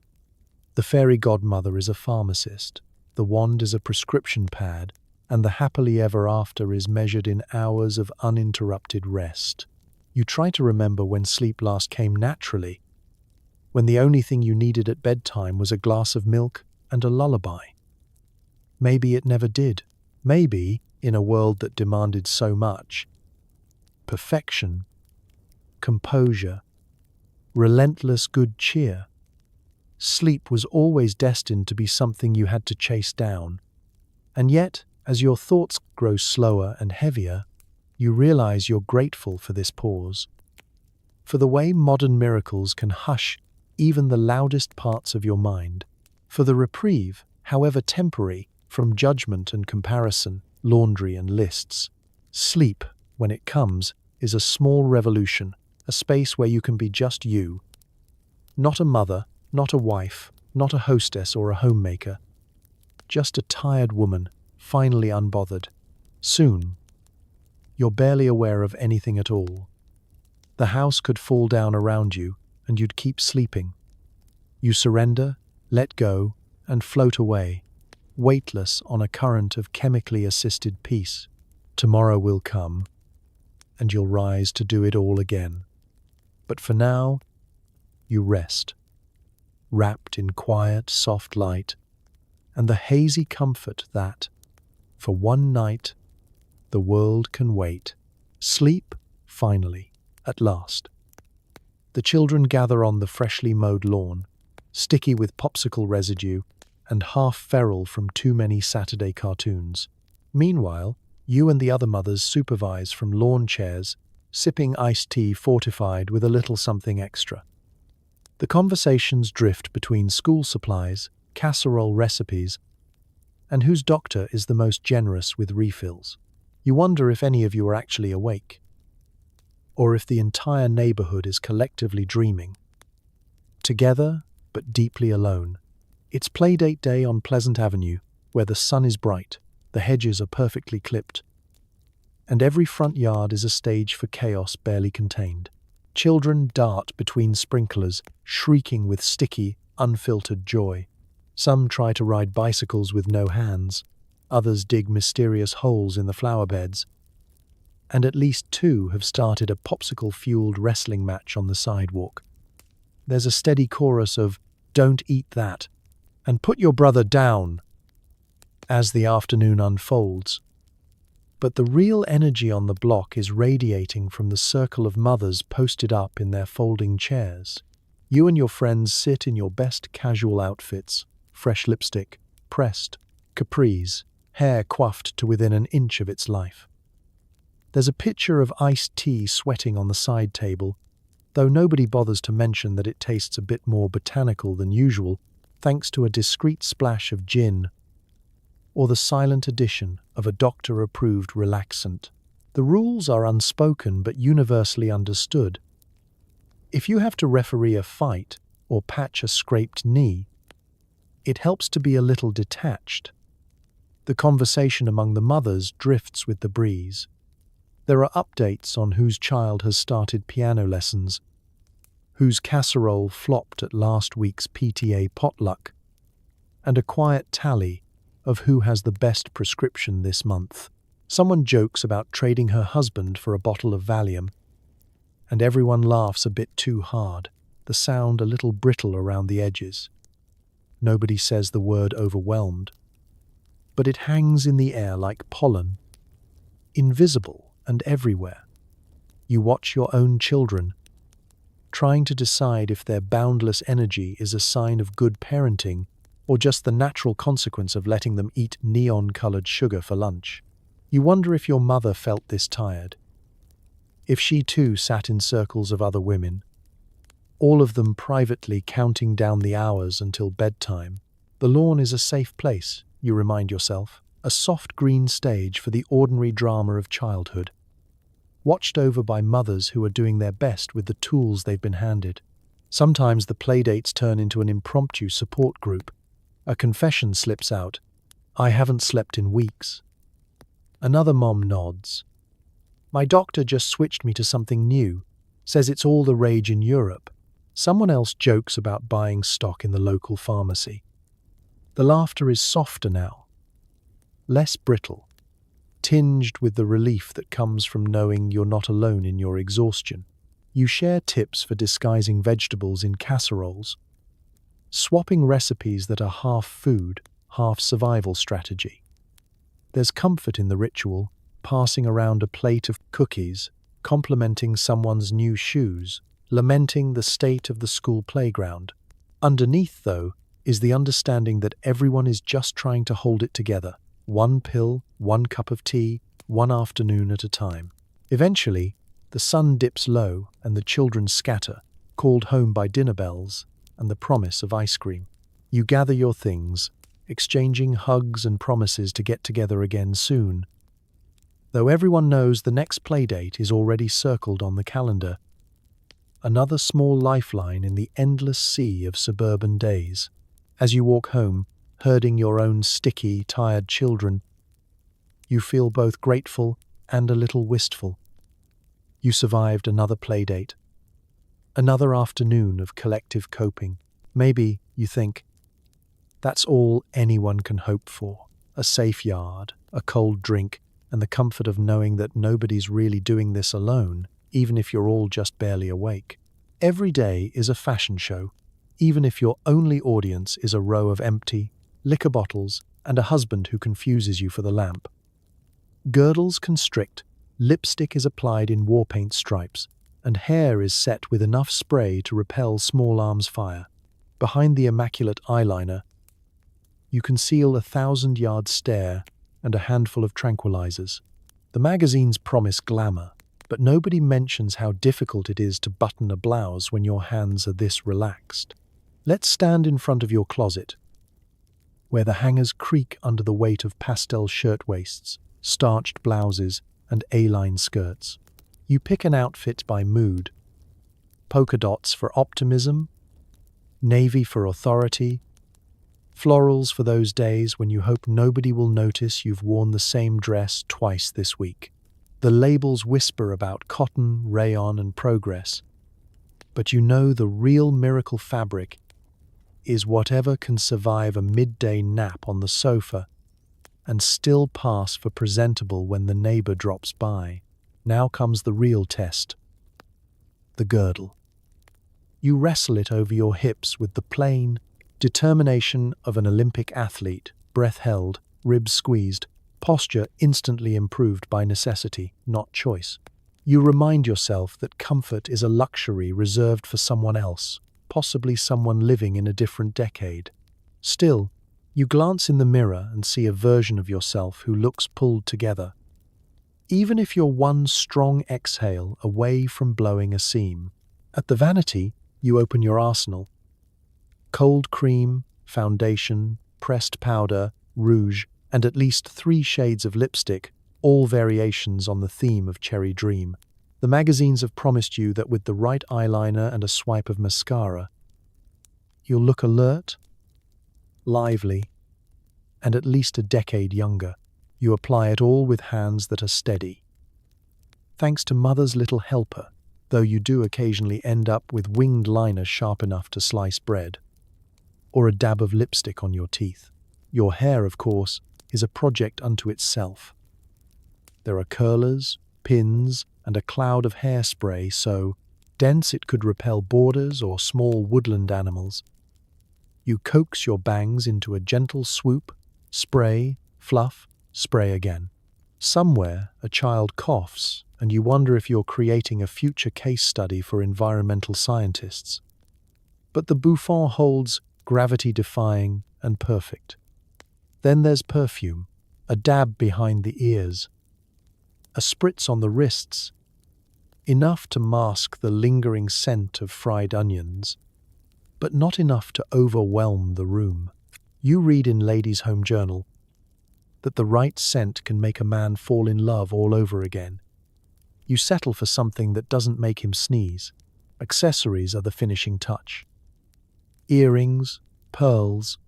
the fairy godmother is a pharmacist, the wand is a prescription pad, and the happily ever after is measured in hours of uninterrupted rest. You try to remember when sleep last came naturally, when the only thing you needed at bedtime was a glass of milk and a lullaby. Maybe it never did. Maybe, in a world that demanded so much, perfection, composure, relentless good cheer, sleep was always destined to be something you had to chase down. And yet, as your thoughts grow slower and heavier, you realize you're grateful for this pause, for the way modern miracles can hush even the loudest parts of your mind, for the reprieve, however temporary, from judgment and comparison, laundry and lists. Sleep, when it comes, is a small revolution, a space where you can be just you. Not a mother, not a wife, not a hostess or a homemaker. Just a tired woman, finally unbothered. Soon, you're barely aware of anything at all. The house could fall down around you, and you'd keep sleeping. You surrender, let go, and float away, weightless on a current of chemically assisted peace. Tomorrow will come, and you'll rise to do it all again. But for now, you rest, wrapped in quiet, soft light, and the hazy comfort that, for one night, the world can wait. Sleep, finally, at last. The children gather on the freshly mowed lawn, sticky with popsicle residue and half feral from too many Saturday cartoons. Meanwhile, you and the other mothers supervise from lawn chairs, sipping iced tea fortified with a little something extra. The conversations drift between school supplies, casserole recipes, and whose doctor is the most generous with refills. You wonder if any of you are actually awake, or if the entire neighborhood is collectively dreaming. Together, but deeply alone. It's Playdate Day on Pleasant Avenue, where the sun is bright, the hedges are perfectly clipped, and every front yard is a stage for chaos barely contained. Children dart between sprinklers, shrieking with sticky, unfiltered joy. Some try to ride bicycles with no hands. Others dig mysterious holes in the flower beds. And at least 2 have started a popsicle-fueled wrestling match on the sidewalk. There's a steady chorus of, "Don't eat that," and "Put your brother down," as the afternoon unfolds. But the real energy on the block is radiating from the circle of mothers posted up in their folding chairs. You and your friends sit in your best casual outfits, fresh lipstick, pressed, capris, hair coiffed to within an inch of its life. There's a pitcher of iced tea sweating on the side table, though nobody bothers to mention that it tastes a bit more botanical than usual, thanks to a discreet splash of gin or the silent addition of a doctor-approved relaxant. The rules are unspoken but universally understood. If you have to referee a fight or patch a scraped knee, it helps to be a little detached. The conversation among the mothers drifts with the breeze. There are updates on whose child has started piano lessons, whose casserole flopped at last week's PTA potluck, and a quiet tally of who has the best prescription this month. Someone jokes about trading her husband for a bottle of Valium, and everyone laughs a bit too hard, the sound a little brittle around the edges. Nobody says the word overwhelmed, but it hangs in the air like pollen, invisible and everywhere. You watch your own children, trying to decide if their boundless energy is a sign of good parenting or just the natural consequence of letting them eat neon-colored sugar for lunch. You wonder if your mother felt this tired, if she too sat in circles of other women, all of them privately counting down the hours until bedtime. The lawn is a safe place, you remind yourself, a soft green stage for the ordinary drama of childhood, watched over by mothers who are doing their best with the tools they've been handed. Sometimes the playdates turn into an impromptu support group. A confession slips out, "I haven't slept in weeks." Another mom nods. "My doctor just switched me to something new, says it's all the rage in Europe." Someone else jokes about buying stock in the local pharmacy. The laughter is softer now, less brittle, tinged with the relief that comes from knowing you're not alone in your exhaustion. You share tips for disguising vegetables in casseroles, swapping recipes that are half food, half survival strategy. There's comfort in the ritual, passing around a plate of cookies, complimenting someone's new shoes, lamenting the state of the school playground. Underneath, though, is the understanding that everyone is just trying to hold it together. One pill, one cup of tea, one afternoon at a time. Eventually, the sun dips low and the children scatter, called home by dinner bells and the promise of ice cream. You gather your things, exchanging hugs and promises to get together again soon. Though everyone knows the next playdate is already circled on the calendar, another small lifeline in the endless sea of suburban days. As you walk home, herding your own sticky, tired children, you feel both grateful and a little wistful. You survived another playdate, another afternoon of collective coping. Maybe, you think, that's all anyone can hope for. A safe yard, a cold drink, and the comfort of knowing that nobody's really doing this alone, even if you're all just barely awake. Every day is a fashion show, even if your only audience is a row of empty liquor bottles and a husband who confuses you for the lamp. Girdles constrict, lipstick is applied in war paint stripes, and hair is set with enough spray to repel small arms fire. Behind the immaculate eyeliner, you conceal 1,000-yard stare and a handful of tranquilizers. The magazines promise glamour, but nobody mentions how difficult it is to button a blouse when your hands are this relaxed. Let's stand in front of your closet, where the hangers creak under the weight of pastel shirtwaists, starched blouses, and A-line skirts. You pick an outfit by mood. Polka dots for optimism, navy for authority, florals for those days when you hope nobody will notice you've worn the same dress twice this week. The labels whisper about cotton, rayon, and progress, But you know the real miracle fabric is whatever can survive a midday nap on the sofa and still pass for presentable when the neighbor drops by. Now comes the real test, the girdle. You wrestle it over your hips with the plain determination of an Olympic athlete, breath held, ribs squeezed, posture instantly improved by necessity, not choice. You remind yourself that comfort is a luxury reserved for someone else, possibly someone living in a different decade. Still, you glance in the mirror and see a version of yourself who looks pulled together. Even if you're one strong exhale away from blowing a seam. At the vanity, you open your arsenal. Cold cream, foundation, pressed powder, rouge, and at least 3 shades of lipstick, all variations on the theme of Cherry Dream. The magazines have promised you that with the right eyeliner and a swipe of mascara, you'll look alert, lively, and at least a decade younger. You apply it all with hands that are steady. Thanks to Mother's little helper, though you do occasionally end up with winged liner sharp enough to slice bread, or a dab of lipstick on your teeth. Your hair, of course, is a project unto itself. There are curlers, pins, and a cloud of hairspray so dense it could repel boarders or small woodland animals. You coax your bangs into a gentle swoop, spray, fluff, spray again. Somewhere, a child coughs, and you wonder if you're creating a future case study for environmental scientists. But the bouffant holds gravity-defying and perfect. Then there's perfume, a dab behind the ears, a spritz on the wrists, enough to mask the lingering scent of fried onions, but not enough to overwhelm the room. You read in Ladies' Home Journal that the right scent can make a man fall in love all over again. You settle for something that doesn't make him sneeze. Accessories are the finishing touch. Earrings, pearls,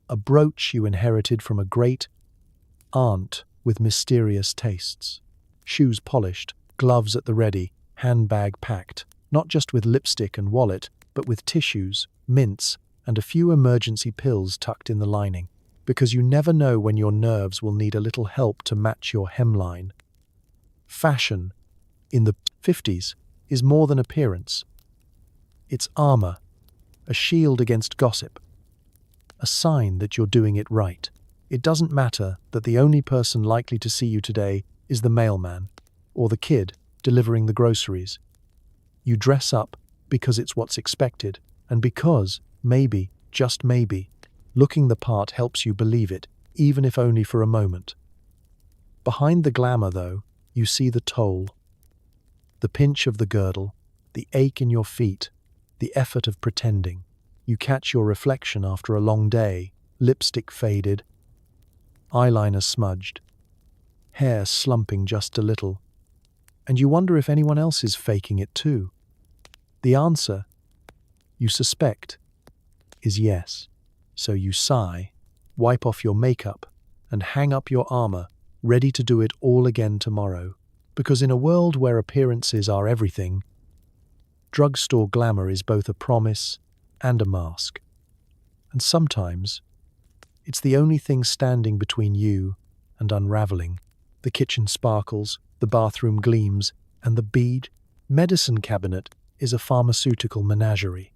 a brooch you inherited from a great aunt with mysterious tastes. Shoes polished, gloves at the ready, handbag packed, not just with lipstick and wallet, but with tissues, mints, and a few emergency pills tucked in the lining, because you never know when your nerves will need a little help to match your hemline. Fashion, in the 50s, is more than appearance. It's armor, a shield against gossip, a sign that you're doing it right. It doesn't matter that the only person likely to see you today is the mailman or the kid delivering the groceries. You dress up because it's what's expected, and because, maybe, just maybe, looking the part helps you believe it, even if only for a moment. Behind the glamour, though, you see the toll. The pinch of the girdle, the ache in your feet, the effort of pretending. You catch your reflection after a long day, lipstick faded, eyeliner smudged, hair slumping just a little, and you wonder if anyone else is faking it too. The answer, you suspect, is yes. So you sigh, wipe off your makeup, and hang up your armor, ready to do it all again tomorrow. Because in a world where appearances are everything, drugstore glamour is both a promise and a mask. And sometimes, it's the only thing standing between you and unraveling. The kitchen sparkles, the bathroom gleams, and the bead medicine cabinet is a pharmaceutical menagerie.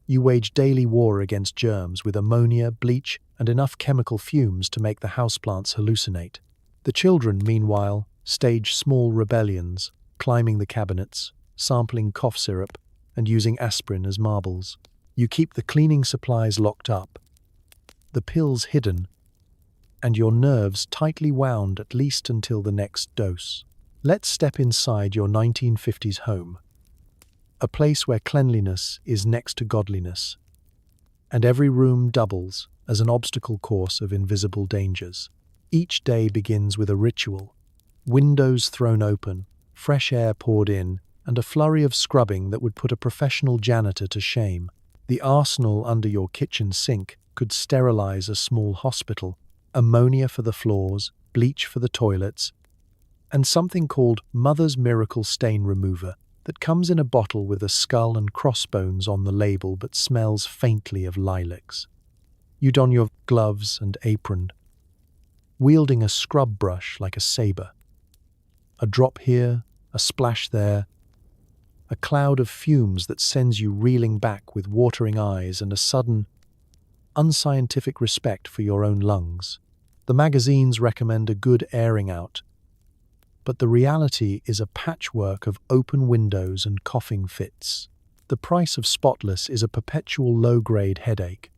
You wage daily war against germs with ammonia, bleach, and enough chemical fumes to make the houseplants hallucinate. The children, meanwhile, stage small rebellions, climbing the cabinets, sampling cough syrup, and using aspirin as marbles. You keep the cleaning supplies locked up, the pills hidden, and your nerves tightly wound at least until the next dose. Let's step inside your 1950s home, a place where cleanliness is next to godliness, and every room doubles as an obstacle course of invisible dangers. Each day begins with a ritual, windows thrown open, fresh air poured in, and a flurry of scrubbing that would put a professional janitor to shame. The arsenal under your kitchen sink could sterilize a small hospital, ammonia for the floors, bleach for the toilets, and something called Mother's Miracle Stain Remover that comes in a bottle with a skull and crossbones on the label but smells faintly of lilacs. You don your gloves and apron, wielding a scrub brush like a saber. A drop here, a splash there, a cloud of fumes that sends you reeling back with watering eyes and a sudden, unscientific respect for your own lungs. The magazines recommend a good airing out, but the reality is a patchwork of open windows and coughing fits. The price of spotless is a perpetual low-grade headache,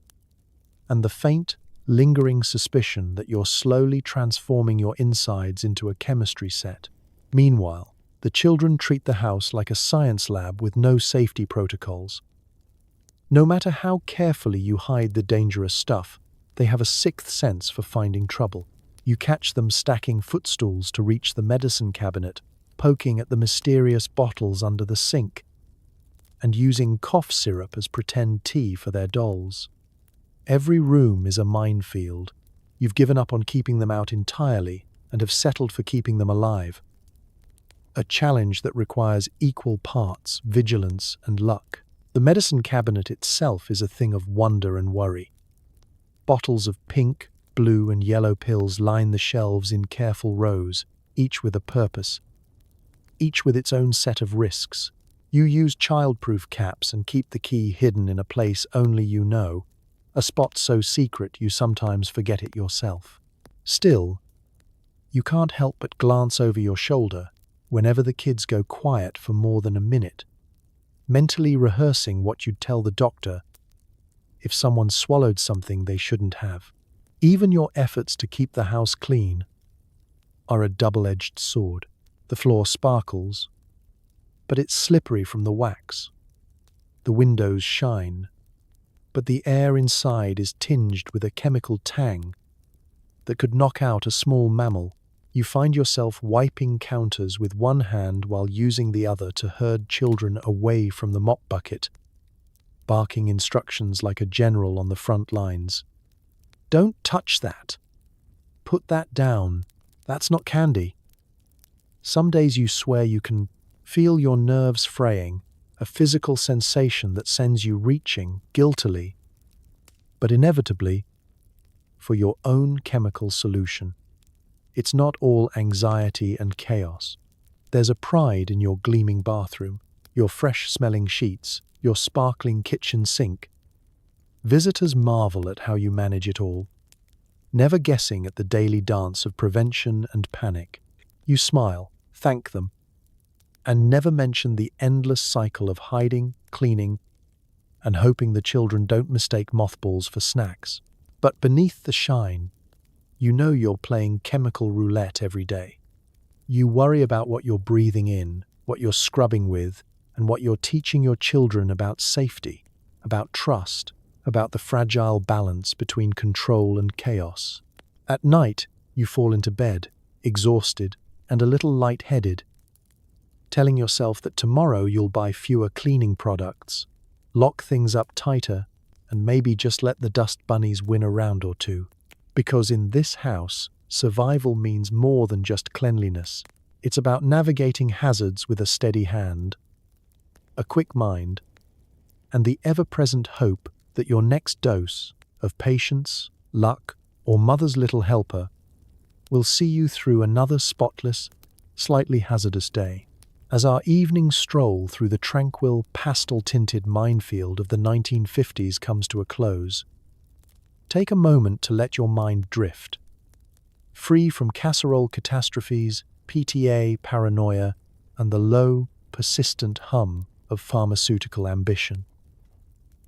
and the faint, lingering suspicion that you're slowly transforming your insides into a chemistry set. Meanwhile, the children treat the house like a science lab with no safety protocols. No matter how carefully you hide the dangerous stuff, they have a sixth sense for finding trouble. You catch them stacking footstools to reach the medicine cabinet, poking at the mysterious bottles under the sink, and using cough syrup as pretend tea for their dolls. Every room is a minefield. You've given up on keeping them out entirely and have settled for keeping them alive. A challenge that requires equal parts vigilance and luck. The medicine cabinet itself is a thing of wonder and worry. Bottles of pink, blue and yellow pills line the shelves in careful rows, each with a purpose, each with its own set of risks. You use childproof caps and keep the key hidden in a place only you know, a spot so secret you sometimes forget it yourself. Still, you can't help but glance over your shoulder whenever the kids go quiet for more than a minute, mentally rehearsing what you'd tell the doctor if someone swallowed something they shouldn't have. Even your efforts to keep the house clean are a double-edged sword. The floor sparkles, but it's slippery from the wax. The windows shine, but the air inside is tinged with a chemical tang that could knock out a small mammal. You find yourself wiping counters with one hand while using the other to herd children away from the mop bucket, barking instructions like a general on the front lines. Don't touch that. Put that down. That's not candy. Some days you swear you can feel your nerves fraying, a physical sensation that sends you reaching, guiltily, but inevitably, for your own chemical solution. It's not all anxiety and chaos. There's a pride in your gleaming bathroom, your fresh-smelling sheets, your sparkling kitchen sink. Visitors marvel at how you manage it all, never guessing at the daily dance of prevention and panic. You smile, thank them, and never mention the endless cycle of hiding, cleaning, and hoping the children don't mistake mothballs for snacks. But beneath the shine, you know you're playing chemical roulette every day. You worry about what you're breathing in, what you're scrubbing with, and what you're teaching your children about safety, about trust, about the fragile balance between control and chaos. At night, you fall into bed, exhausted and a little lightheaded, telling yourself that tomorrow you'll buy fewer cleaning products, lock things up tighter, and maybe just let the dust bunnies win a round or two. Because in this house, survival means more than just cleanliness. It's about navigating hazards with a steady hand, a quick mind, and the ever-present hope that your next dose of patience, luck, or mother's little helper will see you through another spotless, slightly hazardous day. As our evening stroll through the tranquil, pastel-tinted minefield of the 1950s comes to a close, take a moment to let your mind drift, free from casserole catastrophes, PTA, paranoia, and the low, persistent hum of pharmaceutical ambition.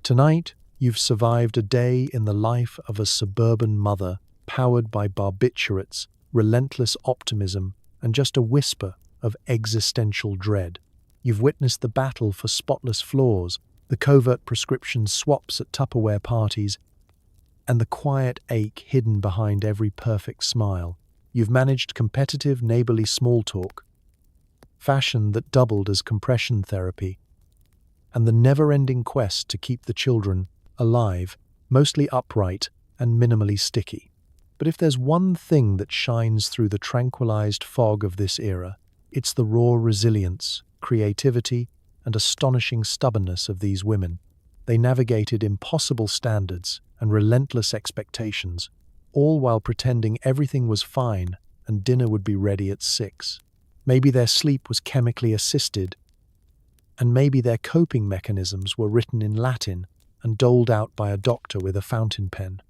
Tonight, you've survived a day in the life of a suburban mother, powered by barbiturates, relentless optimism, and just a whisper of existential dread. You've witnessed the battle for spotless floors, the covert prescription swaps at Tupperware parties, and the quiet ache hidden behind every perfect smile. You've managed competitive neighborly small talk, fashion that doubled as compression therapy, and the never-ending quest to keep the children alive, mostly upright and minimally sticky. But if there's one thing that shines through the tranquilized fog of this era, it's the raw resilience creativity, and astonishing stubbornness of these women. They navigated impossible standards and relentless expectations, all while pretending everything was fine and dinner would be ready at 6. Maybe their sleep was chemically assisted, and maybe their coping mechanisms were written in Latin and doled out by a doctor with a fountain pen.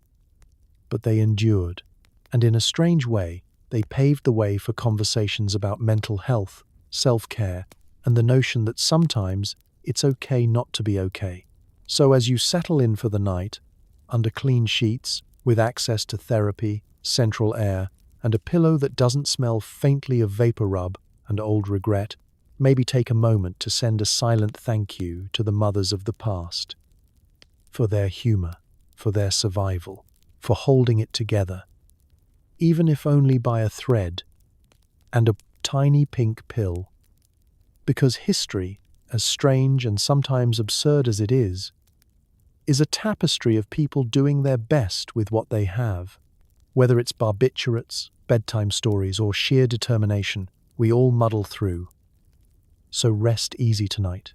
But they endured, and in a strange way, they paved the way for conversations about mental health, self-care, and the notion that sometimes it's okay not to be okay. So as you settle in for the night, under clean sheets, with access to therapy, central air, and a pillow that doesn't smell faintly of vapor rub and old regret, maybe take a moment to send a silent thank you to the mothers of the past. For their humor, for their survival, for holding it together, even if only by a thread and a tiny pink pill. Because history, as strange and sometimes absurd as it is a tapestry of people doing their best with what they have. Whether it's barbiturates, bedtime stories, or sheer determination, we all muddle through. So rest easy tonight.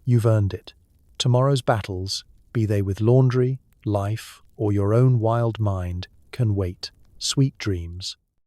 You've earned it. Tomorrow's battles, be they with laundry, life, or your own wild mind, can wait. Sweet dreams.